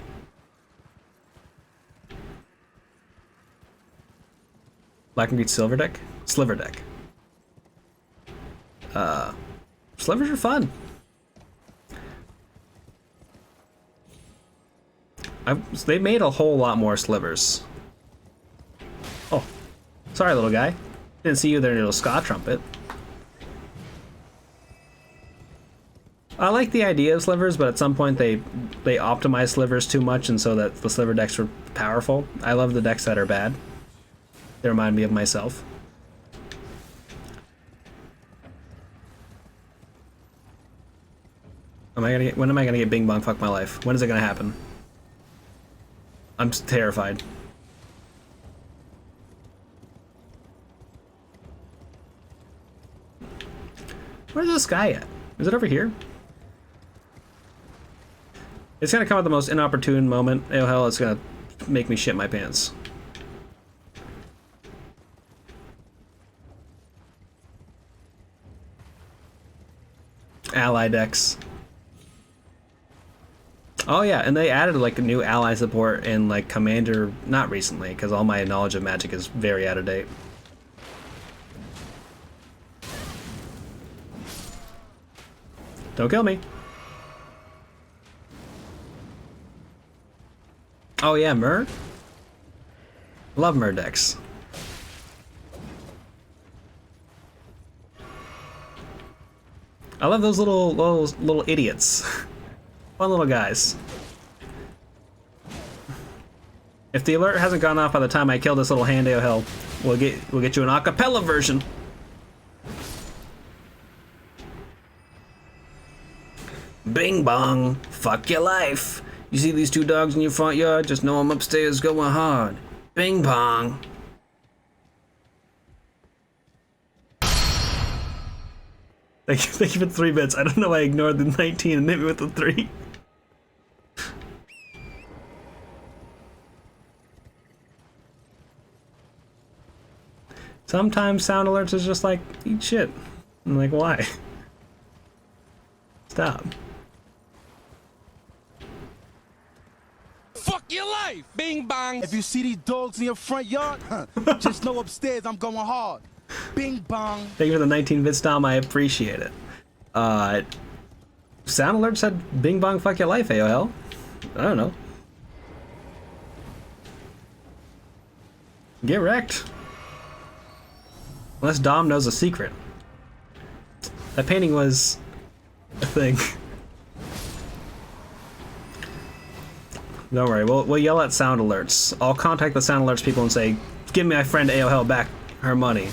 Black and green silver deck? Sliver deck. Slivers are fun. They made a whole lot more slivers. Oh, sorry, little guy. Didn't see you there, little ska trumpet. I like the idea of slivers, but at some point they optimize slivers too much, and so that the sliver decks were powerful. I love the decks that are bad. They remind me of myself. When am I gonna get Bing Bong Fuck My Life? When is it gonna happen? I'm terrified. Where's this guy at? Is it over here? It's gonna come at the most inopportune moment. Oh hell, it's gonna make me shit my pants. Ally decks. Oh yeah, and they added like a new ally support in like Commander, not recently, because all my knowledge of Magic is very out of date. Don't kill me. Oh yeah, Myr? Love Myr decks. I love those little idiots. Fun little guys. If the alert hasn't gone off by the time I kill this little hand, oh hell, we'll get you an acapella version. Bing bong, fuck your life. You see these two dogs in your front yard? Just know I'm upstairs going hard. Bing bong. Thank you for 3 bits. I don't know why I ignored the 19 and hit me with the 3. Sometimes sound alerts is just like, eat shit. I'm like, why? Stop. Fuck your life! Bing bong. If you see these dogs in your front yard, just know upstairs I'm going hard. Bing bong. Thank you for the 19-bit Dom, I appreciate it. Sound alert said bing bong fuck your life, AOL. I don't know. Get wrecked. Unless Dom knows a secret. That painting was a thing. Don't worry, we'll yell at sound alerts. I'll contact the sound alerts people and say, give me my friend AOL back her money.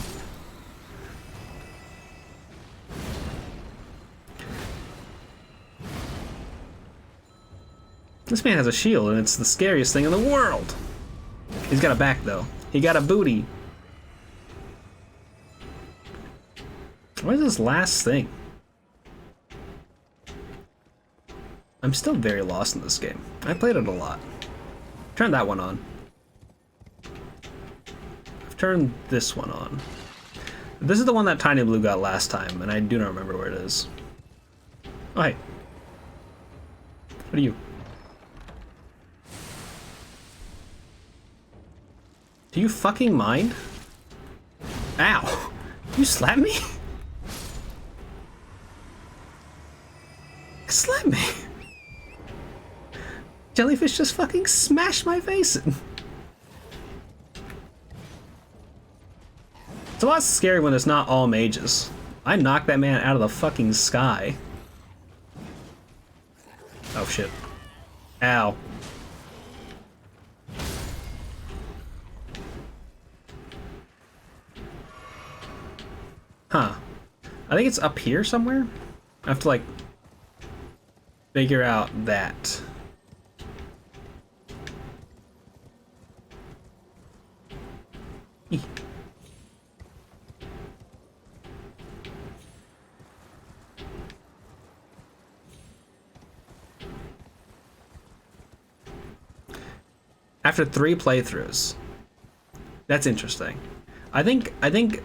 This man has a shield, and it's the scariest thing in the world. He's got a back, though. He got a booty. What is this last thing? I'm still very lost in this game. I played it a lot. Turn that one on. I've turned this one on. This is the one that Tiny Blue got last time, and I do not remember where it is. Oh, hey. What are you? Do you fucking mind? Ow! You slapped me? Slap me! Jellyfish just fucking smashed my face in. It's a lot scary when it's not all mages. I knocked that man out of the fucking sky. Oh shit. Ow. Huh. I think it's up here somewhere. I have to like figure out that. Eeh. After 3 playthroughs. That's interesting. I think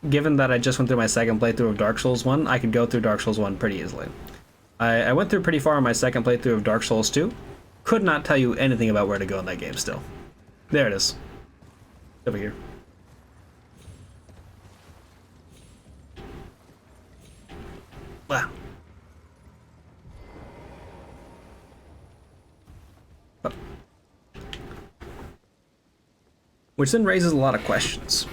given that I just went through my second playthrough of Dark Souls 1, I could go through Dark Souls 1 pretty easily. I went through pretty far on my second playthrough of Dark Souls 2. Could not tell you anything about where to go in that game still. There it is. Over here. Wow. Oh. Which then raises a lot of questions.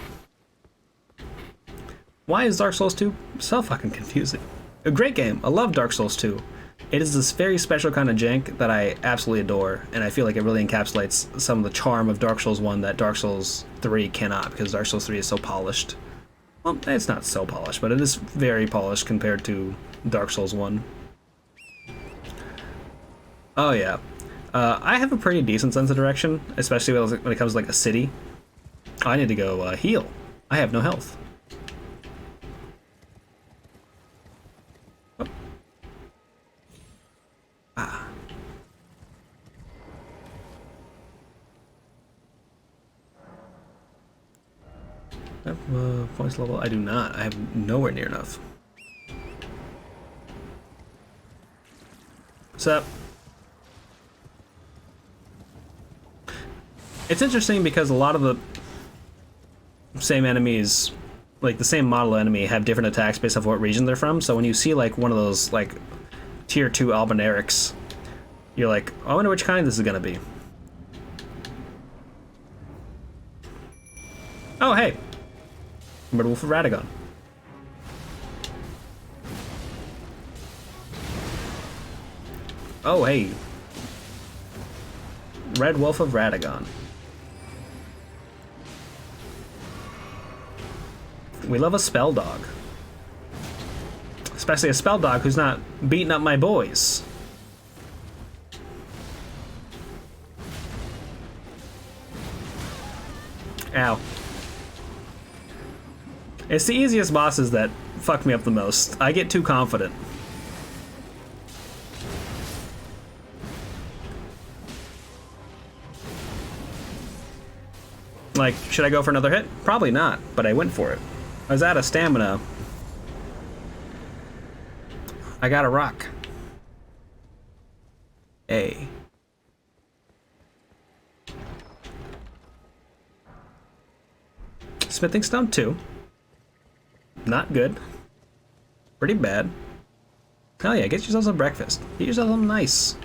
Why is Dark Souls 2 so fucking confusing? A great game. I love Dark Souls 2. It is this very special kind of jank that I absolutely adore, and I feel like it really encapsulates some of the charm of Dark Souls 1 that Dark Souls 3 cannot, because Dark Souls 3 is so polished. Well, it's not so polished, but it is very polished compared to Dark Souls 1. Oh yeah. I have a pretty decent sense of direction, especially when it comes to like a city. I need to go heal. I have no health. Oh. Ah. Points level? I do not. I have nowhere near enough. What's up? It's interesting because a lot of the same enemies, like the same model enemy, have different attacks based off what region they're from. So when you see like one of those like tier 2 Albinarics, you're like, oh, I wonder which kind this is gonna be. Oh hey, Red Wolf of Radagon. Oh hey, Red Wolf of Radagon. We love a spell dog. Especially a spell dog who's not beating up my boys. Ow. It's the easiest bosses that fuck me up the most. I get too confident. Like, should I go for another hit? Probably not, but I went for it. I was out of stamina. I got a rock. A. Smithing stone 2. Not good. Pretty bad. Hell yeah, get yourself some breakfast. Get yourself something nice.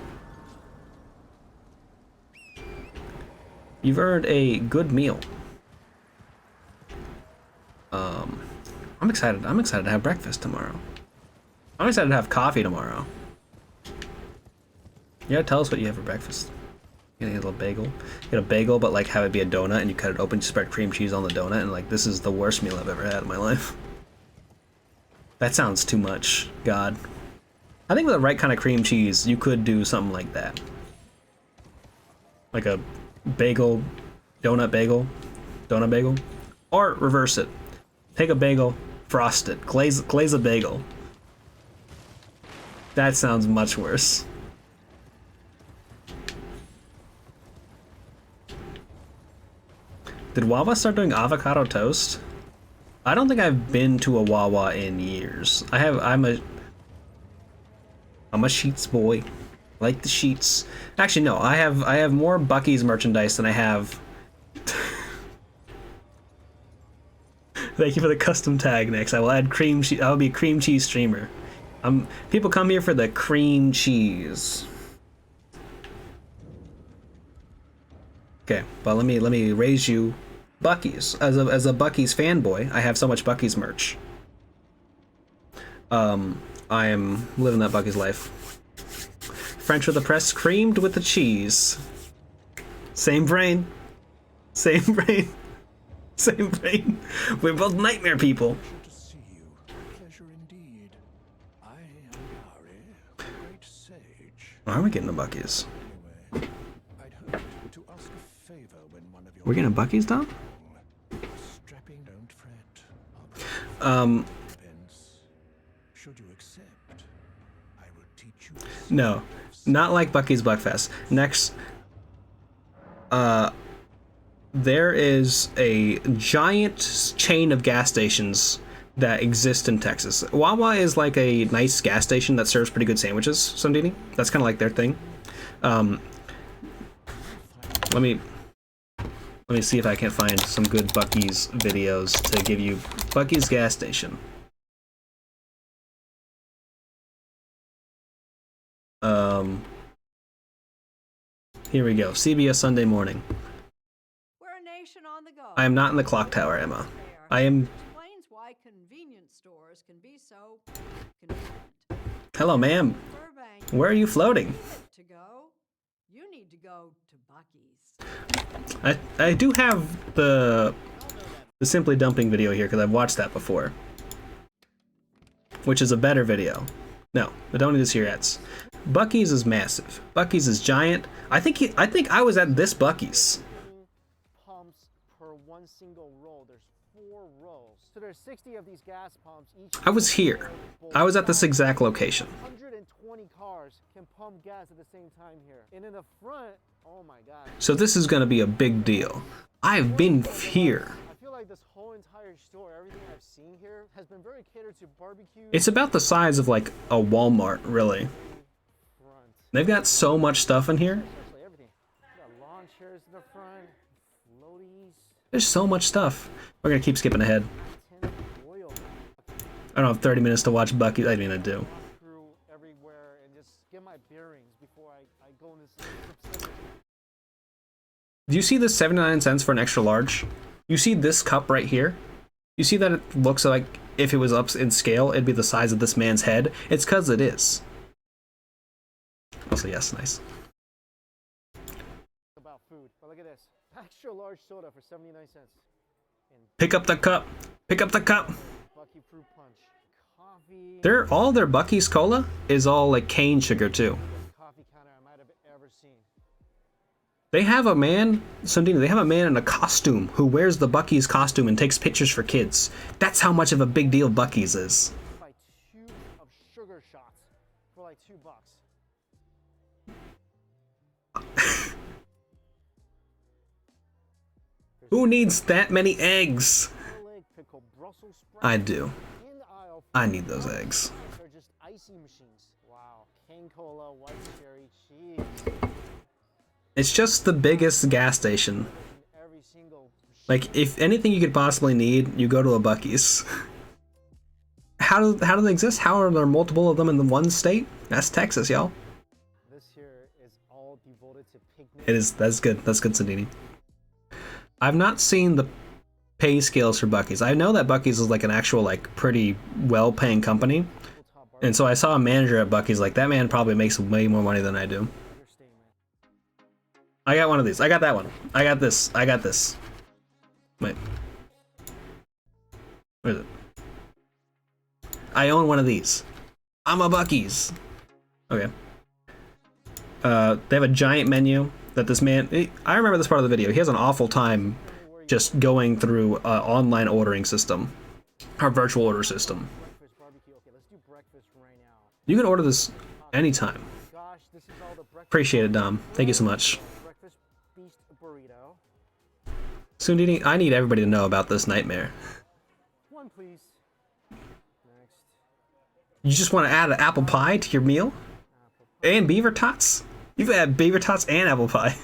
You've earned a good meal. I'm excited. I'm excited to have breakfast tomorrow. I'm excited to have coffee tomorrow. Yeah, tell us what you have for breakfast. You get a little bagel. Get a bagel, but like have it be a donut, and you cut it open, you spread cream cheese on the donut, and like this is the worst meal I've ever had in my life. That sounds too much. God. I think with the right kind of cream cheese, you could do something like that. Like a bagel, donut bagel, or reverse it. Take a bagel, frost it, glaze a bagel. That sounds much worse. Did Wawa start doing avocado toast? I don't think I've been to a Wawa in years. I'm a Sheets boy. I like the sheets. Actually, no. I have more Buc-ee's merchandise than I have. Thank you for the custom tag, Nix. I will add cream cheese. I will be a cream cheese streamer. People come here for the cream cheese. Okay, but let me raise you Buc-ee's. As a Buc-ee's fanboy, I have so much Buc-ee's merch. I am living that Buc-ee's life. French with the press, creamed with the cheese. Same brain. Same brain. Same brain. We're both nightmare people. Pleasure to see you. Pleasure indeed. I am Harry, the great sage. Why are we getting the Buc-ee's? Anyway, I'd hoped to ask a favor when one of your We're getting Buc-ee's, Dom? strapping don't fret. Depends. Should you accept, I will teach you. No. Not like Buc-ee's Buckfest. Next, there is a giant chain of gas stations that exist in Texas. Wawa is like a nice gas station that serves pretty good sandwiches, Sundini. That's kind of like their thing. Let me see if I can find some good Buc-ee's videos to give you. Buc-ee's gas station. Here we go. CBS Sunday Morning. We're a nation on the go. I am not in the clock tower, Emma. I am. Explains why convenience stores can be so convenient. Hello, ma'am. Burbank, Where are you floating? to go, you need to go to Buc-ee's. I do have the Simply Dumping video here because I've watched that before, which is a better video. No, I don't need to see your ads. Buc-ee's is massive. Buc-ee's is giant. I think I was at this Buc-ee's. Pumps per one single row. There's 4 rows. So there's 60 of these gas pumps. Each I was here. I was at this exact location. 120 cars can pump gas at the same time here. And in the front, oh my god. So this is going to be a big deal. I've been here. I feel like this whole entire store, everything I've seen here, has been very catered to barbecue. It's about the size of like a Walmart, really. They've got so much stuff in here. Especially everything. We got lawn chairs in the front, floaties. There's so much stuff. We're gonna keep skipping ahead. Oil. I don't have 30 minutes to watch Buc-ee's. I mean, I do. Through everywhere and just get my bearings before I go in this. Do you see this 79 cents for an extra large? You see this cup right here? You see that it looks like if it was up in scale, it'd be the size of this man's head? It's because it is. Also, yes, nice. About food, but look at this. Extra large soda for 79 cents. And Pick up the cup. Pick up the cup. Bucky fruit punch. Coffee. All their Buc-ee's cola is all like cane sugar too. Coffee counter I might have ever seen. They have a man, Sundini, they have a man in a costume who wears the Buc-ee's costume and takes pictures for kids. That's how much of a big deal Buc-ee's is. Buy 2 of sugar shots for like $2. Who needs that many eggs? I do. I need those eggs. They're just icy machines. Wow. Cane cola, white cherry, cheese. It's just the biggest gas station. Every single Like, if anything you could possibly need, you go to a Buc-ee's. How do they exist? How are there multiple of them in the one state? That's Texas, y'all. This here is all devoted to picnics. It is. That's good. That's good, Sundini. I've not seen the pay scales for Buc-ee's. I know that Buc-ee's is like an actual, like, pretty well-paying company. And so I saw a manager at Buc-ee's, like, that man probably makes way more money than I do. I got one of these. I got that one. I got this. I got this. Wait. Where is it? I own one of these. I'm a Buc-ee's. Okay. They have a giant menu that this man... I remember this part of the video. He has an awful time just going through an online ordering system. Our virtual order system. You can order this anytime. Appreciate it, Dom. Thank you so much. Sundini, I need everybody to know about this nightmare. One, please. Next. You just want to add an apple pie to your meal? And beaver tots? You've had beaver tots and apple pie.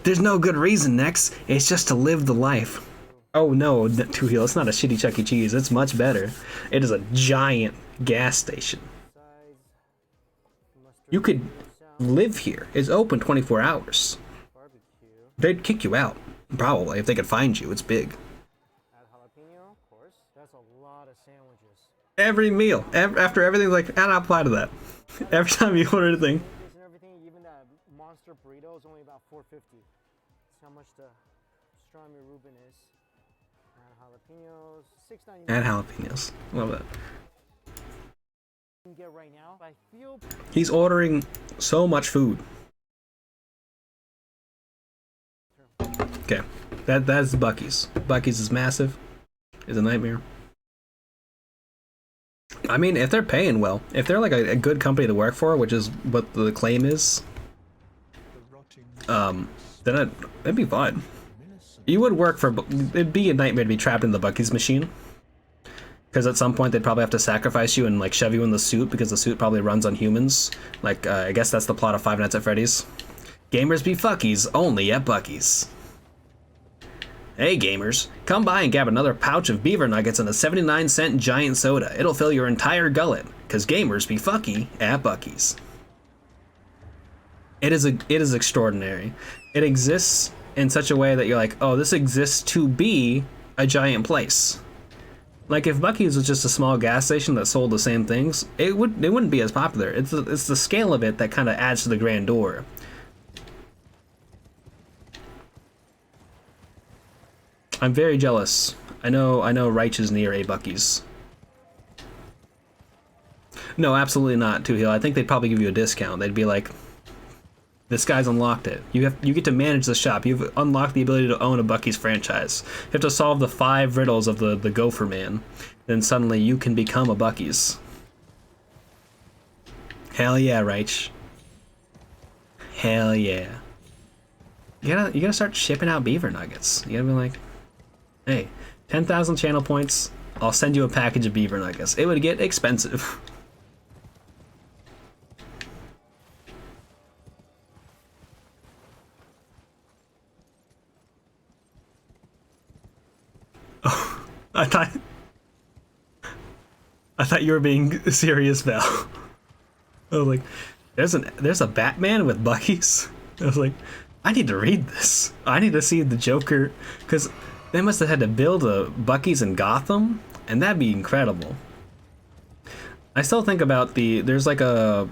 There's no good reason, Nex. It's just to live the life. Oh no, Two Heel, it's not a shitty Chuck E. Cheese. It's much better. It is a giant gas station. You could live here. It's open 24 hours. They'd kick you out, probably, if they could find you. It's big. Add jalapeno, of course. That's a lot of sandwiches. Every meal, after everything, like, add an apply to that. Every time you order anything. And everything, even that monster burrito is only about $4.50. That's how much the pastrami Reuben is. Add jalapenos, $6.99. Add jalapenos. Love that. Can get right now. I feel He's ordering so much food. Okay, that's Buc-ee's. Buc-ee's is massive. It's a nightmare. I mean, if they're paying well, if they're like a good company to work for, which is what the claim is, then it'd be fine. You would work for. It'd be a nightmare to be trapped in the Buc-ee's machine, because at some point they'd probably have to sacrifice you and like shove you in the suit, because the suit probably runs on humans. Like I guess that's the plot of Five Nights at Freddy's. Gamers be fuckies only at Buc-ee's. Hey gamers, come by and grab another pouch of beaver nuggets and a 79-cent giant soda. It'll fill your entire gullet, cause gamers be fucky at Buc-ee's. It is extraordinary. It exists in such a way that you're like, oh, this exists to be a giant place. Like if Buc-ee's was just a small gas station that sold the same things, it wouldn't be as popular. It's the scale of it that kind of adds to the grandeur. I'm very jealous. I know Reich is near a Buc-ee's. No, absolutely not, Two Heel. I think they'd probably give you a discount. They'd be like, this guy's unlocked it. You get to manage the shop. You've unlocked the ability to own a Buc-ee's franchise. You have to solve the 5 riddles of the Gopher Man. Then suddenly you can become a Buc-ee's. Hell yeah, Reich. Hell yeah. You gotta start shipping out beaver nuggets. You gotta be like, hey, 10,000 channel points, I'll send you a package of beaver nuggets. It would get expensive. Oh, I thought you were being serious, Val. I was like, there's a Batman with Buc-ee's? I was like, I need to read this. I need to see the Joker, because they must have had to build a Buc-ee's in Gotham, and that'd be incredible. I still think about there's like a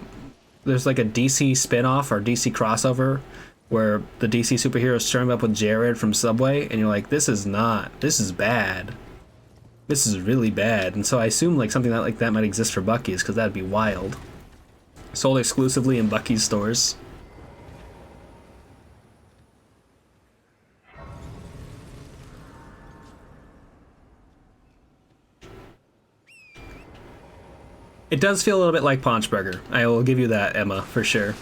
DC spin-off or DC crossover where the DC superheroes team up with Jared from Subway, and you're like, this is bad. This is really bad. And so I assume like something like that might exist for Buc-ee's, because that'd be wild. Sold exclusively in Buc-ee's stores. It does feel a little bit like Paunch Burger. I will give you that, Emma, for sure.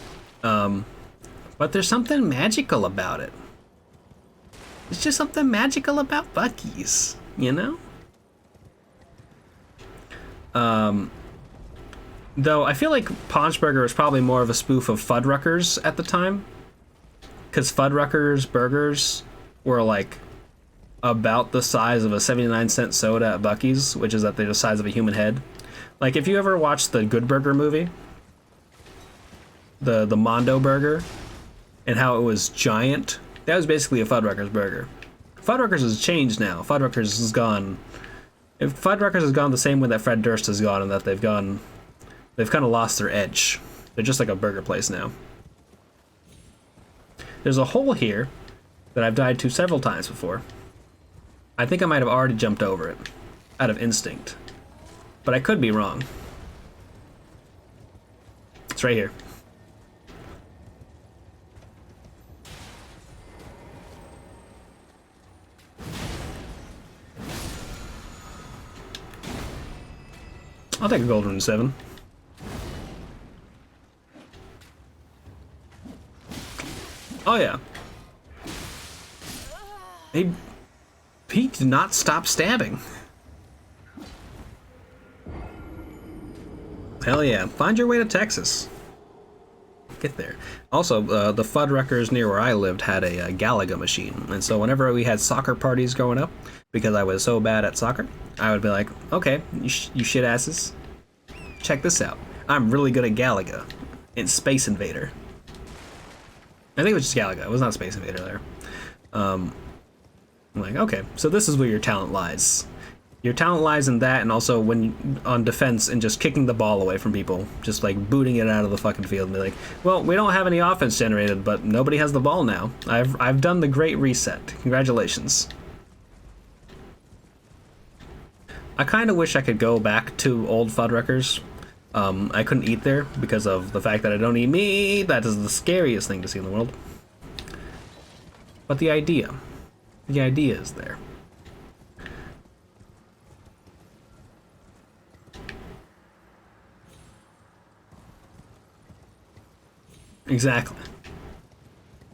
But there's something magical about it. There's just something magical about Buc-ee's, you know? Though I feel like Paunch Burger was probably more of a spoof of Fuddruckers at the time. Because Fuddruckers burgers were like about the size of a 79-cent soda at Buc-ee's, which is that they're the size of a human head. Like, if you ever watched the Good Burger movie, the Mondo burger, and how it was giant, that was basically a Fuddruckers burger. Fuddruckers has changed now. Fuddruckers has gone... If Fuddruckers has gone the same way that Fred Durst has gone, and that they've kind of lost their edge. They're just like a burger place now. There's a hole here that I've died to several times before. I think I might have already jumped over it, out of instinct. But I could be wrong. It's right here. I'll take a gold rune 7. Oh yeah. He did not stop stabbing. Hell yeah. Find your way to Texas. Get there. Also, the Fuddruckers near where I lived had a Galaga machine. And so whenever we had soccer parties growing up, because I was so bad at soccer, I would be like, okay, you shit asses, check this out. I'm really good at Galaga in Space Invader. I think it was just Galaga. It was not Space Invader there. I'm like, okay, so this is where your talent lies. Your talent lies in that, and also when on defense and just kicking the ball away from people, just like booting it out of the fucking field and be like, well, we don't have any offense generated, but nobody has the ball now. I've done the great reset. Congratulations. I kind of wish I could go back to old Fuddruckers. I couldn't eat there because of the fact that I don't eat meat. That is the scariest thing to see in the world. But the idea is there. Exactly.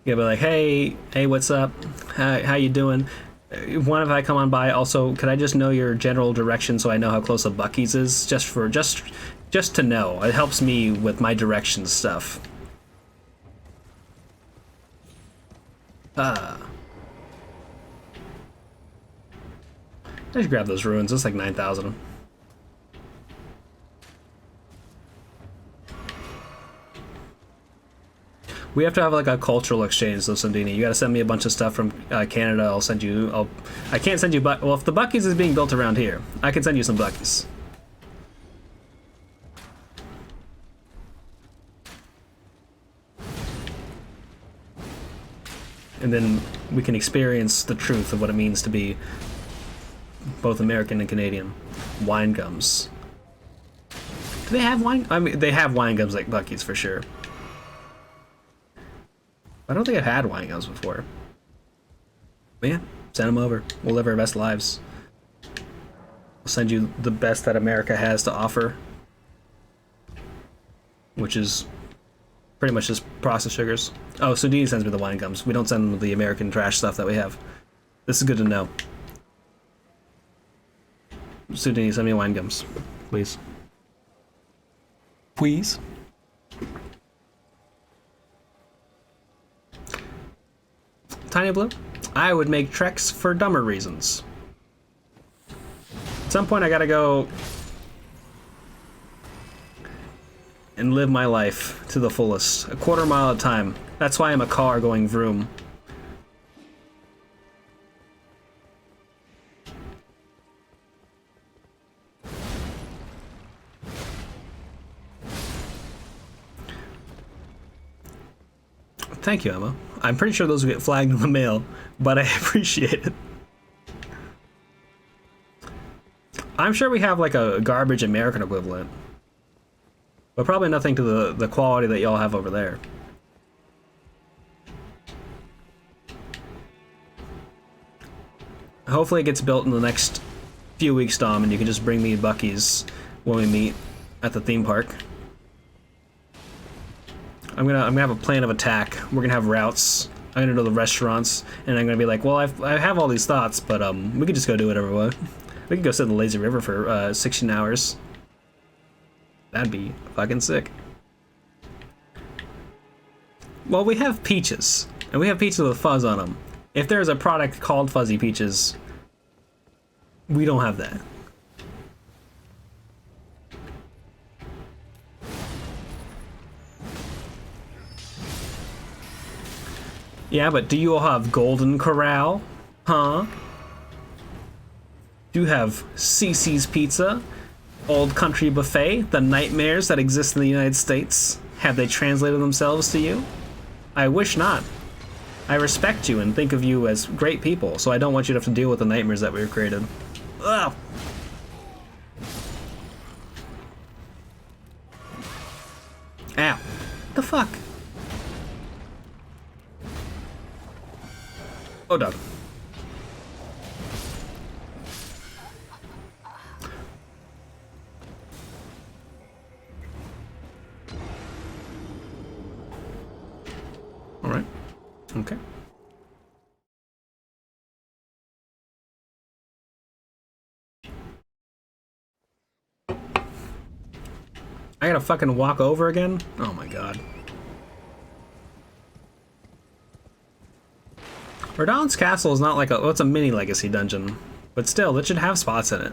You gotta be like, hey, what's up? How you doing? One, if I come on by, also, could I just know your general direction so I know how close a Buc-ee's is? Just to know. It helps me with my directions stuff. I should grab those ruins. It's like 9,000. We have to have like a cultural exchange, though, Sundini. You gotta send me a bunch of stuff from Canada. I'll send you. I can't send you. Well, if the Buc-ee's is being built around here, I can send you some Buc-ee's. And then we can experience the truth of what it means to be both American and Canadian. Wine gums. Do they have wine? I mean, they have wine gums like Buc-ee's for sure. I don't think I've had wine gums before. But yeah, send them over. We'll live our best lives. We'll send you the best that America has to offer, which is pretty much just processed sugars. Oh, Sundini sends me the wine gums. We don't send them the American trash stuff that we have. This is good to know. Sundini, send me wine gums, please. Please. Tiny Blue, I would make treks for dumber reasons. At some point I gotta go and live my life to the fullest, a quarter mile at a time. That's why I'm a car going vroom. Thank you, Emma. I'm pretty sure those will get flagged in the mail, but I appreciate it. I'm sure we have like a garbage American equivalent, but probably nothing to the quality that y'all have over there. Hopefully it gets built in the next few weeks, Dom, and you can just bring me Buc-ee's when we meet at the theme park. I'm gonna have a plan of attack. We're gonna have routes. I'm gonna know the restaurants, and I'm gonna be like, well, I have all these thoughts, but we could just go do whatever we want. We could go sit in the lazy river for 16 hours. That'd be fucking sick. Well, we have peaches, and we have peaches with fuzz on them. If there's a product called Fuzzy Peaches, we don't have that. Yeah, but do you all have Golden Corral? Huh? Do you have Cece's Pizza? Old Country Buffet? The nightmares that exist in the United States? Have they translated themselves to you? I wish not. I respect you and think of you as great people, so I don't want you to have to deal with the nightmares that we've created. Ugh! Ow. What the fuck? Oh, dog. All right. Okay. I gotta fucking walk over again? Oh my god. Radon's Castle is not like well, it's a mini legacy dungeon, but still, it should have spots in it.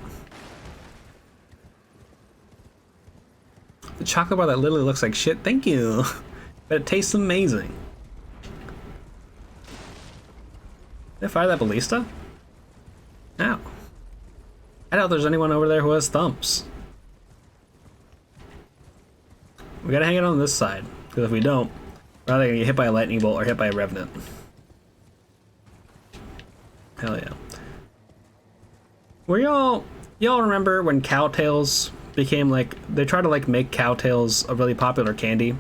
The chocolate bar that literally looks like shit, thank you. But it tastes amazing. Did I fire that ballista? Ow. I doubt there's anyone over there who has thumps. We gotta hang it on this side, because if we don't, we're either gonna get hit by a lightning bolt or hit by a revenant. Hell yeah. Were y'all remember when cowtails became like, they tried to like make cowtails a really popular candy?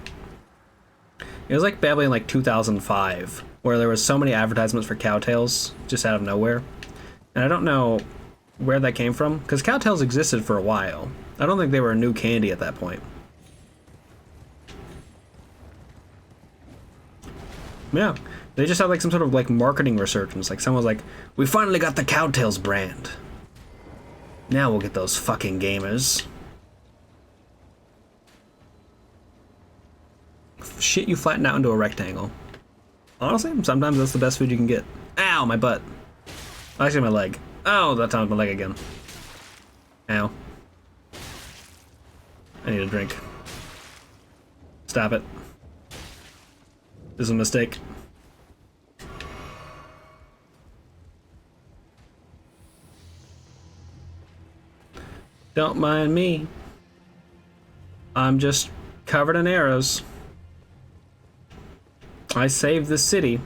It was like probably in like 2005, where there was so many advertisements for cowtails just out of nowhere. And I don't know where that came from, because cowtails existed for a while. I don't think they were a new candy at that point. Yeah, they just had like some sort of like marketing resurgence. Like someone was like, we finally got the Cowtails brand. Now we'll get those fucking gamers. Shit you flatten out into a rectangle. Honestly, sometimes that's the best food you can get. Ow, my butt. Actually, my leg. Oh, that time's my leg again. Ow. I need a drink. Stop it. This is a mistake. Don't mind me. I'm just covered in arrows. I saved the city.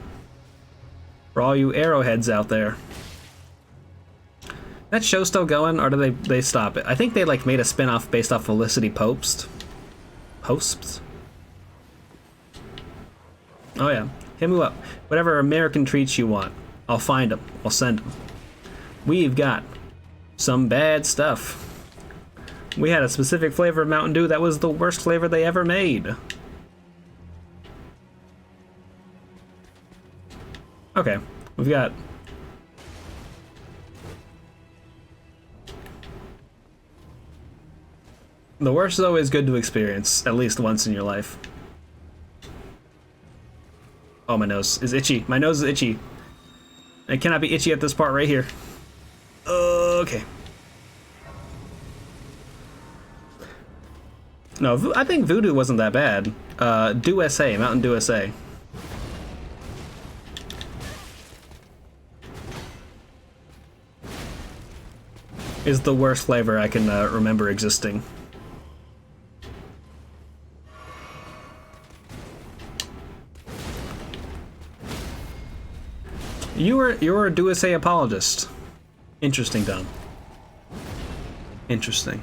For all you arrowheads out there. That show still going, or do they stop it? I think they like made a spin-off based off Felicity Post. Posts? Oh yeah, hit me up. Whatever American treats you want, I'll find them. I'll send them. We've got some bad stuff. We had a specific flavor of Mountain Dew that was the worst flavor they ever made. Okay, we've got... The worst is always good to experience, at least once in your life. Oh, my nose is itchy. My nose is itchy. It cannot be itchy at this part right here. Okay. No, I think Voodoo wasn't that bad. Dew SA, Mountain Dew SA. Is the worst flavor I can remember existing. You're a Dew SA apologist. Interesting, Dom. Interesting.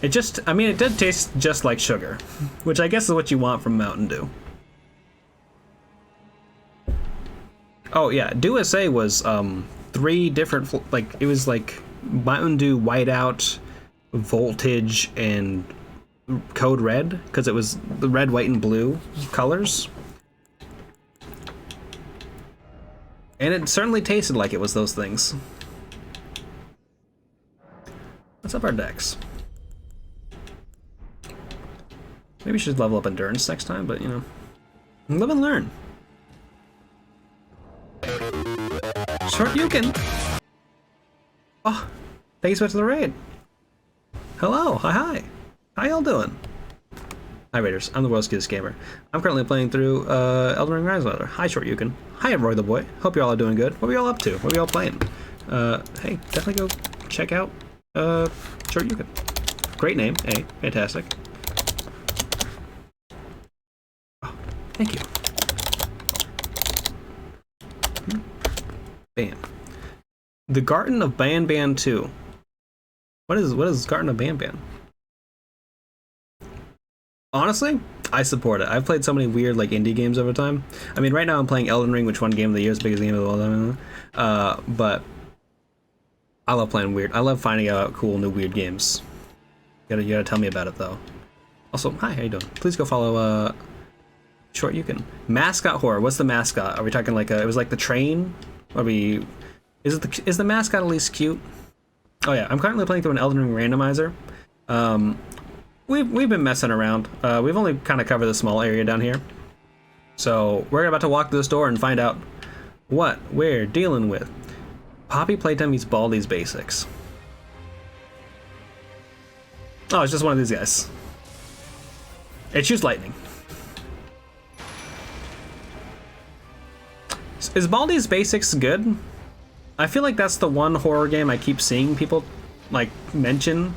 It just, I mean, it did taste just like sugar, which I guess is what you want from Mountain Dew. Oh yeah, Dew SA was 3 different, like, it was like Mountain Dew Whiteout, Voltage, and Code Red, because it was the red, white, and blue colors. And it certainly tasted like it was those things. Let's up our dex. Maybe we should level up endurance next time, but you know. Live and learn. Short Yukon! Oh, thanks so much for the raid. Hello, hi. How y'all doing? Hi Raiders, I'm the world's cutest gamer. I'm currently playing through Elden Ring Randomizer. Hi Short Yukon. Hi Roy the Boy. Hope you all are doing good. What are you all up to? What are you all playing? Hey, definitely go check out Short Yukon. Great name, hey, fantastic. Oh, thank you. Bam. The Garden of Banban 2. What is Garden of Banban? Honestly, I support it. I've played so many weird like indie games over time. I mean, right now I'm playing Elden Ring, which won Game of the Year, is the biggest game of the world. But I love playing weird. I love finding out cool new weird games. You gotta tell me about it though. Also, hi, how you doing? Please go follow Short Yukon. Mascot horror. What's the mascot? Are we talking like it was like the train? Are we? Is the mascot at least cute? Oh yeah, I'm currently playing through an Elden Ring Randomizer. We've been messing around. We've only kind of covered the small area down here. So we're about to walk through this door and find out what we're dealing with. Poppy Playtime meets Baldi's Basics. Oh, it's just one of these guys. It shoots lightning. Is Baldi's Basics good? I feel like that's the one horror game I keep seeing people like mention,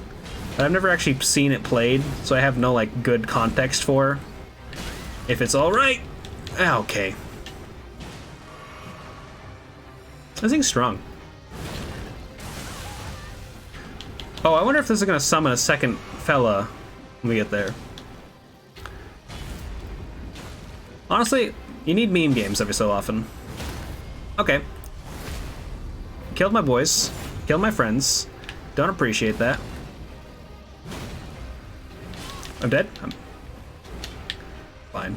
but I've never actually seen it played, so I have no like good context for if it's all right. Okay. This thing's strong. Oh, I wonder if this is gonna summon a second fella when we get there. Honestly, you need meme games every so often. Okay. Killed my boys. Killed my friends. Don't appreciate that. I'm dead? I'm fine.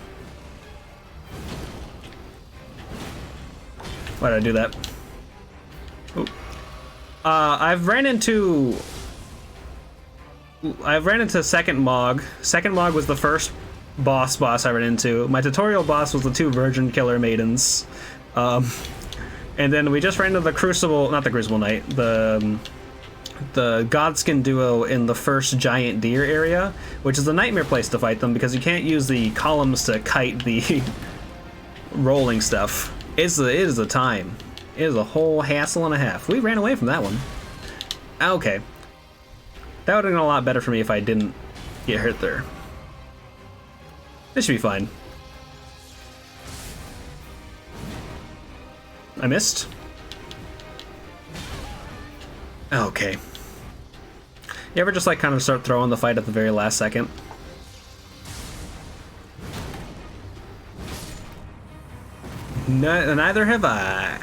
Why did I do that? Ooh. I've ran into Second Mog. Second Mog was the first boss I ran into. My tutorial boss was the 2 Virgin Killer Maidens. And then we just ran into the Crucible, not the Crucible Knight, the Godskin duo in the first giant deer area, which is a nightmare place to fight them because you can't use the columns to kite the rolling stuff. It is a time. It is a whole hassle and a half. We ran away from that one. Okay. That would have been a lot better for me if I didn't get hurt there. This should be fine. I missed. Okay. You ever just like kind of start throwing the fight at the very last second? No, neither have I.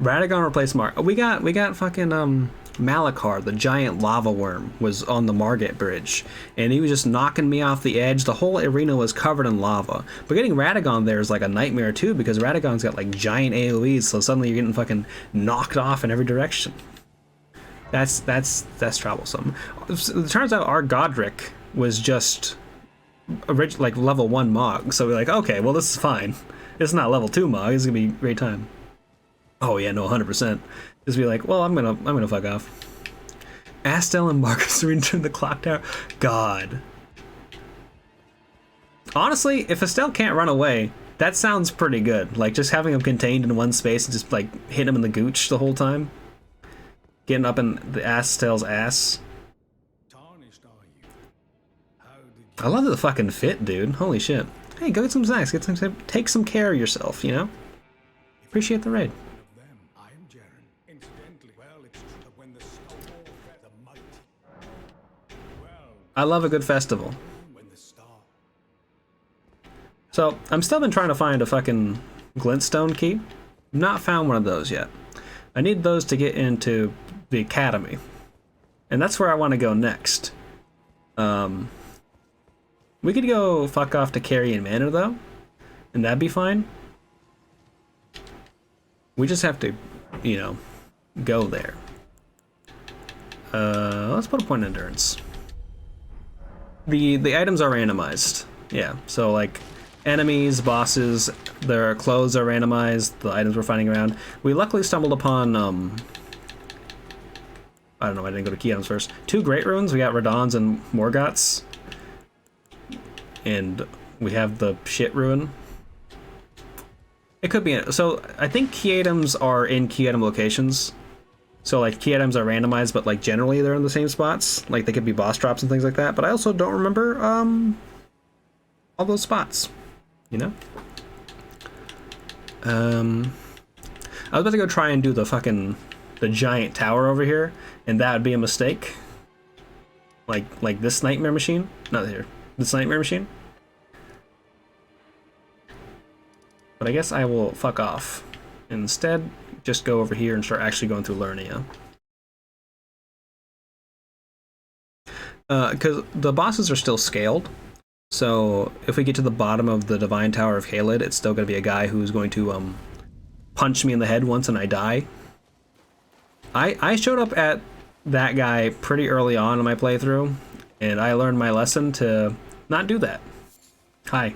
Radagon replaced Mark. We got fucking Malachar, the giant lava worm, was on the Margit Bridge, and he was just knocking me off the edge. The whole arena was covered in lava. But getting Radagon there is like a nightmare too, because Radagon's got like giant AoEs, so suddenly you're getting fucking knocked off in every direction. That's troublesome. It turns out our Godric was just like level 1 Mog, so we're like, okay, well this is fine. It's not level 2 Mog. This is gonna be a great time. Oh yeah, no, 100%. Just be like, well, I'm gonna fuck off. Astel and Marcus return the clock tower. God. Honestly, if Astel can't run away, that sounds pretty good. Like just having him contained in one space and just like hit him in the gooch the whole time. Getting up in the Astel's ass. I love the fucking fit, dude. Holy shit. Hey, go get some snacks. Take some care of yourself, you know? Appreciate the raid. I love a good festival. So, I'm still been trying to find a fucking glintstone key. Not found one of those yet. I need those to get into the academy. And that's where I want to go next. We could go fuck off to Carrion Manor though, and that'd be fine. We just have to, you know, go there. Let's put a point in endurance. The items are randomized. Yeah, so like enemies, bosses, their clothes are randomized, the items we're finding around. We luckily stumbled upon, I don't know, I didn't go to key items first. 2 Great Runes, we got Radons and Morgoths. And we have the shit rune. It could be, so I think key items are in key item locations. So like key items are randomized, but like generally they're in the same spots. Like they could be boss drops and things like that. But I also don't remember all those spots, you know? I was about to go try and do the giant tower over here, and that would be a mistake. Like this nightmare machine? Not here. This nightmare machine? But I guess I will fuck off. Instead, just go over here and start actually going through Lernia. Because the bosses are still scaled. So if we get to the bottom of the Divine Tower of Halid, it's still going to be a guy who's going to punch me in the head once and I die. I showed up at that guy pretty early on in my playthrough, and I learned my lesson to not do that. Hi.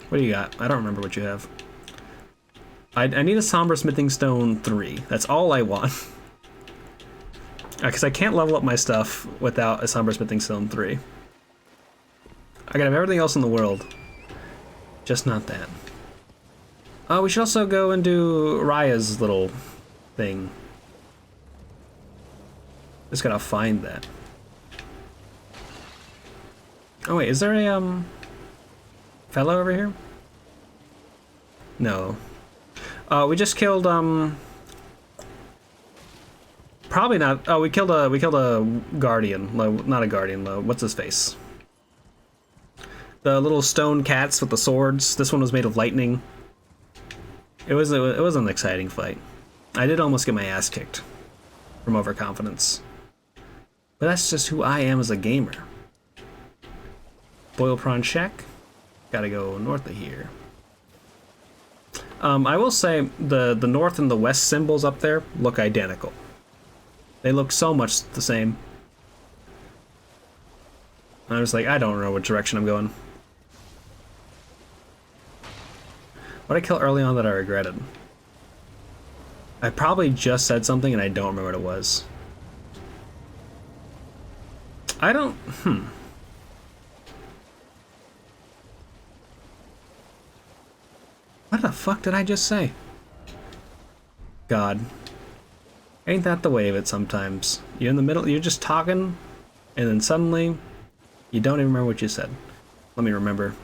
What do you got? I don't remember what you have. I need a Somber Smithing Stone 3. That's all I want. Because I can't level up my stuff without a Somber Smithing Stone 3. I can have everything else in the world, just not that. We should also go and do Raya's little thing. Just gotta find that. Oh wait, is there a fellow over here? No. We just killed probably not. Oh, we killed a guardian. Not a guardian. What's his face? The little stone cats with the swords. This one was made of lightning. It was an exciting fight. I did almost get my ass kicked from overconfidence. But that's just who I am as a gamer. Boil prawn shack. Gotta go north of here. I will say the north and the west symbols up there look identical. They look so much the same. I was like, I don't know what direction I'm going. What did I kill early on that I regretted? I probably just said something and I don't remember what it was. I don't... What the fuck did I just say? God. Ain't that the way of it sometimes? You're in the middle, you're just talking, and then suddenly, you don't even remember what you said. Let me remember.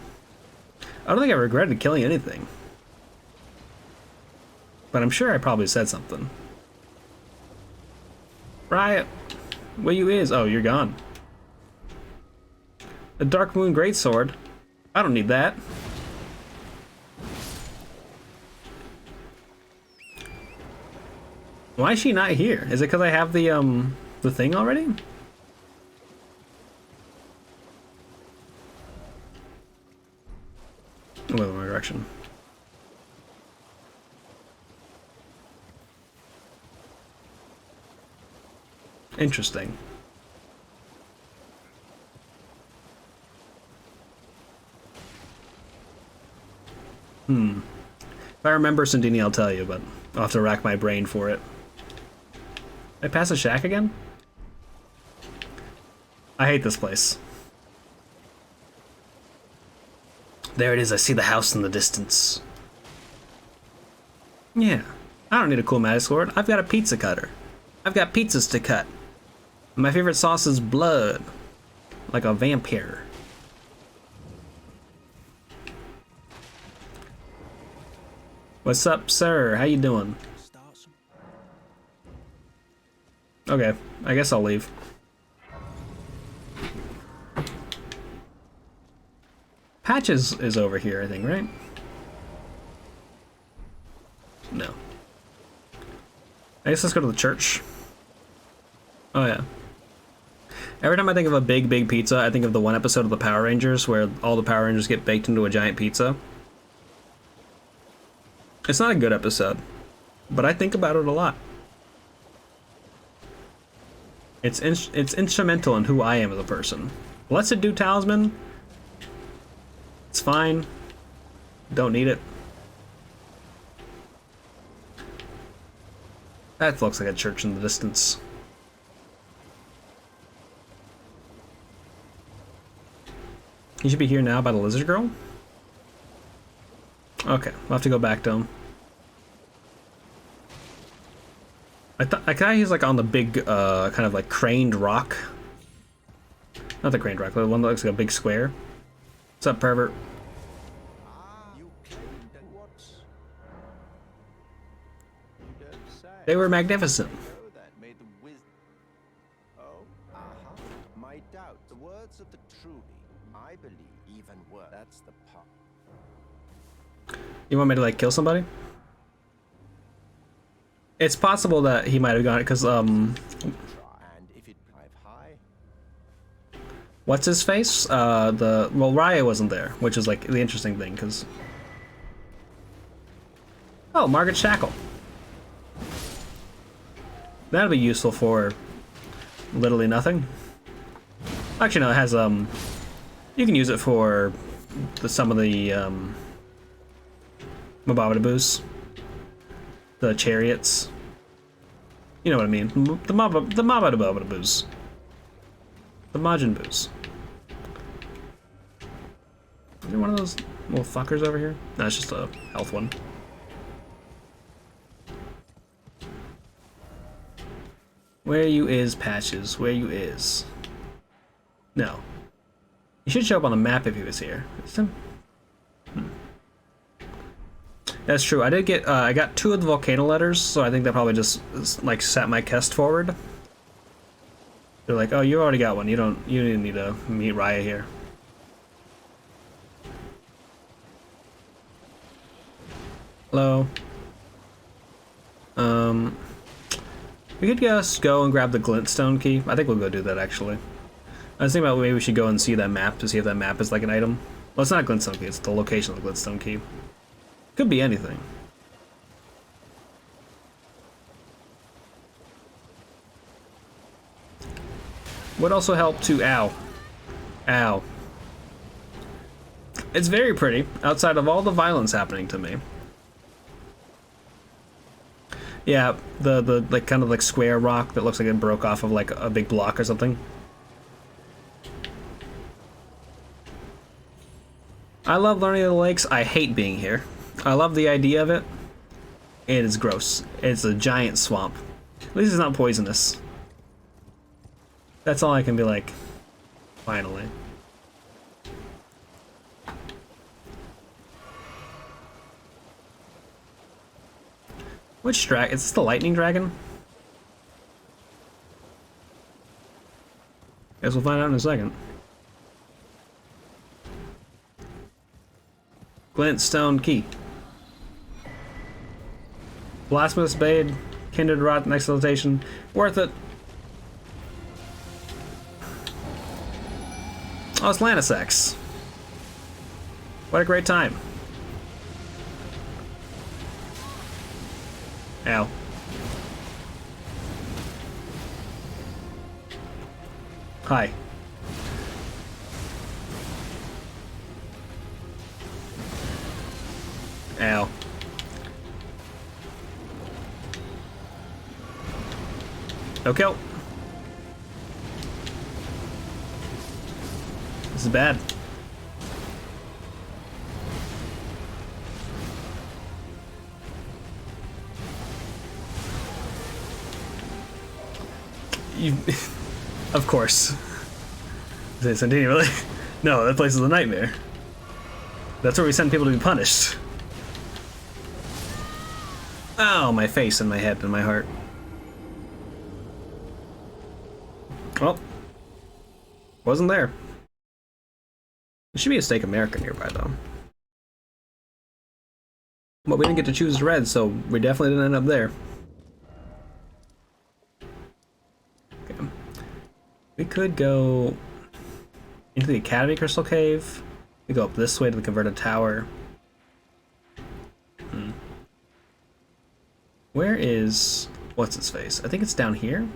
I don't think I regretted killing anything. But I'm sure I probably said something. Riot! Where you is? Oh, you're gone. The Dark Moon Greatsword? I don't need that. Why is she not here? Is it because I have the thing already? Oh, wait, my direction. Interesting. If I remember Sandini, I'll tell you, but I'll have to rack my brain for it. Did I pass a shack again? I hate this place. There it is, I see the house in the distance. Yeah, I don't need a cool magic sword. I've got a pizza cutter. I've got pizzas to cut. My favorite sauce is blood. Like a vampire. What's up, sir? How you doing? Okay, I guess I'll leave. Patches is over here, I think, right? No. I guess let's go to the church. Oh yeah. Every time I think of a big pizza, I think of the one episode of the Power Rangers where all the Power Rangers get baked into a giant pizza. It's not a good episode, but I think about it a lot. It's instrumental in who I am as a person. Blessed Do Talisman. It's fine. Don't need it. That looks like a church in the distance. He should be here now by the lizard girl? Okay, we'll have to go back to him. I thought he's like on the big, kind of like craned rock. Not the craned rock, but the one that looks like a big square. What's up, pervert? They were magnificent. My doubt, the words of the truly, I believe, even worse. That's the part. You want me to like kill somebody? It's possible that he might have gone it because what's his face? Well, Raya wasn't there, which is like the interesting thing because Margaret Shackle. That'll be useful for literally nothing. Actually, no, it has you can use it for some of the Mababadaboos. The chariots. You know what I mean. The Mababadaboos. The Majin Boos. Is there one of those little fuckers over here? No, it's just a health one. Where you is, Patches? Where you is? No. He should show up on the map if he was here. Is him? That's true. I did get, I got 2 of the volcano letters, so I think that probably just, like, set my quest forward. They're like, oh, you already got one. You didn't need to meet Raya here. Hello. We could just go and grab the glintstone key. I think we'll go do that, actually. I was thinking about maybe we should go and see that map to see if that map is like an item. Well, it's not a glintstone key, it's the location of the glintstone key. Could be anything. Would also help to, ow. Ow. It's very pretty, outside of all the violence happening to me. Yeah, the like kind of like square rock that looks like it broke off of like a big block or something. I love learning the lakes. I hate being here. I love the idea of it. It is gross. It's a giant swamp. At least it's not poisonous. That's all I can be like. Finally. Which dragon? Is this the lightning dragon? Guess we'll find out in a second. Glintstone key. Blasphemous Bade, Kindred Rot, and Exaltation. Worth it. Oh, it's Lanisex. What a great time. Ow. Hi. Ow. No kill. This is bad. You, of course. Santini, really? No, that place is a nightmare. That's where we send people to be punished. Oh, my face and my head and my heart. Well, wasn't there. There should be a Steak America nearby, though. But we didn't get to choose red, so we definitely didn't end up there. Okay. We could go into the Academy Crystal Cave. We go up this way to the converted tower. Where is... what's his face? I think it's down here.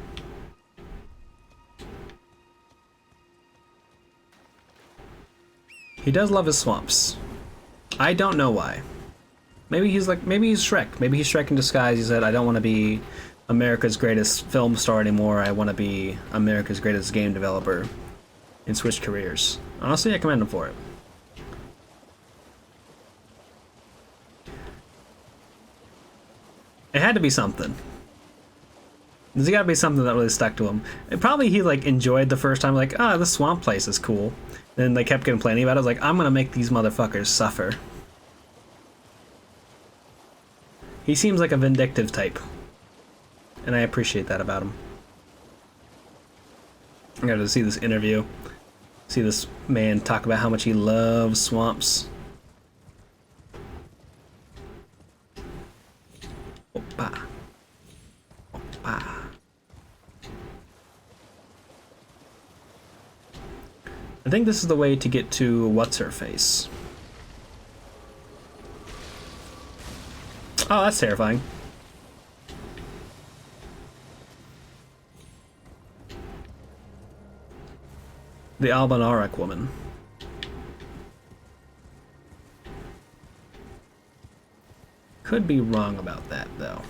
He does love his swamps. I don't know why. Maybe he's like, maybe he's Shrek. Maybe he's Shrek in disguise. He said, I don't want to be America's greatest film star anymore. I want to be America's greatest game developer and switch careers. Honestly, I commend him for it. It had to be something. There's gotta be something that really stuck to him. And probably he like enjoyed the first time, like, ah, this swamp place is cool. Then they kept complaining about it. I was like, I'm gonna make these motherfuckers suffer. He seems like a vindictive type. And I appreciate that about him. I gotta see this interview. See this man talk about how much he loves swamps. Opa. Opa. I think this is the way to get to what's-her-face. Oh, that's terrifying. The Albanarak woman. Could be wrong about that, though.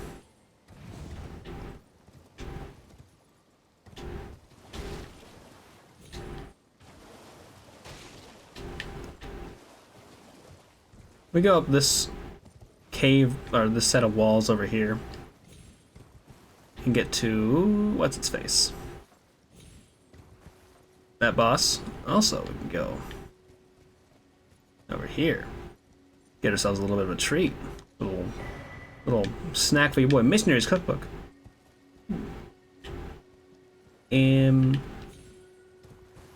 We go up this cave, or this set of walls over here, and get to, what's its face? That boss. Also, we can go over here. Get ourselves a little bit of a treat. Little snack for your boy. Missionary's Cookbook.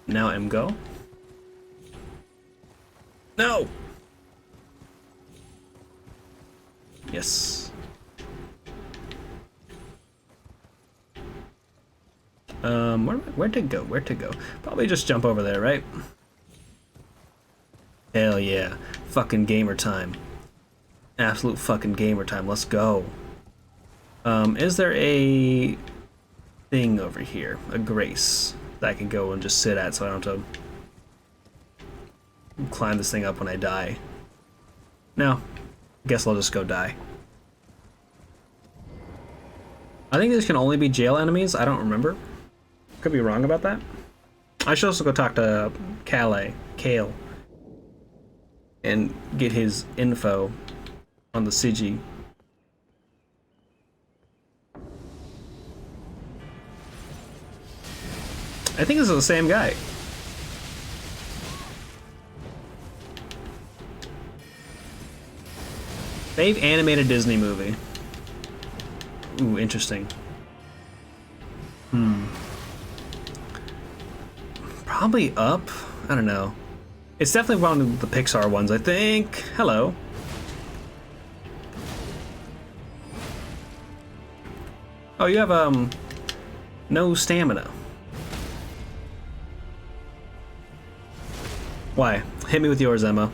Now go. No! Yes. Where to go? Where to go? Probably just jump over there, right? Hell yeah. Fucking gamer time. Absolute fucking gamer time. Let's go. Is there a thing over here? A grace that I can go and just sit at so I don't have to climb this thing up when I die? No. Guess I'll just go die. I think these can only be jail enemies. I don't remember. Could be wrong about that. I should also go talk to Kale, and get his info on the CG. I think this is the same guy. They've animated a Disney movie. Ooh, interesting. Probably Up? I don't know. It's definitely one of the Pixar ones, I think. Hello. Oh, you have, no stamina. Why? Hit me with yours, Emma.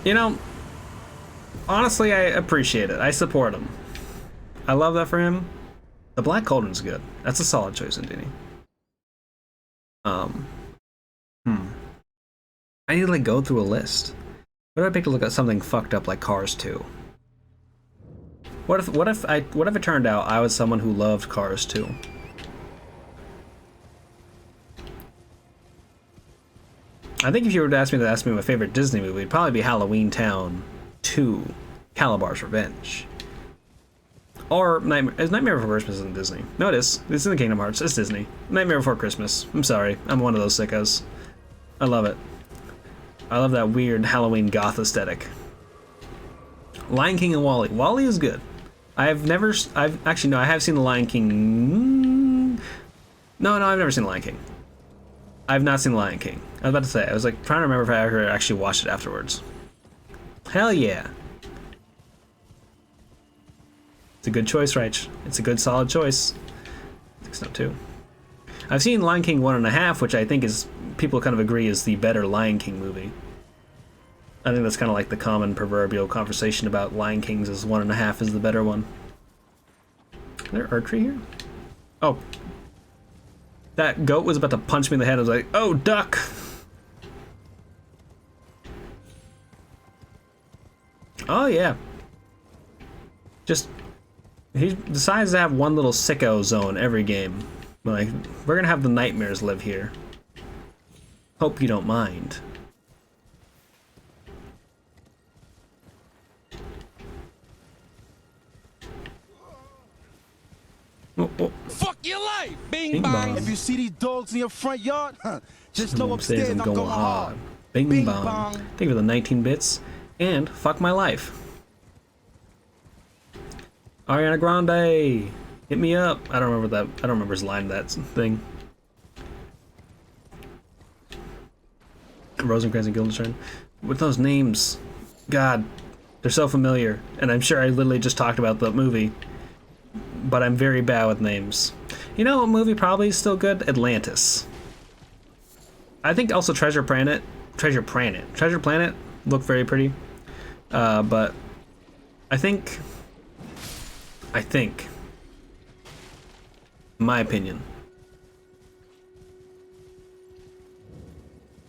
You know, honestly, I appreciate it. I support him. I love that for him. The Black Cauldron's good. That's a solid choice, Indini. I need to like go through a list. What if I pick to look at something fucked up like Cars 2? What if it turned out I was someone who loved Cars 2? I think if you were to ask me my favorite Disney movie, it'd probably be Halloween Town 2, Calabar's Revenge. Or Nightmare Before Christmas isn't Disney. No, it is. It's in the Kingdom Hearts. It's Disney. Nightmare Before Christmas. I'm sorry. I'm one of those sickos. I love it. I love that weird Halloween goth aesthetic. Lion King and WALL-E. WALL-E is good. I have seen The Lion King. No, I've never seen The Lion King. I've not seen The Lion King. I was about to say, I was like trying to remember if I ever actually watched it afterwards. Hell yeah. It's a good choice, Rach. It's a good, solid choice. I think so too. I've seen Lion King 1.5, which I think is, people kind of agree is the better Lion King movie. I think that's kind of like the common proverbial conversation about Lion Kings is 1.5 is the better one. Is there archery here? Oh. That goat was about to punch me in the head. I was like, oh, duck! Oh, yeah. Just, he decides to have one little sicko zone every game. Like, we're gonna have the nightmares live here. Hope you don't mind. Oh. Fuck your life! Bing, Bing bang. bong. If you see these dogs in your front yard, just know upstairs I'm going hard. Bing, Bing bong. bong. Thank you for the 19 bits. And fuck my life. Ariana Grande, hit me up. I don't remember that. I don't remember his line in that thing. Rosencrantz and Guildenstern. With those names, God, they're so familiar. And I'm sure I literally just talked about the movie. But I'm very bad with names. You know what movie probably is still good? Atlantis. I think also Treasure Planet looked very pretty. But I think, in my opinion,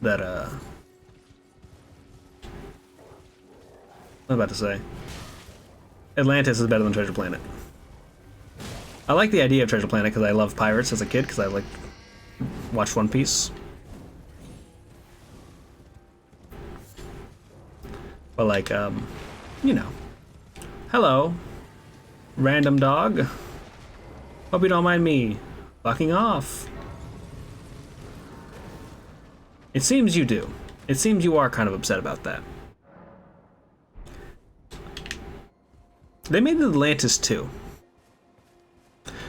that what am I about to say? Atlantis is better than Treasure Planet. I like the idea of Treasure Planet because I loved pirates as a kid because I liked watched One Piece. But like, you know. Hello, random dog. Hope you don't mind me fucking off. It seems you do. It seems you are kind of upset about that. They made Atlantis too.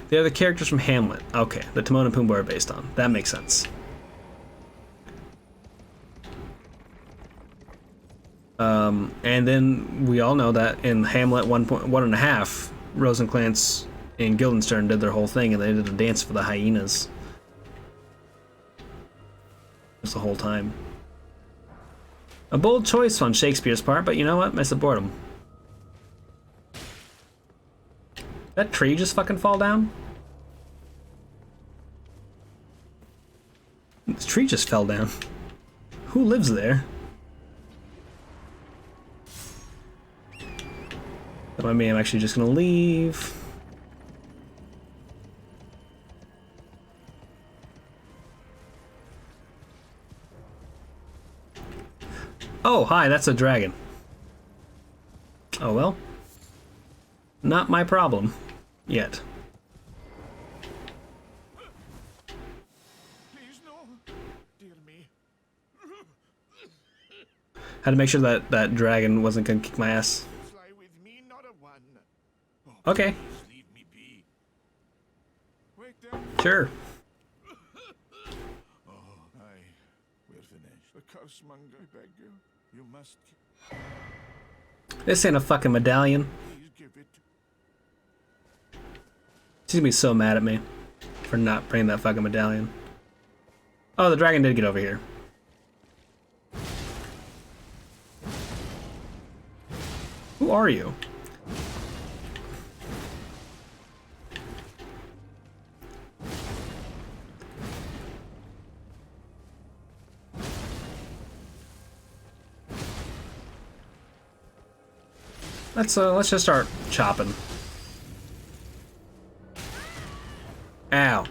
They are the characters from Hamlet. Okay, the Timon and Pumbaa are based on. That makes sense. And then we all know that in Hamlet 1.1.5, Rosencrantz and Guildenstern did their whole thing, and they did a dance for the hyenas. Just the whole time. A bold choice on Shakespeare's part, but you know what? I support him. That tree just fucking fall down? This tree just fell down. Who lives there? I mean, I'm actually just gonna leave. Oh, hi, that's a dragon. Oh well. Not my problem. Yet. Please no. Dear me. Had to make sure that that dragon wasn't gonna kick my ass. Fly with me, not a one. Okay. Please leave me be. Wake them. Sure. Oh, I will finish. The cursemonger, I beg you. You must This ain't a fucking medallion. please give it. She's gonna be so mad at me for not bringing that fucking medallion. Oh, the dragon did get over here. Who are you? Let's just start chopping. Ow.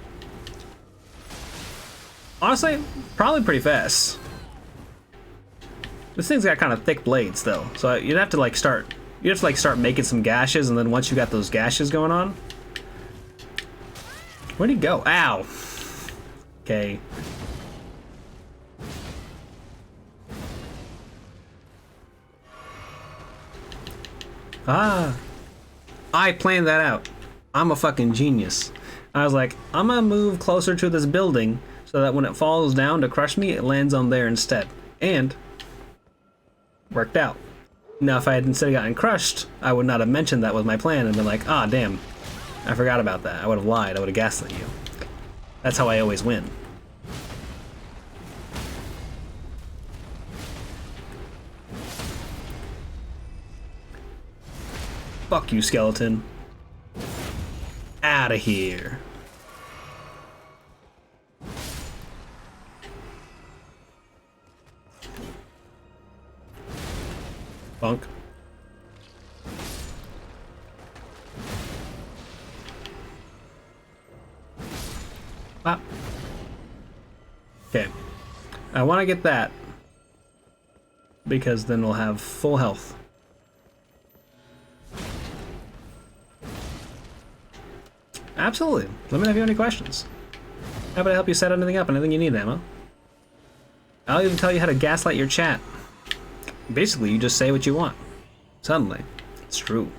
Honestly, probably pretty fast. This thing's got kind of thick blades though, so you'd have to like start making some gashes, and then once you got those gashes going on, where'd he go? Ow. Okay. Ah, I planned that out. I'm a fucking genius. I was like, I'm gonna move closer to this building so that when it falls down to crush me, it lands on there instead. And worked out. Now, if I had instead gotten crushed, I would not have mentioned that was my plan and been like, ah, damn, I forgot about that. I would have lied. I would have gaslit you. That's how I always win. Fuck you, skeleton. Out of here. Bunk. Ah. Okay. I want to get that because then we'll have full health. Absolutely. Let me know if you have any questions. Happy to help you set anything up, anything you need, Ammo. I'll even tell you how to gaslight your chat. Basically, you just say what you want. Suddenly. It's true.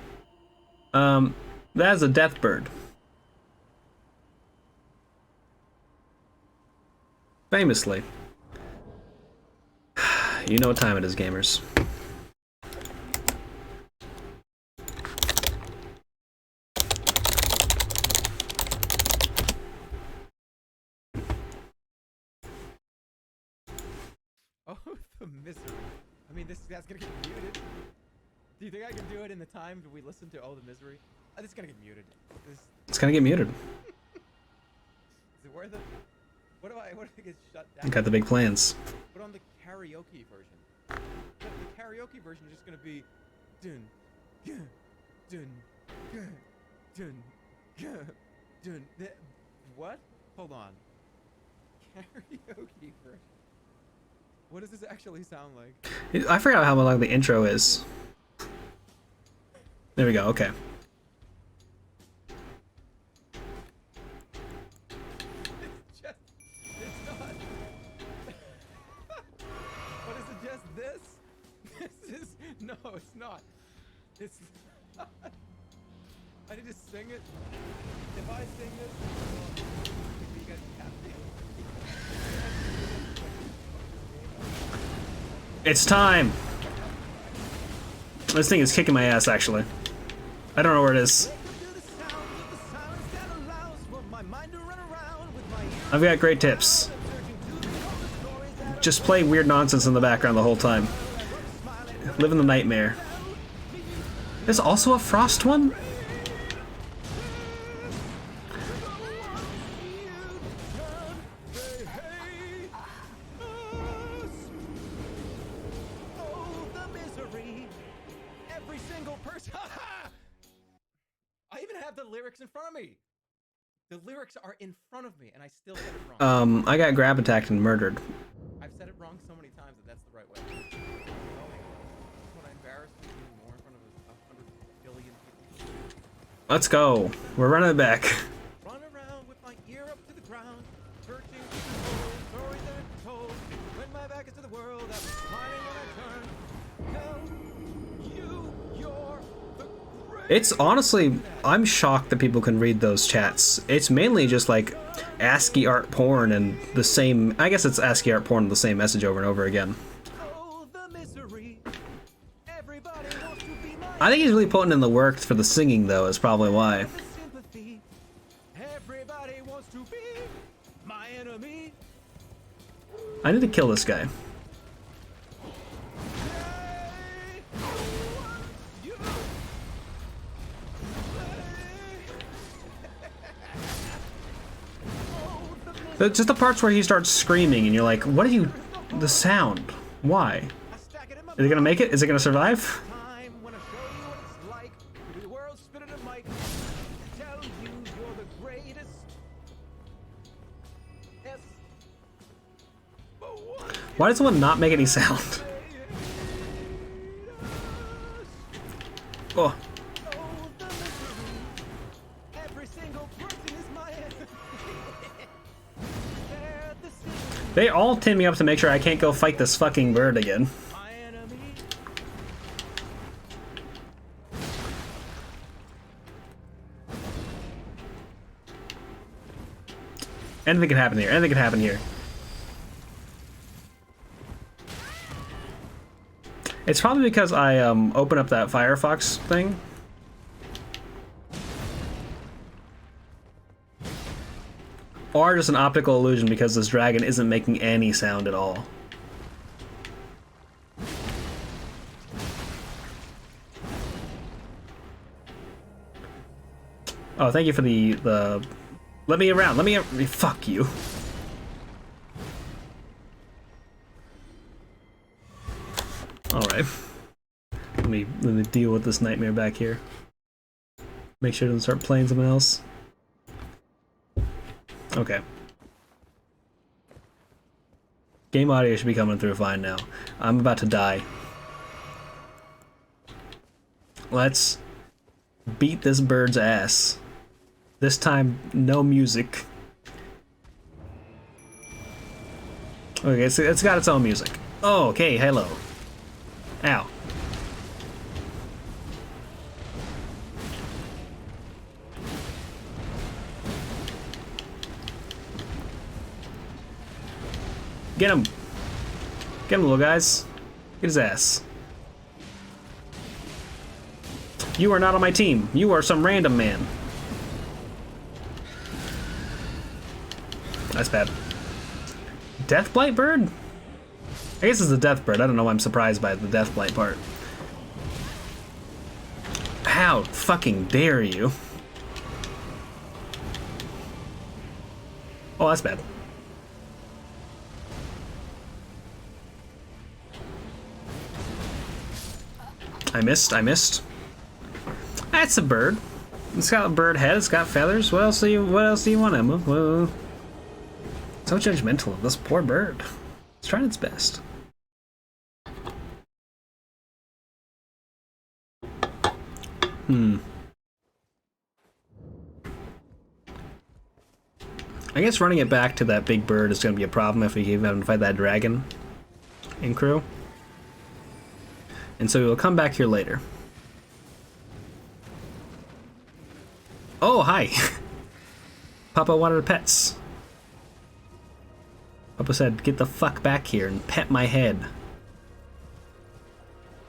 That's a death bird. Famously. You know what time it is, gamers. Oh, the misery. I mean, that's gonna get muted. Do you think I can do it in the time we listen to Oh, the Misery? This is gonna get muted. It's gonna get muted. Is it where the... What if it gets shut down? Got the big plans. But on the karaoke version. The karaoke version is just gonna be... Dun, dun, dun, dun, dun, dun. What? Hold on. Karaoke version. What does this actually sound like? I forgot how long the intro is. There we go, okay. It's just, it's not. What is it, just this? This is, no, it's not. It's not. I need to sing it. If I sing this, you guys have to. It's time! This thing is kicking my ass, actually. I don't know where it is. I've got great tips. Just play weird nonsense in the background the whole time. Live in the nightmare. There's also a Frost one? I even have the lyrics in front of me. The lyrics are in front of me, and I still said it wrong. I got grab attacked and murdered. I've said it wrong so many times that that's the right way. When I embarrass you more in front of 100 billion people. Let's go. We're running it back. Run around with my ear up to the ground, searching for stories that are told. When my back is to the world, I'm smiling when I turn. Tell you you're the greatest. It's honestly, I'm shocked that people can read those chats. It's mainly just like ASCII art porn and the same, I guess it's ASCII art porn and the same message over and over again. I think he's really putting in the work for the singing though, is probably why. I need to kill this guy. Just the parts where he starts screaming and you're like, what are you... the sound? Why? Is it gonna make it? Is it gonna survive? Why does someone not make any sound? Oh. They all tin me up to make sure I can't go fight this fucking bird again. Anything can happen here. Anything can happen here. It's probably because I open up that Firefox thing. Or just an optical illusion because this dragon isn't making any sound at all. Oh, thank you for the let me around. Let me fuck you. All right. Let me deal with this nightmare back here. Make sure it doesn't start playing something else. Okay. Game audio should be coming through fine now. I'm about to die. Let's beat this bird's ass. This time, no music. Okay, it's got its own music. Oh, okay, hello. Ow. Get him! Get him, little guys. Get his ass. You are not on my team. You are some random man. That's bad. Deathblight bird? I guess it's a death bird. I don't know why I'm surprised by the deathblight part. How fucking dare you? Oh, that's bad. I missed. That's a bird. It's got a bird head, it's got feathers. What else do you want, Emma? Whoa. So judgmental of this poor bird. It's trying its best. I guess running it back to that big bird is going to be a problem if we keep having to fight that dragon in crew. And so we'll come back here later. Oh, hi! Papa wanted pets. Papa said, get the fuck back here and pet my head.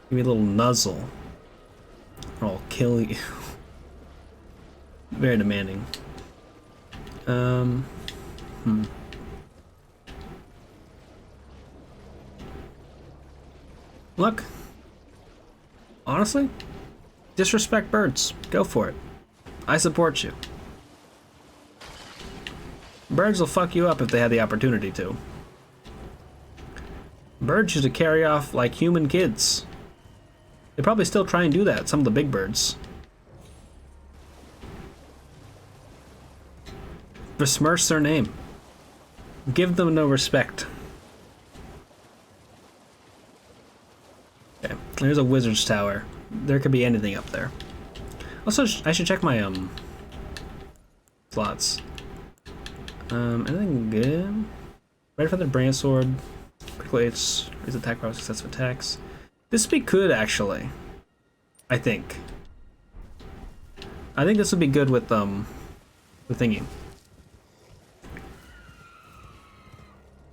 Give me a little nuzzle. Or I'll kill you. Very demanding. Look. Honestly, disrespect birds. Go for it. I support you. Birds will fuck you up if they had the opportunity to. Birds used to carry off like human kids. They probably still try and do that, some of the big birds. Besmirch their name. Give them no respect. Okay, there's a wizard's tower. There could be anything up there. Also, I should check my slots. Anything good? Red feather brand sword. Quickly, it's attack power, successive attacks. This would be good, actually. I think this would be good with the thingy.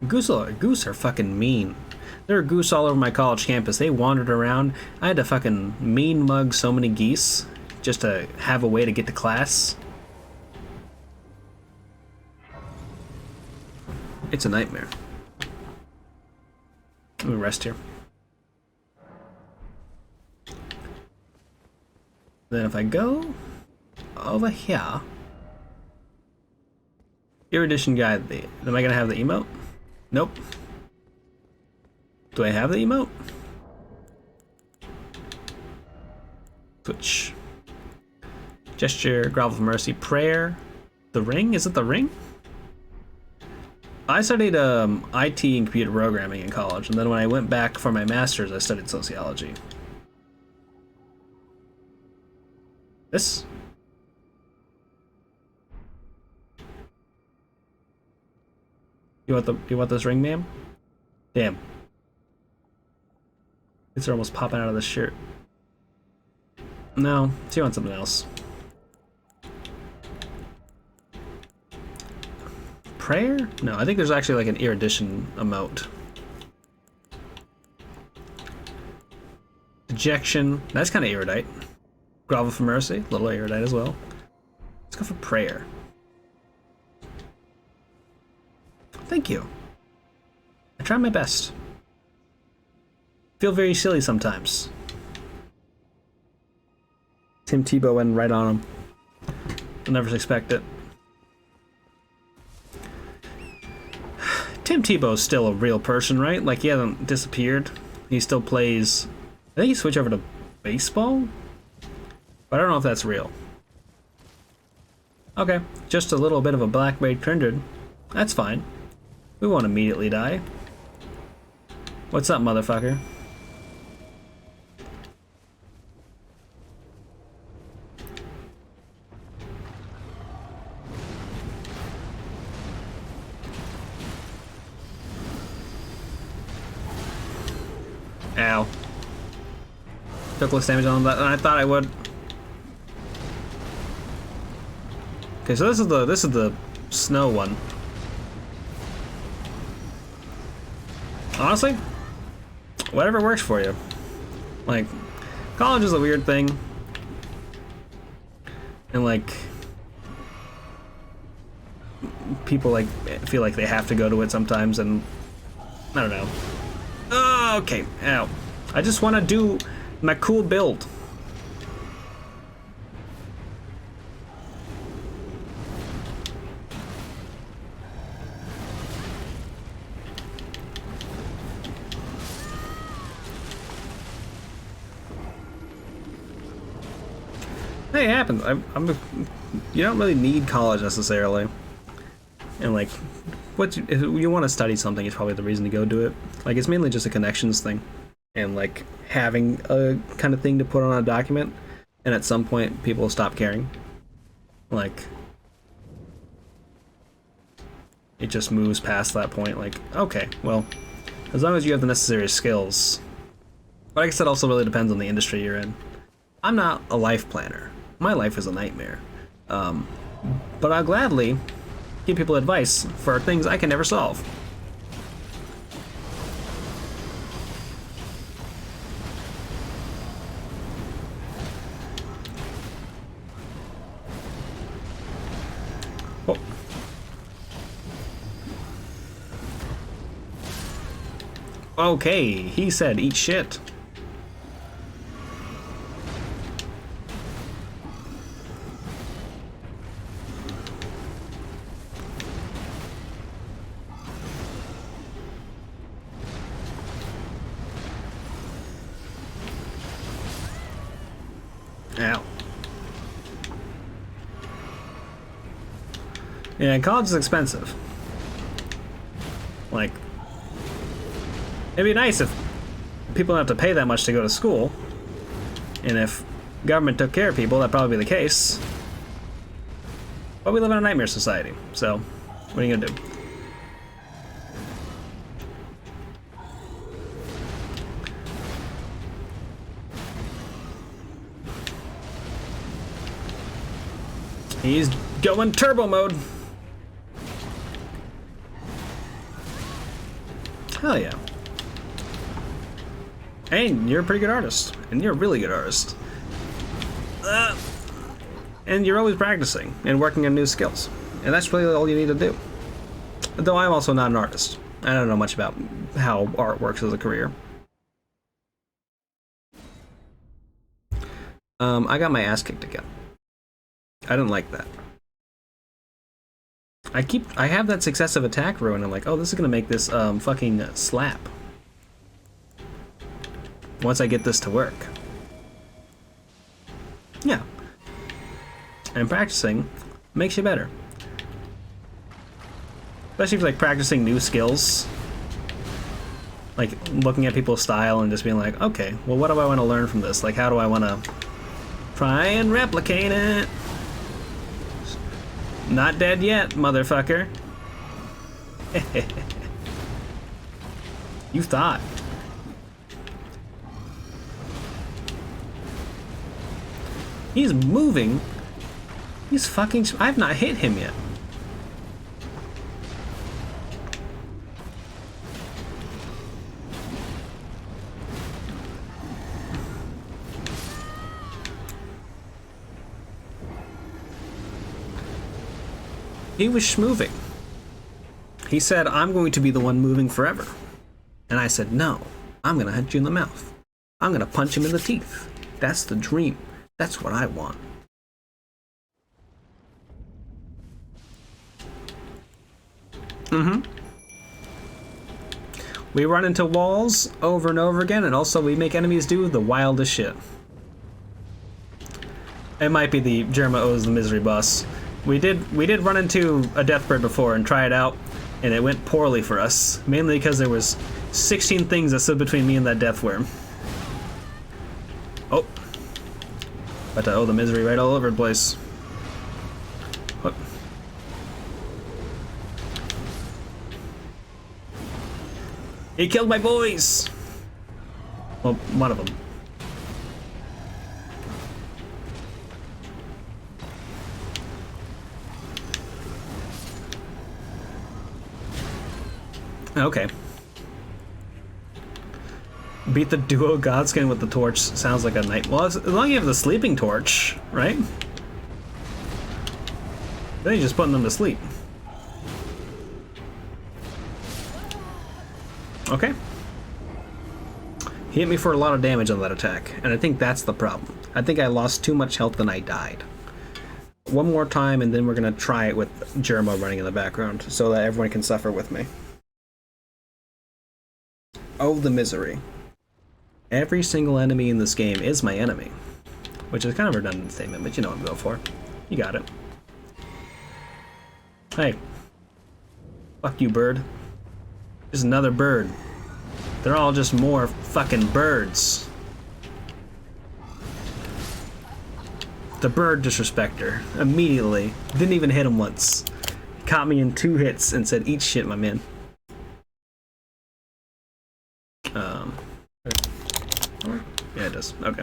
Goose are fucking mean. There were goose all over my college campus. They wandered around. I had to fucking mean mug so many geese just to have a way to get to class. It's a nightmare. Let me rest here. Then if I go over here, erudition guide. Am I gonna have the emote? Nope. Do I have the emote? Switch. Gesture, grovel of mercy, prayer. The ring? Is it the ring? I studied IT and computer programming in college, and then when I went back for my master's, I studied sociology. This? You want this ring, ma'am? Damn. It's almost popping out of the shirt. No, she wants something else. Prayer? No, I think there's actually like an erudition emote. Dejection. That's kind of erudite. Grovel for mercy. A little erudite as well. Let's go for prayer. Thank you. I try my best. Feel very silly sometimes. Tim Tebow went right on him. I'll never expect it. Tim Tebow's still a real person, right? Like, he hasn't disappeared. He still plays... I think he switched over to baseball? But I don't know if that's real. Okay, just a little bit of a black-bait kindred. That's fine. We won't immediately die. What's up, motherfucker? Ow. Took less damage on that than I thought I would. Okay, so this is the snow one. Honestly, whatever works for you. Like, college is a weird thing. And like, people like feel like they have to go to it sometimes, and I don't know. Oh, okay, ow. I just want to do my cool build. Hey, it happens. You don't really need college necessarily. And like, if you want to study something, it's probably the reason to go do it. Like, it's mainly just a connections thing, and like having a kind of thing to put on a document, and at some point people will stop caring. Like, it just moves past that point. Like, okay, well, as long as you have the necessary skills. But like I said, also really depends on the industry you're in. I'm not a life planner. My life is a nightmare. But I'll gladly give people advice for things I can never solve. Oh. Okay, he said eat shit. Ow. Yeah, college is expensive. Like, it'd be nice if people don't have to pay that much to go to school. And if government took care of people, that'd probably be the case. But we live in a nightmare society, so what are you gonna do? He's going turbo mode. Hell yeah. Hey, you're a pretty good artist. And you're a really good artist. And you're always practicing and working on new skills. And that's really all you need to do. Though I'm also not an artist. I don't know much about how art works as a career. I got my ass kicked again. I didn't like that. I have that successive attack row, and I'm like, oh, this is gonna make this fucking slap. Once I get this to work. Yeah. And practicing makes you better. Especially if you're like practicing new skills. Like looking at people's style and just being like, okay, well, what do I want to learn from this? Like, how do I want to try and replicate it? Not dead yet, motherfucker. You thought. He's moving. He's fucking... I've not hit him yet. He was schmoving. He said, I'm going to be the one moving forever. And I said, no, I'm going to hit you in the mouth. I'm going to punch him in the teeth. That's the dream. That's what I want. We run into walls over and over again, and also we make enemies do the wildest shit. It might be the Jerma owes the misery boss. We did run into a deathbird before and try it out, and it went poorly for us. Mainly because there was 16 things that stood between me and that death worm. Oh. About to owe the misery right all over the place. What? He killed my boys! Well, one of them. Okay. Beat the duo Godskin with the torch sounds like a night. Well, as long as you have the sleeping torch, right? Then you're just putting them to sleep. Okay. He hit me for a lot of damage on that attack, and I think that's the problem. I think I lost too much health and I died. One more time, and then we're gonna try it with Jerma running in the background, so that everyone can suffer with me. Oh, the misery. Every single enemy in this game is my enemy. Which is kind of a redundant statement, but you know what I'm going for. You got it. Hey. Fuck you, bird. Just another bird. They're all just more fucking birds. The bird disrespecter. Immediately. Didn't even hit him once. Caught me in 2 hits and said, eat shit, my man. Yeah, it does. Okay.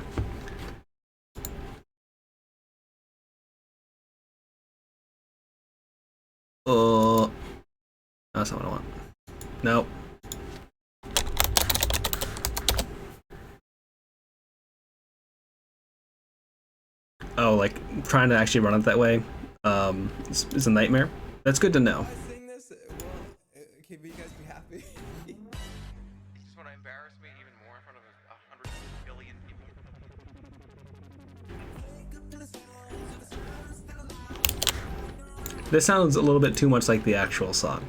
That's not what I want. Nope. Oh, like trying to actually run it that way is a nightmare. That's good to know. Saying this, okay, but you guys be happy. You just want to embarrass me even more in front of 100 billion people. This sounds a little bit too much like the actual song.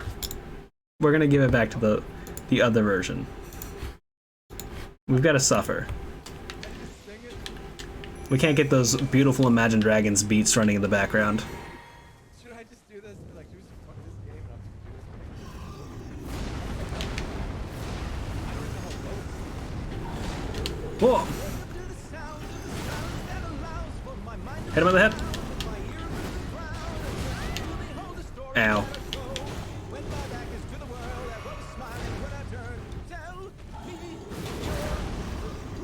We're gonna give it back to the other version. We've got to suffer. We can't get those beautiful Imagine Dragons beats running in the background. Should I just do this? Like, do some fun this game? Whoa! Hit him on the head. Ow.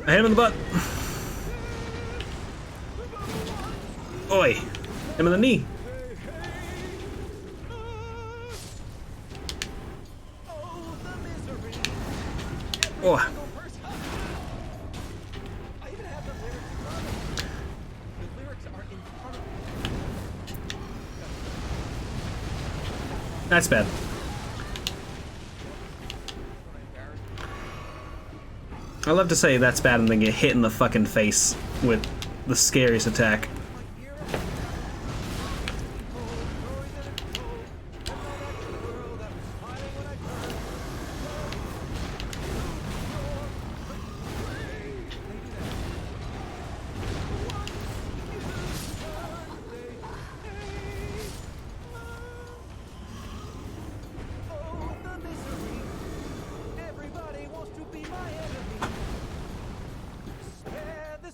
I hit him in the butt. Oi! Him in the knee. Oh. That's bad. I love to say that's bad and then get hit in the fucking face with the scariest attack.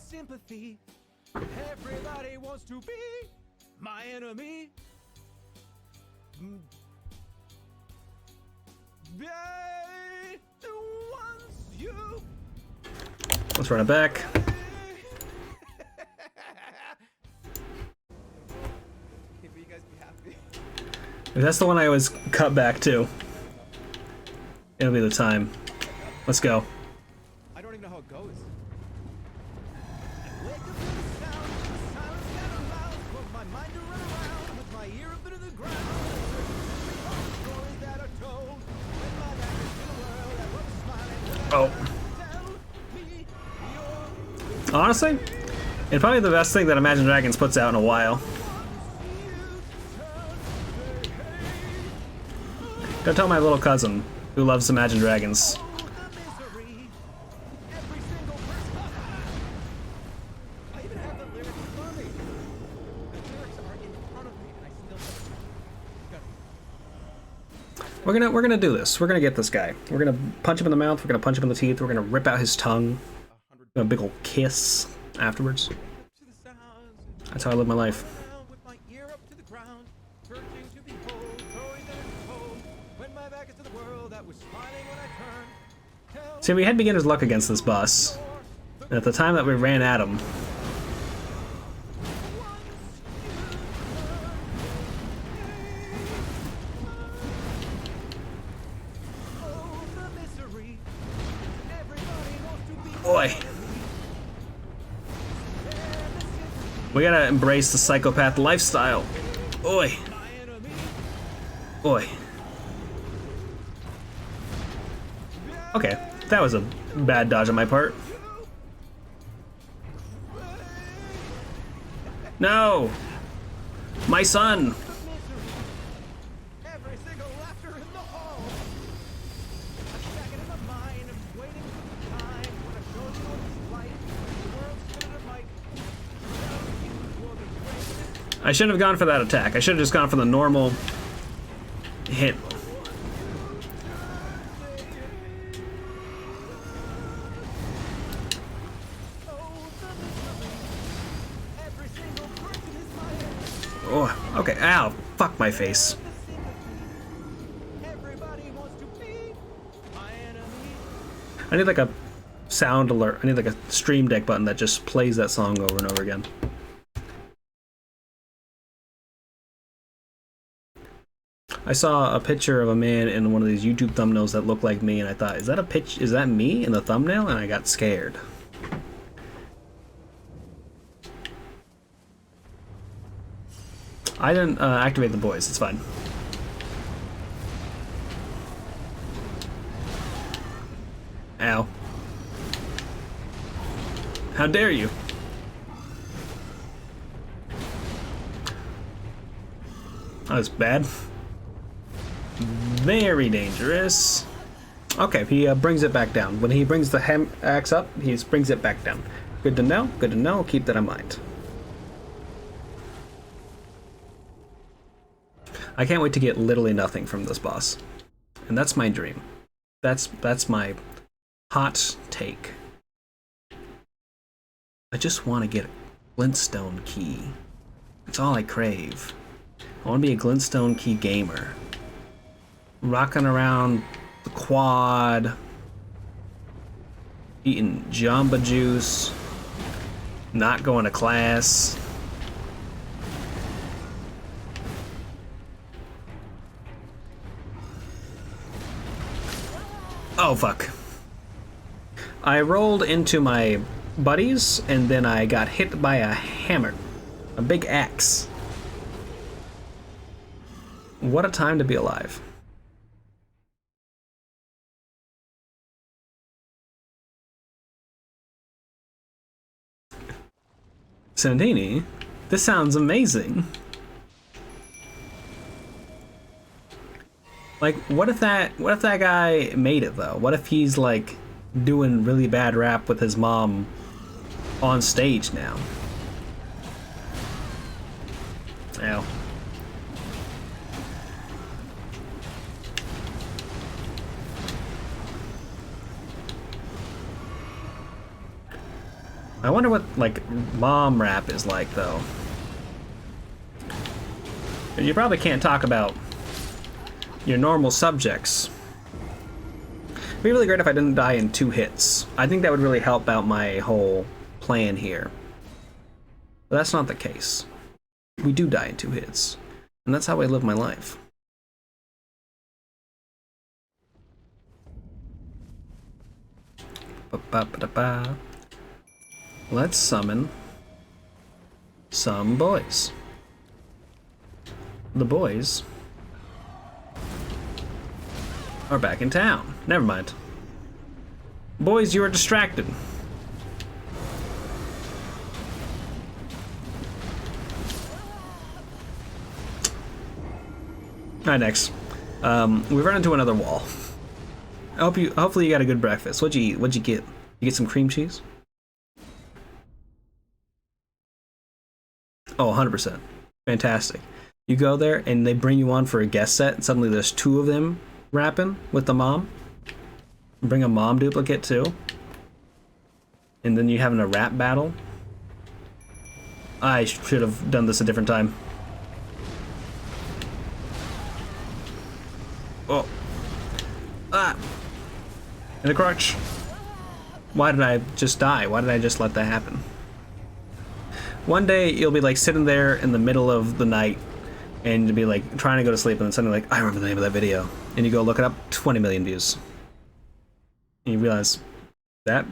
Sympathy. Everybody wants to be my enemy. They wants you. Let's run it back. Can you guys be happy? If that's the one I always cut back to, it'll be the time. Let's go. I don't even know how it goes. Oh. Honestly, it's probably the best thing that Imagine Dragons puts out in a while. Go tell my little cousin who loves Imagine Dragons. We're gonna do this. We're gonna get this guy. We're gonna punch him in the mouth. We're gonna punch him in the teeth. We're gonna rip out his tongue. A big ol' kiss afterwards. That's how I live my life. See, we had beginner's luck against this boss. And at the time that we ran at him, boy. We gotta embrace the psychopath lifestyle. Oi. Oi. Okay, that was a bad dodge on my part. No! My son! I shouldn't have gone for that attack. I should have just gone for the normal hit. Okay, ow, fuck my face. Everybody wants to be my enemy. I need like a sound alert. I need like a stream deck button that just plays that song over and over again. I saw a picture of a man in one of these YouTube thumbnails that looked like me, and I thought, is that me in the thumbnail? And I got scared. I didn't activate the boys, it's fine. Ow. How dare you? That was bad. Very dangerous. Okay, he brings it back down. When he brings the axe up, he brings it back down. Good to know, good to know. Keep that in mind. I can't wait to get literally nothing from this boss. And that's my dream. That's my hot take. I just want to get a glintstone key. That's all I crave. I want to be a glintstone key gamer. Rocking around the quad, eating Jamba Juice, not going to class. Oh fuck. I rolled into my buddies and then I got hit by a hammer. A big axe. What a time to be alive. Santini, this sounds amazing. Like, what if that guy made it though? What if he's like doing really bad rap with his mom on stage now? Ow. I wonder what like mom rap is like though. You probably can't talk about your normal subjects. It'd be really great if I didn't die in 2 hits. I think that would really help out my whole plan here. But that's not the case. We do die in 2 hits. And that's how I live my life. Ba-ba-ba-da-ba. Let's summon some boys. The boys are back in town. Never mind. Boys, you are distracted. Alright, next. We run into another wall. Hopefully you got a good breakfast. What'd you eat? What'd you get? You get some cream cheese? Oh, 100%. Fantastic. You go there and they bring you on for a guest set and suddenly there's 2 of them rapping with the mom. Bring a mom duplicate too. And then you're having a rap battle. I should have done this a different time. Oh. Ah. In the crotch. Why did I just die? Why did I just let that happen? One day you'll be like sitting there in the middle of the night and you'll be like trying to go to sleep and then suddenly like, I remember the name of that video. And you go look it up, 20 million views. And you realize that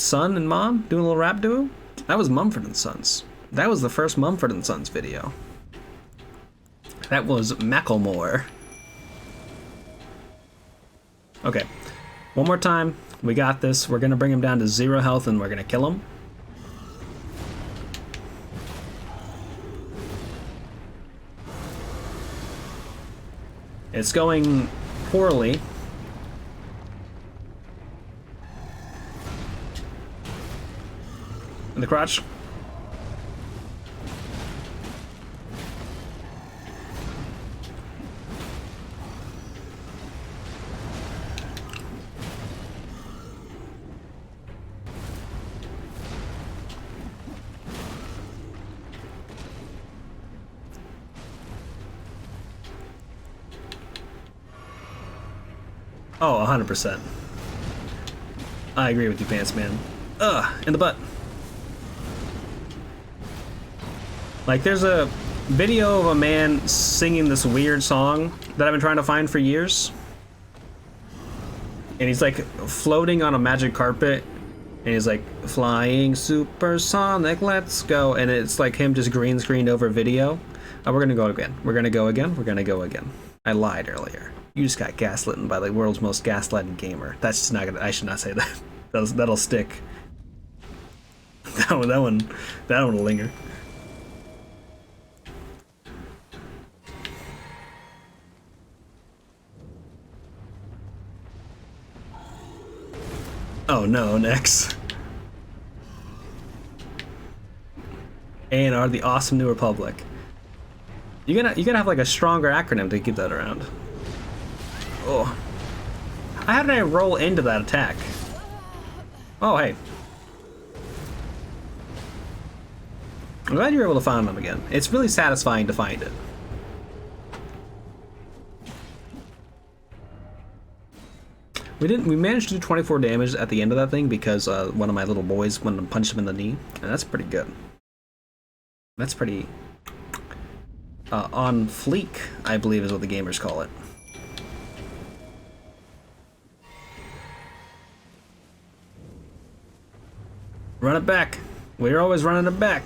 son and mom doing a little rap duo? That was Mumford & Sons. That was the first Mumford & Sons video. That was Macklemore. Okay, one more time. We got this. We're gonna bring him down to 0 health and we're gonna kill him. It's going poorly. In the crotch. Oh, 100%. I agree with you, Pants Man. Ugh, in the butt. Like, there's a video of a man singing this weird song that I've been trying to find for years. And he's like floating on a magic carpet. And he's like, flying supersonic, let's go. And it's like him just green screened over video. Oh, we're gonna go again. We're gonna go again. We're gonna go again. I lied earlier. You just got gaslit by the world's most gaslighted gamer. That's just not gonna. I should not say that. That'll stick. That one will linger. Oh no, next. A&R, the awesome New Republic. You're gonna have like a stronger acronym to keep that around. Oh. How did I roll into that attack? Oh, hey. I'm glad you were able to find them again. It's really satisfying to find it. We managed to do 24 damage at the end of that thing because one of my little boys went and punched him in the knee, and that's pretty good. That's pretty on fleek, I believe is what the gamers call it. Run it back. We're always running it back.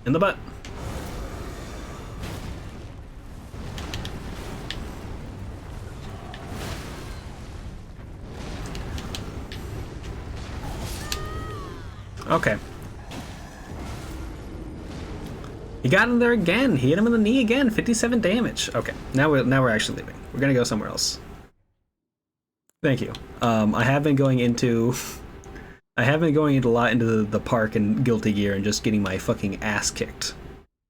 In the butt. Okay. He got in there again. He hit him in the knee again. 57 damage. Okay. Now we're actually leaving. We're gonna go somewhere else. Thank you. I have been going into a lot into the park and Guilty Gear and just getting my fucking ass kicked.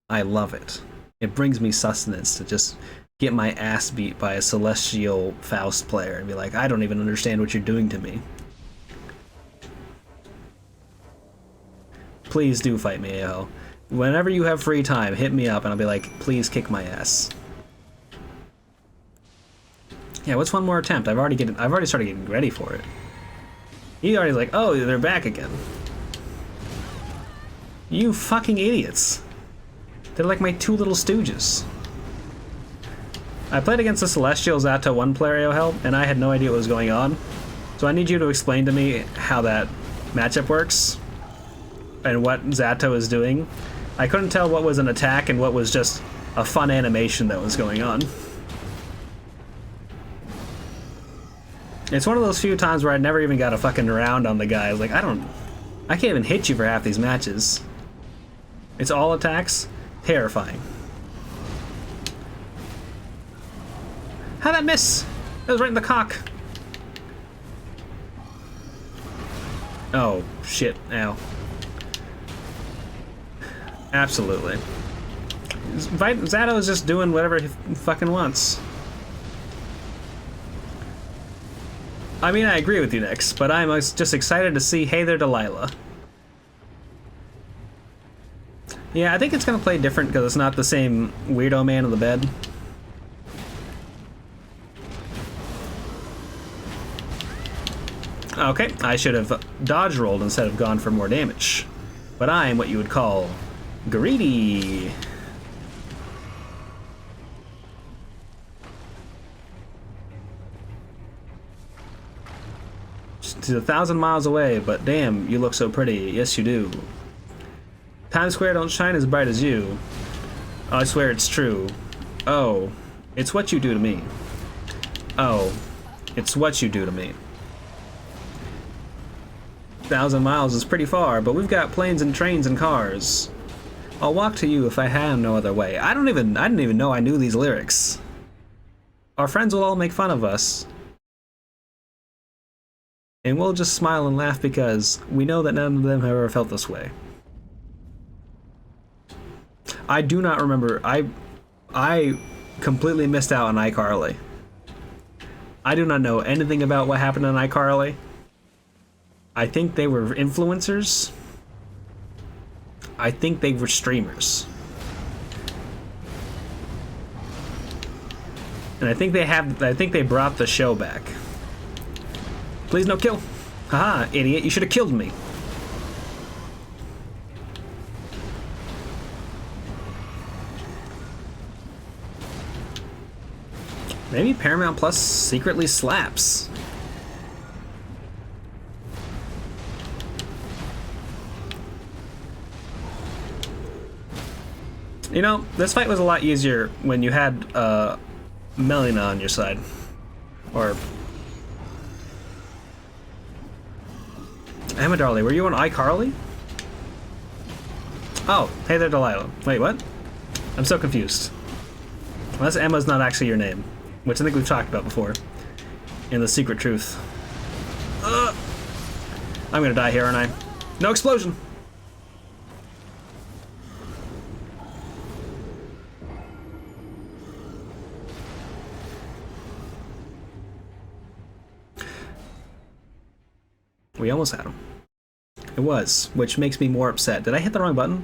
I love it. It brings me sustenance to just get my ass beat by a celestial Faust player and be like, I don't even understand what you're doing to me. Please do fight me, yo. Whenever you have free time, hit me up and I'll be like, please kick my ass. Yeah, what's one more attempt? I've already started getting ready for it. He's already like, oh, they're back again. You fucking idiots. They're like my two little stooges. I played against the Celestial Zato 1 player, help, and I had no idea what was going on. So I need you to explain to me how that matchup works and what Zato is doing. I couldn't tell what was an attack and what was just a fun animation that was going on. It's one of those few times where I never even got a fucking round on the guy. I was like, I can't even hit you for half these matches. It's all attacks? Terrifying. How'd that miss? That was right in the cock. Oh, shit. Ow. Absolutely. Zato is just doing whatever he fucking wants. I mean, I agree with you, Nix, but I'm just excited to see Hey There, Delilah. Yeah, I think it's gonna play different because it's not the same weirdo man in the bed. Okay, I should have dodge rolled instead of gone for more damage. But I'm what you would call greedy. She's 1,000 miles away, but damn, you look so pretty. Yes, you do. Times Square don't shine as bright as you. Oh, I swear it's true. Oh, it's what you do to me. Oh, it's what you do to me. 1,000 miles is pretty far, but we've got planes and trains and cars. I'll walk to you if I had no other way. I didn't even know I knew these lyrics. Our friends will all make fun of us. And we'll just smile and laugh because we know that none of them have ever felt this way. I do not remember. I completely missed out on iCarly. I do not know anything about what happened on iCarly. I think they were influencers. I think they were streamers. And I think they brought the show back. Please no kill. Haha, idiot, you should have killed me. Maybe Paramount Plus secretly slaps. You know, this fight was a lot easier when you had Melina on your side. Or Amidarly, were you on iCarly? Oh, hey there, Delilah. Wait, what? I'm so confused. Unless Emma's not actually your name, which I think we've talked about before in The Secret Truth. I'm gonna die here, aren't I? No explosion! We almost had him. It was, which makes me more upset. Did I hit the wrong button?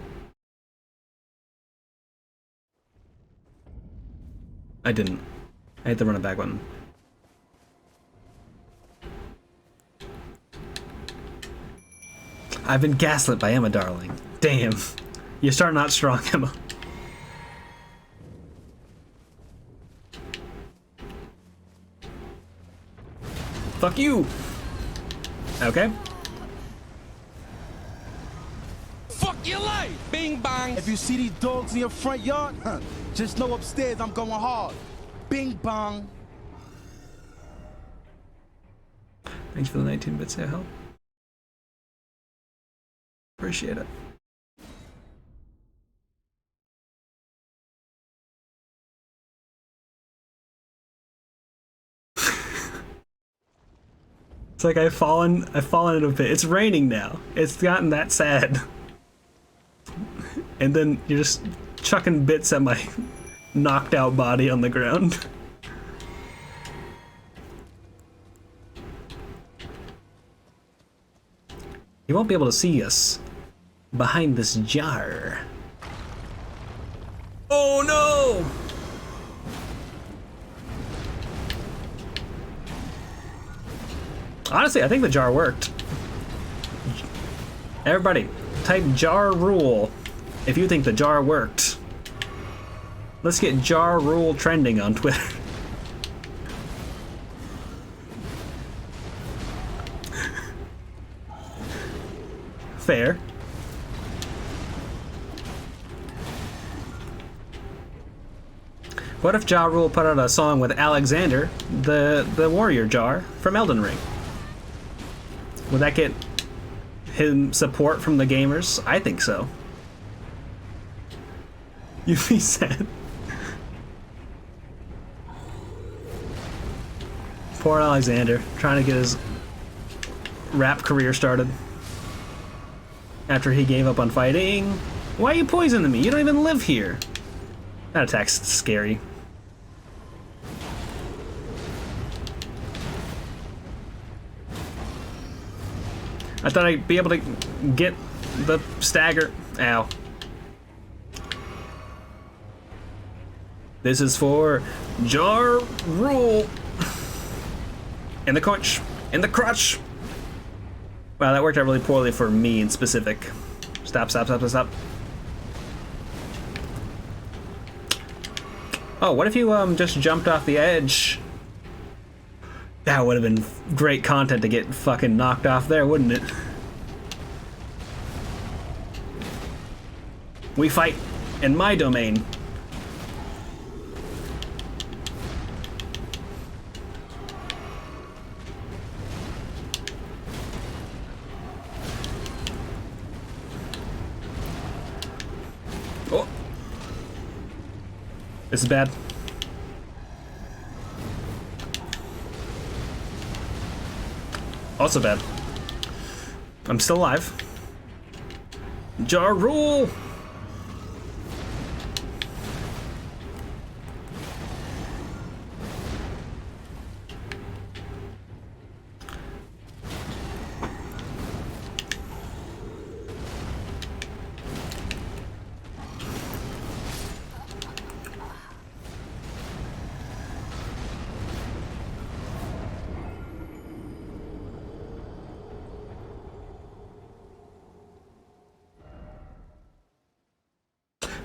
I didn't. I hit the run it back button. I've been gaslit by Emma, darling. Damn. You start not strong, Emma. Fuck you! Okay. Fuck your life! Bing bang! If you see these dogs in your front yard, just know upstairs I'm going hard. Bing bang! Thanks for the 19 bits, yeah, help. Appreciate it. It's like I've fallen in a pit. It's raining now. It's gotten that sad. And then you're just chucking bits at my knocked out body on the ground. You won't be able to see us behind this jar. Oh no! Honestly, I think the jar worked. Everybody, type jar rule if you think the jar worked. Let's get jar rule trending on Twitter. Fair. What if Ja Rule put out a song with Alexander, the warrior jar from Elden Ring? Would that get him support from the gamers? I think so. You'd be sad. Poor Alexander, trying to get his rap career started. After he gave up on fighting. Why are you poisoning me? You don't even live here. That attack's scary. I thought I'd be able to get the stagger. Ow. This is for Jar Rule. In the crunch. In the crotch. Wow, that worked out really poorly for me in specific. Stop, stop, stop, stop. Oh, what if you just jumped off the edge? That would have been great content to get fucking knocked off there, wouldn't it? We fight in my domain. Oh. This is bad. Also bad. I'm still alive. Jar Rule!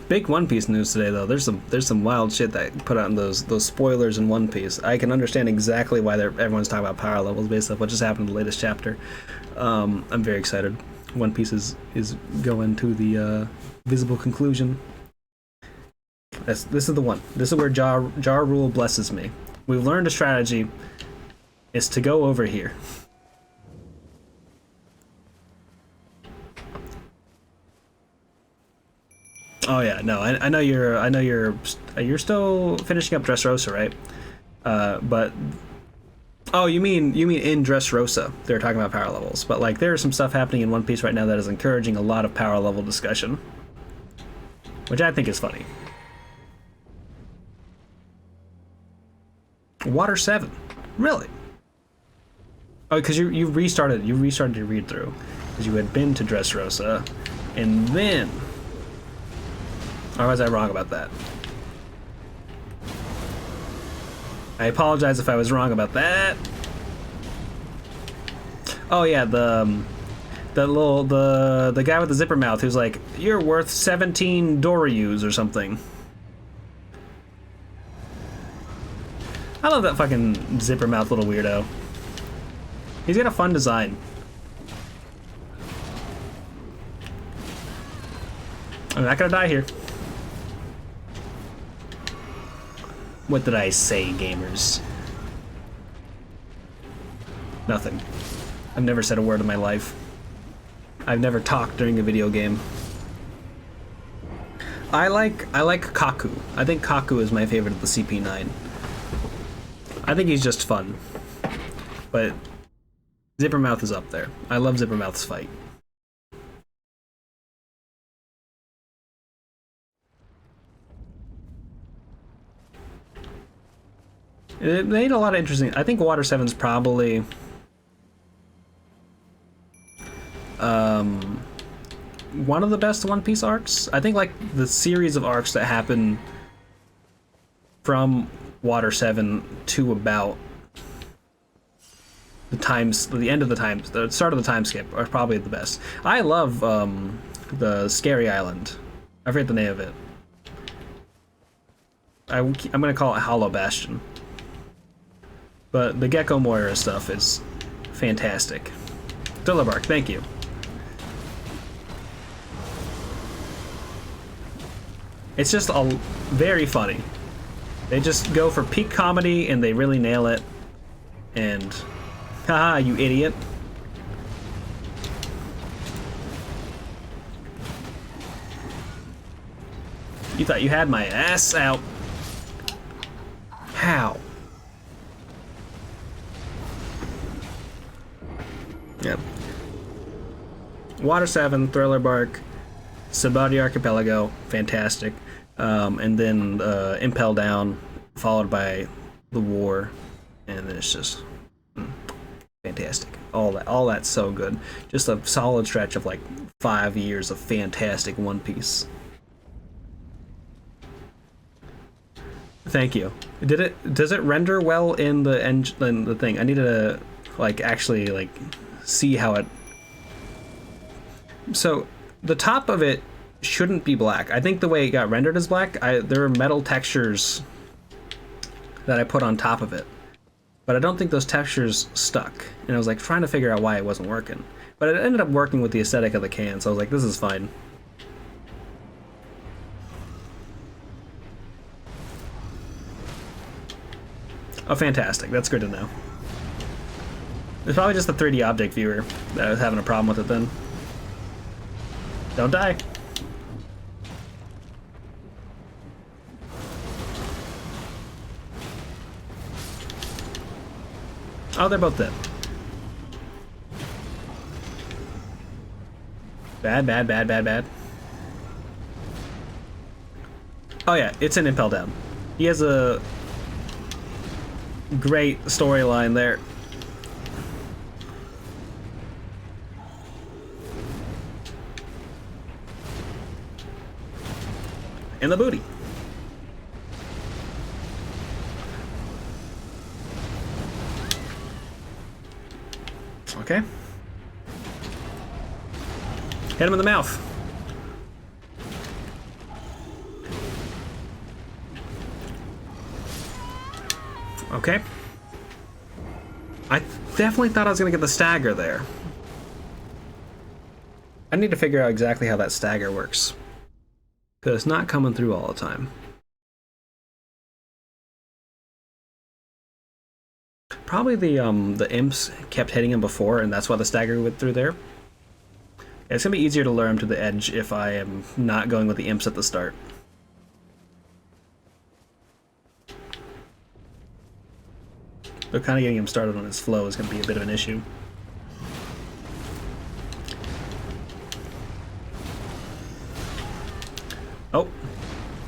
Big One Piece news today, though. There's some wild shit that put out in those spoilers in One Piece. I can understand exactly why everyone's talking about power levels based off what just happened in the latest chapter. I'm very excited. One Piece is going to the visible conclusion. This is the one. This is where Ja Rule blesses me. We've learned a strategy. Is to go over here. Oh yeah, no, I know you're still finishing up Dressrosa, right? But oh, you mean in Dressrosa they're talking about power levels, but like there's some stuff happening in One Piece right now that is encouraging a lot of power level discussion, which I think is funny. Water 7, really? Oh, because you restarted your read through because you had been to Dressrosa, and then. Or was I wrong about that? I apologize if I was wrong about that. Oh yeah, the guy with the zipper mouth who's like, you're worth 17 Doryus or something. I love that fucking zipper mouth little weirdo. He's got a fun design. I'm not gonna die here. What did I say, gamers? Nothing. I've never said a word in my life. I've never talked during a video game. I like Kaku. I think Kaku is my favorite of the CP9. I think he's just fun. But Zippermouth is up there. I love Zippermouth's fight. It made a lot of interesting. I think Water 7's probably one of the best One Piece arcs. I think like the series of arcs that happen from Water 7 to about the end of the start of the time skip are probably the best. I love the Scary Island. I forget the name of it. I'm gonna call it Hollow Bastion. But the Gecko Moira stuff is fantastic. Dillerbark, thank you. It's just very funny. They just go for peak comedy and they really nail it. And haha, you idiot. You thought you had my ass out. How? Yep. Water 7, Thriller Bark, Sabati Archipelago, fantastic. And then Impel Down, followed by The War, and then it's just fantastic. All that's so good. Just a solid stretch of like 5 years of fantastic One Piece. Thank you. Does it render well in the thing? I need to like actually like see how it. So the top of it shouldn't be black. I think the way it got rendered is black. There are metal textures that I put on top of it, but I don't think those textures stuck. And I was like trying to figure out why it wasn't working, but it ended up working with the aesthetic of the can. So I was like, this is fine. Oh, fantastic. That's good to know. It's probably just the 3D object viewer that was having a problem with it then. Don't die. Oh, they're both dead. Bad. Oh yeah, it's an Impel Down. He has a great storyline there. In the booty. Okay. Hit him in the mouth. Okay. I definitely thought I was gonna get the stagger there. I need to figure out exactly how that stagger works. Because it's not coming through all the time. Probably the imps kept hitting him before, and that's why the stagger went through there. It's gonna be easier to lure him to the edge if I am not going with the imps at the start. But kind of getting him started on his flow is gonna be a bit of an issue. Oh,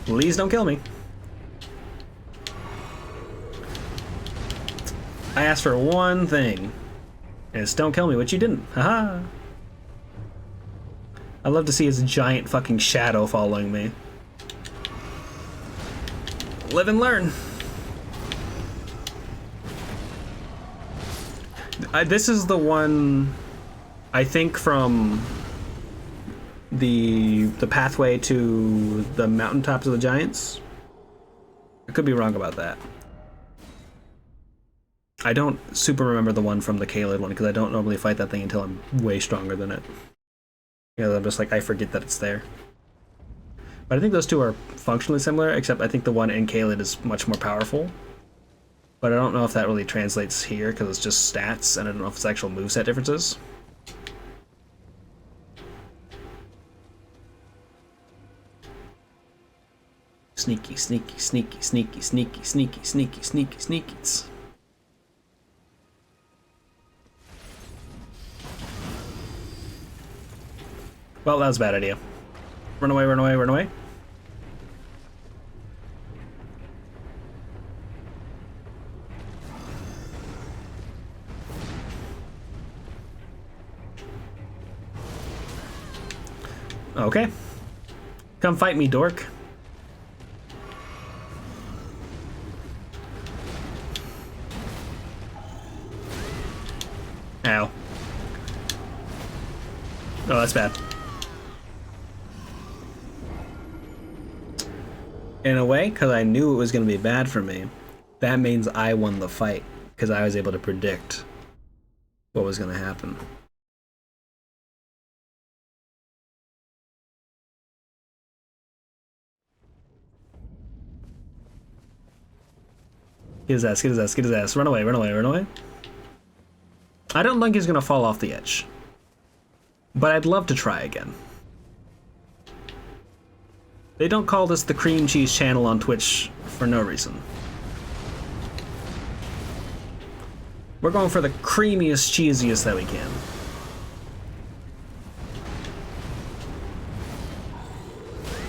please don't kill me. I asked for one thing, and it's don't kill me, which you didn't. Haha. I love to see his giant fucking shadow following me. Live and learn. This is the one, I think, from the pathway to the mountaintops of the giants. I could be wrong about that. I don't super remember the one from the Kaled one because I don't normally fight that thing until I'm way stronger than it. Yeah, I'm just like, I forget that it's there. But I think those two are functionally similar, except I think the one in Kaled is much more powerful. But I don't know if that really translates here because it's just stats, and I don't know if it's actual moveset differences. Sneaky, sneaky, sneaky, sneaky, sneaky, sneaky, sneaky, sneaky, sneakies. Well, that was a bad idea. Run away, run away, run away. Okay. Come fight me, dork. Ow. Oh, that's bad. In a way, because I knew it was going to be bad for me, that means I won the fight, because I was able to predict what was going to happen. Get his ass, get his ass, get his ass. Run away, run away, run away. I don't think he's going to fall off the edge, but I'd love to try again. They don't call this the cream cheese channel on Twitch for no reason. We're going for the creamiest, cheesiest that we can.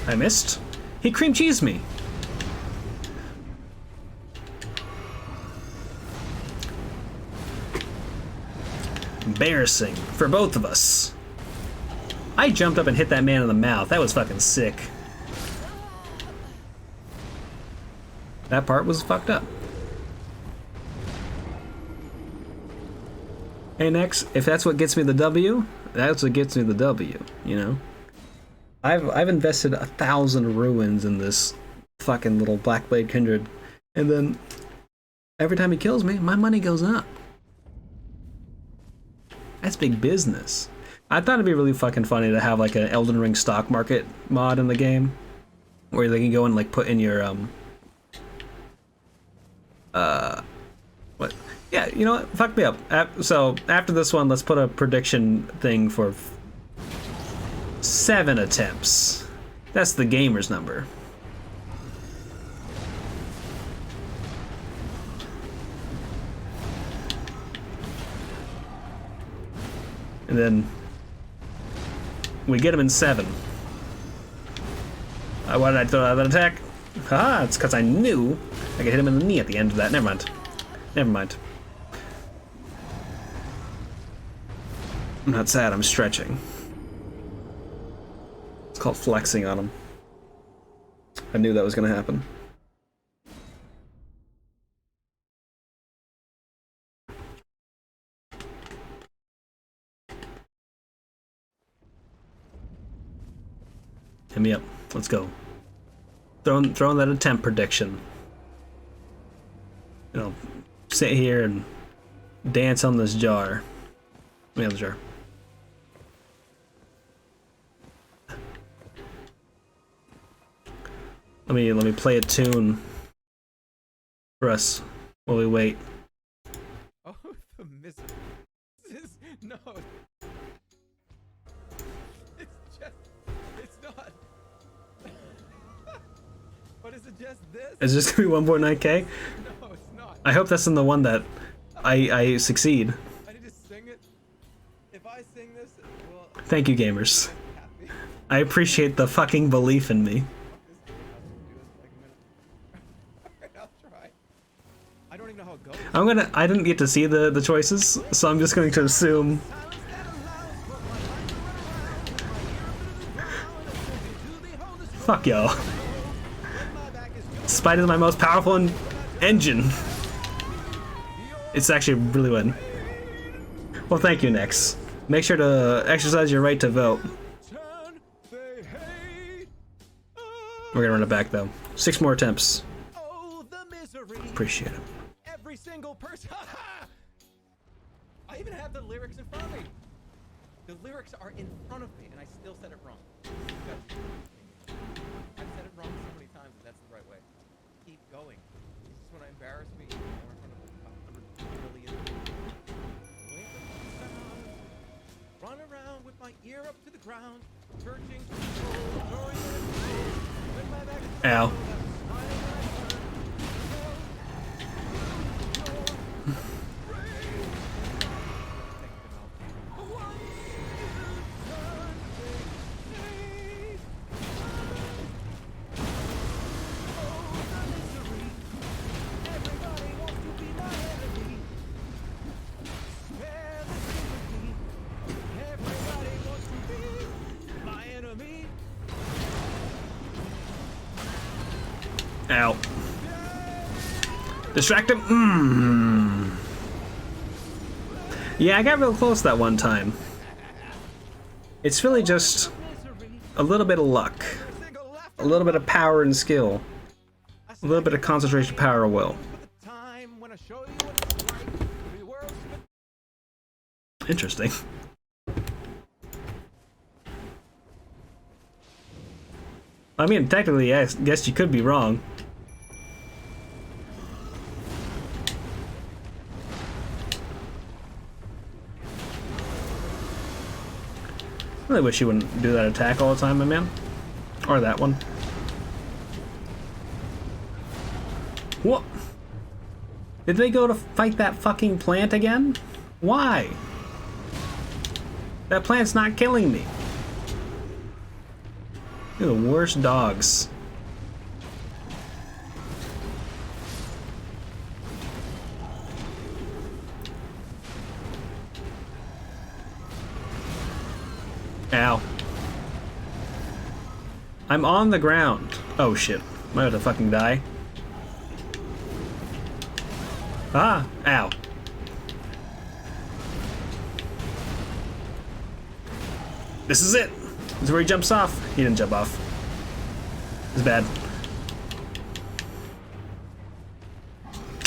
I missed. He cream cheesed me. Embarrassing for both of us. I jumped up and hit that man in the mouth. That was fucking sick. That part was fucked up. Hey, Nex, if that's what gets me the W, that's what gets me the W, you know? I've invested 1,000 ruins in this fucking little Blackblade Kindred, and then every time he kills me, my money goes up. That's big business. I thought it'd be really fucking funny to have like an Elden Ring stock market mod in the game, where they can go and like put in your what? Yeah, you know what? Fuck me up. So after this one, let's put a prediction thing for 7 attempts. That's the gamer's number. And then we get him in 7. Why did I throw out that attack? Ah, it's because I knew I could hit him in the knee at the end of that. Never mind. Never mind. I'm not sad, I'm stretching. It's called flexing on him. I knew that was gonna happen. Hit me up. Let's go. Throwing that attempt prediction. You know, sit here and dance on this jar. Let me have the jar. Let me play a tune for us while we wait. Oh, the misery. No. It's not. But is it just this? Is this gonna be 1.9K? No, it's not. I hope that's in the one that I succeed. I need to sing it. If I sing this, well. Thank you, gamers. Happy. I appreciate the fucking belief in me. I'll try. I don't even know how it goes. I didn't get to see the choices, so I'm just going to assume. Fuck y'all. Spite is my most powerful engine. It's actually really win. Well, thank you, Nex. Make sure to exercise your right to vote. We're gonna run it back though. 6 more attempts. Oh, the misery. Appreciate it. Every single person. I even have the lyrics in front of me. The lyrics are in front of me, and I still said it wrong. I've said it wrong so many times, and that's the right way. Keep going. You just want to embarrass me in front of 100 billion. Wake up the sound. Run around with my ear up to the ground, searching for the soul, when my back is Ow. Ow. Distract him. Yeah, I got real close that one time. It's really just a little bit of luck, a little bit of power and skill, a little bit of concentration, power, and will. Interesting. I mean, technically, I guess you could be wrong. I really wish you wouldn't do that attack all the time, my man. Or that one. What? Did they go to fight that fucking plant again? Why? That plant's not killing me. You're the worst dogs. Ow. I'm on the ground. Oh shit. Am I about to fucking die? Ah! Ow. This is it! This is where he jumps off. He didn't jump off. It's bad.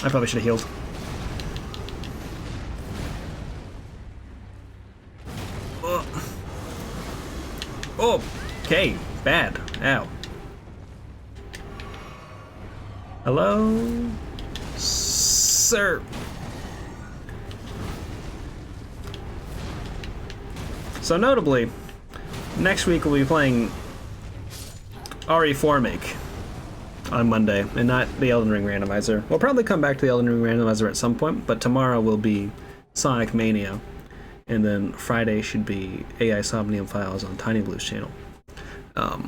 I probably should have healed. Oh, okay, bad. Ow. Hello, sir. So notably, next week we'll be playing RE4 Make on Monday, and not the Elden Ring Randomizer. We'll probably come back to the Elden Ring Randomizer at some point, but tomorrow will be Sonic Mania. And then Friday should be AI Somnium Files on Tiny Blue's channel. But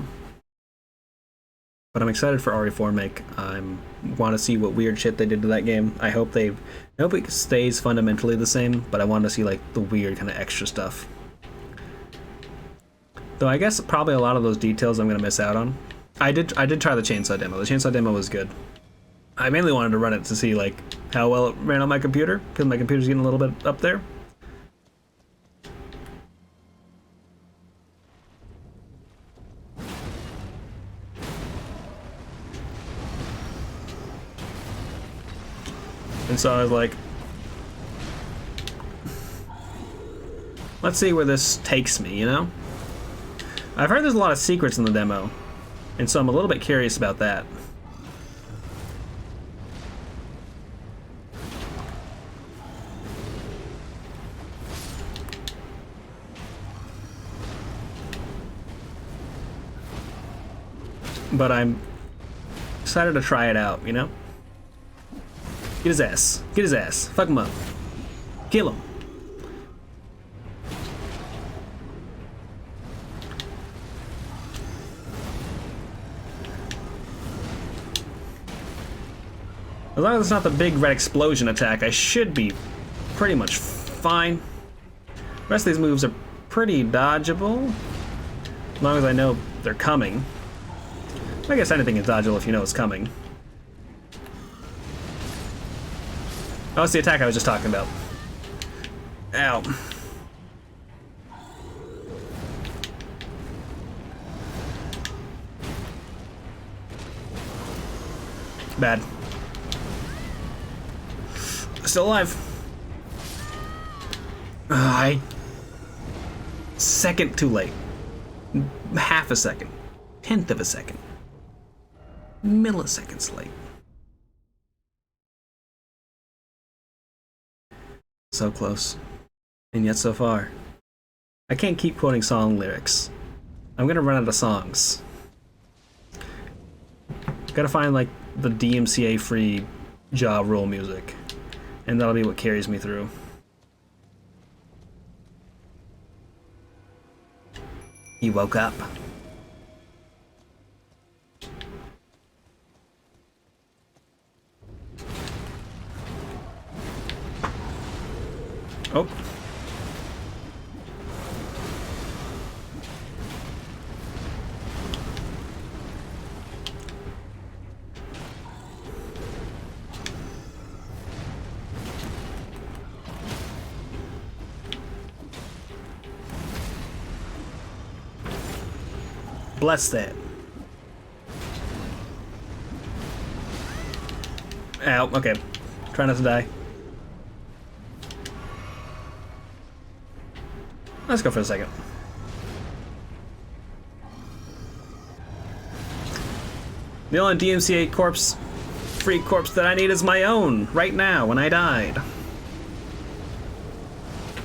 I'm excited for RE4 Make. I want to see what weird shit they did to that game. I hope it stays fundamentally the same, but I want to see like the weird kind of extra stuff. Though I guess probably a lot of those details I'm gonna miss out on. I did try the chainsaw demo. The chainsaw demo was good. I mainly wanted to run it to see like how well it ran on my computer, because my computer's getting a little bit up there. And so I was like, let's see where this takes me, you know? I've heard there's a lot of secrets in the demo, and so I'm a little bit curious about that. But I'm excited to try it out, you know? Get his ass. Get his ass. Fuck him up. Kill him. As long as it's not the big red explosion attack, I should be pretty much fine. The rest of these moves are pretty dodgeable, as long as I know they're coming. I guess anything is dodgeable if you know it's coming. Oh, it's the attack I was just talking about. Ow. Bad. Still alive. Second too late. Half a second. Tenth of a second. Milliseconds late. So close. And yet so far. I can't keep quoting song lyrics. I'm gonna run out of songs. Gotta find like the DMCA free Ja Rule music. And that'll be what carries me through. He woke up. Oh. Bless that. Ow, okay. Try not to die. Let's go for a second. The only DMCA free corpse that I need is my own, right now, when I died.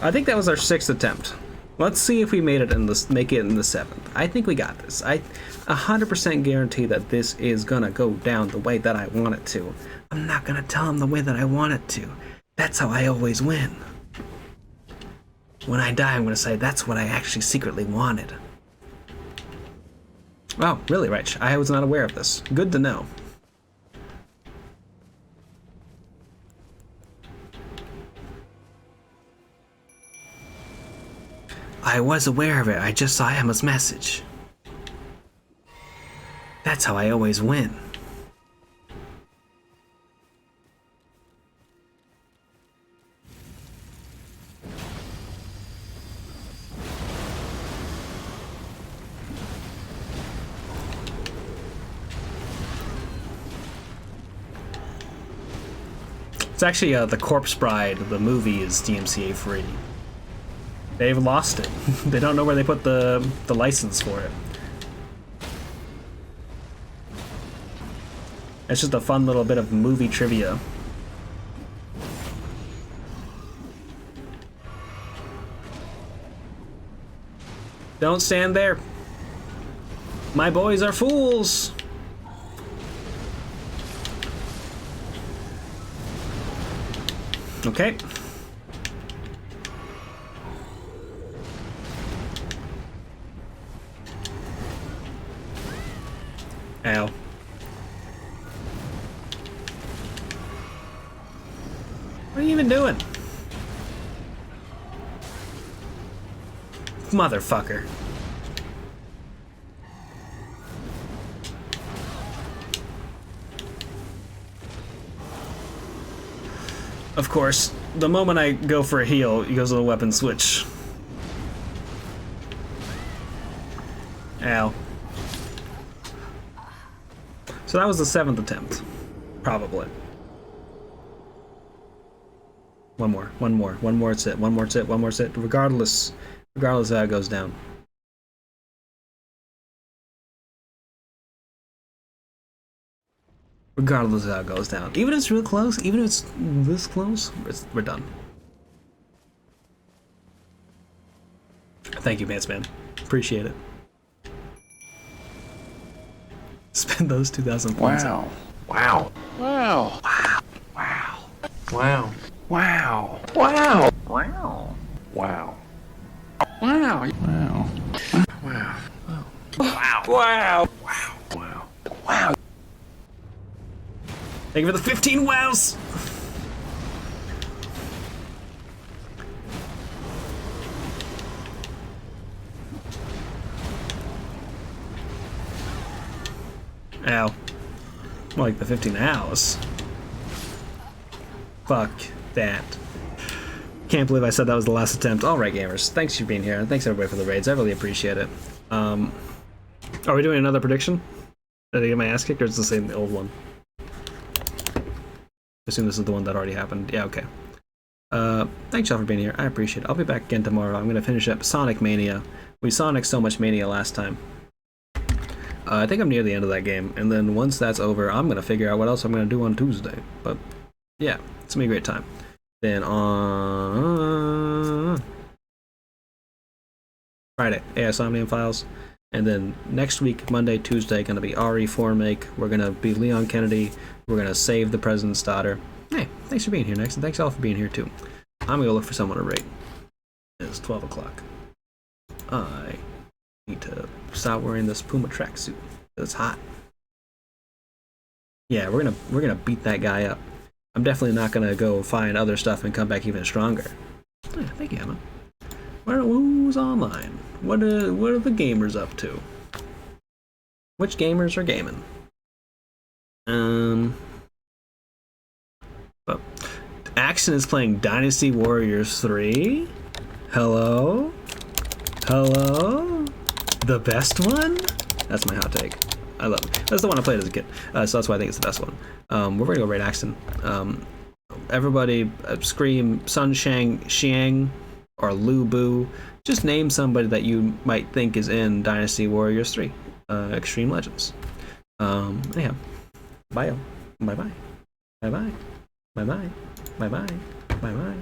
I think that was our 6th attempt. Let's see if we make it in the 7th. I think we got this. I 100% guarantee that this is gonna go down the way that I want it to. I'm not gonna tell him the way that I want it to. That's how I always win. When I die, I'm gonna say that's what I actually secretly wanted. Oh, really, Rich? I was not aware of this. Good to know. I was aware of it, I just saw Emma's message. That's how I always win. It's actually the Corpse Bride, the movie, is DMCA free. They've lost it. They don't know where they put the license for it. It's just a fun little bit of movie trivia. Don't stand there. My boys are fools. Okay. Ow. What are you even doing? Motherfucker. Of course, the moment I go for a heal, he goes to the weapon switch. Ow. So that was the 7th attempt. Probably. One more. One more. One more. It's it. One more. It's it. One more. It's it. Regardless of how it goes down. Regardless of how it goes down. Even if it's real close, even if it's this close, we're done. Thank you, Vance Man. Appreciate it. Spend those 2,000 points. Wow. Wow. Wow. Wow. Wow. Wow. Wow. Wow. Wow. Wow. Wow. Wow. Wow. Wow. Wow. Wow. Thank you for the 15 wows! Ow. More like the 15 hours. Fuck that. Can't believe I said that was the last attempt. Alright, gamers. Thanks for being here, and thanks everybody for the raids. I really appreciate it. Are we doing another prediction? Did I get my ass kicked, or is this the same old one? I assume this is the one that already happened. Yeah, okay. Thanks y'all for being here. I appreciate it. I'll be back again tomorrow. I'm gonna finish up Sonic Mania. We Sonic so much Mania last time. I think I'm near the end of that game, and then once that's over, I'm gonna figure out what else I'm gonna do on Tuesday. But yeah, it's gonna be a great time. Then on Friday, Somnium Files, and then next week, Monday, Tuesday, gonna be RE4 make. We're gonna be Leon Kennedy. We're gonna save the president's daughter. Hey, thanks for being here, Next, and thanks all for being here too. I'm gonna go look for someone to rate. It's 12 o'clock. I need to stop wearing this Puma tracksuit. It's hot. Yeah, we're gonna beat that guy up. I'm definitely not gonna go find other stuff and come back even stronger. Yeah, thank you, Emma. Who's online? What are the gamers up to? Which gamers are gaming? But Action is playing Dynasty Warriors 3. Hello? Hello? The best one? That's my hot take. I love it. That's the one I played as a kid, so that's why I think it's the best one. We're gonna go raid Axton. Everybody scream Sun Xiang or Lu Bu. Just name somebody that you might think is in Dynasty Warriors 3 Extreme Legends. Anyhow, bye. Bye bye. Bye bye. Bye bye. Bye bye. Bye bye.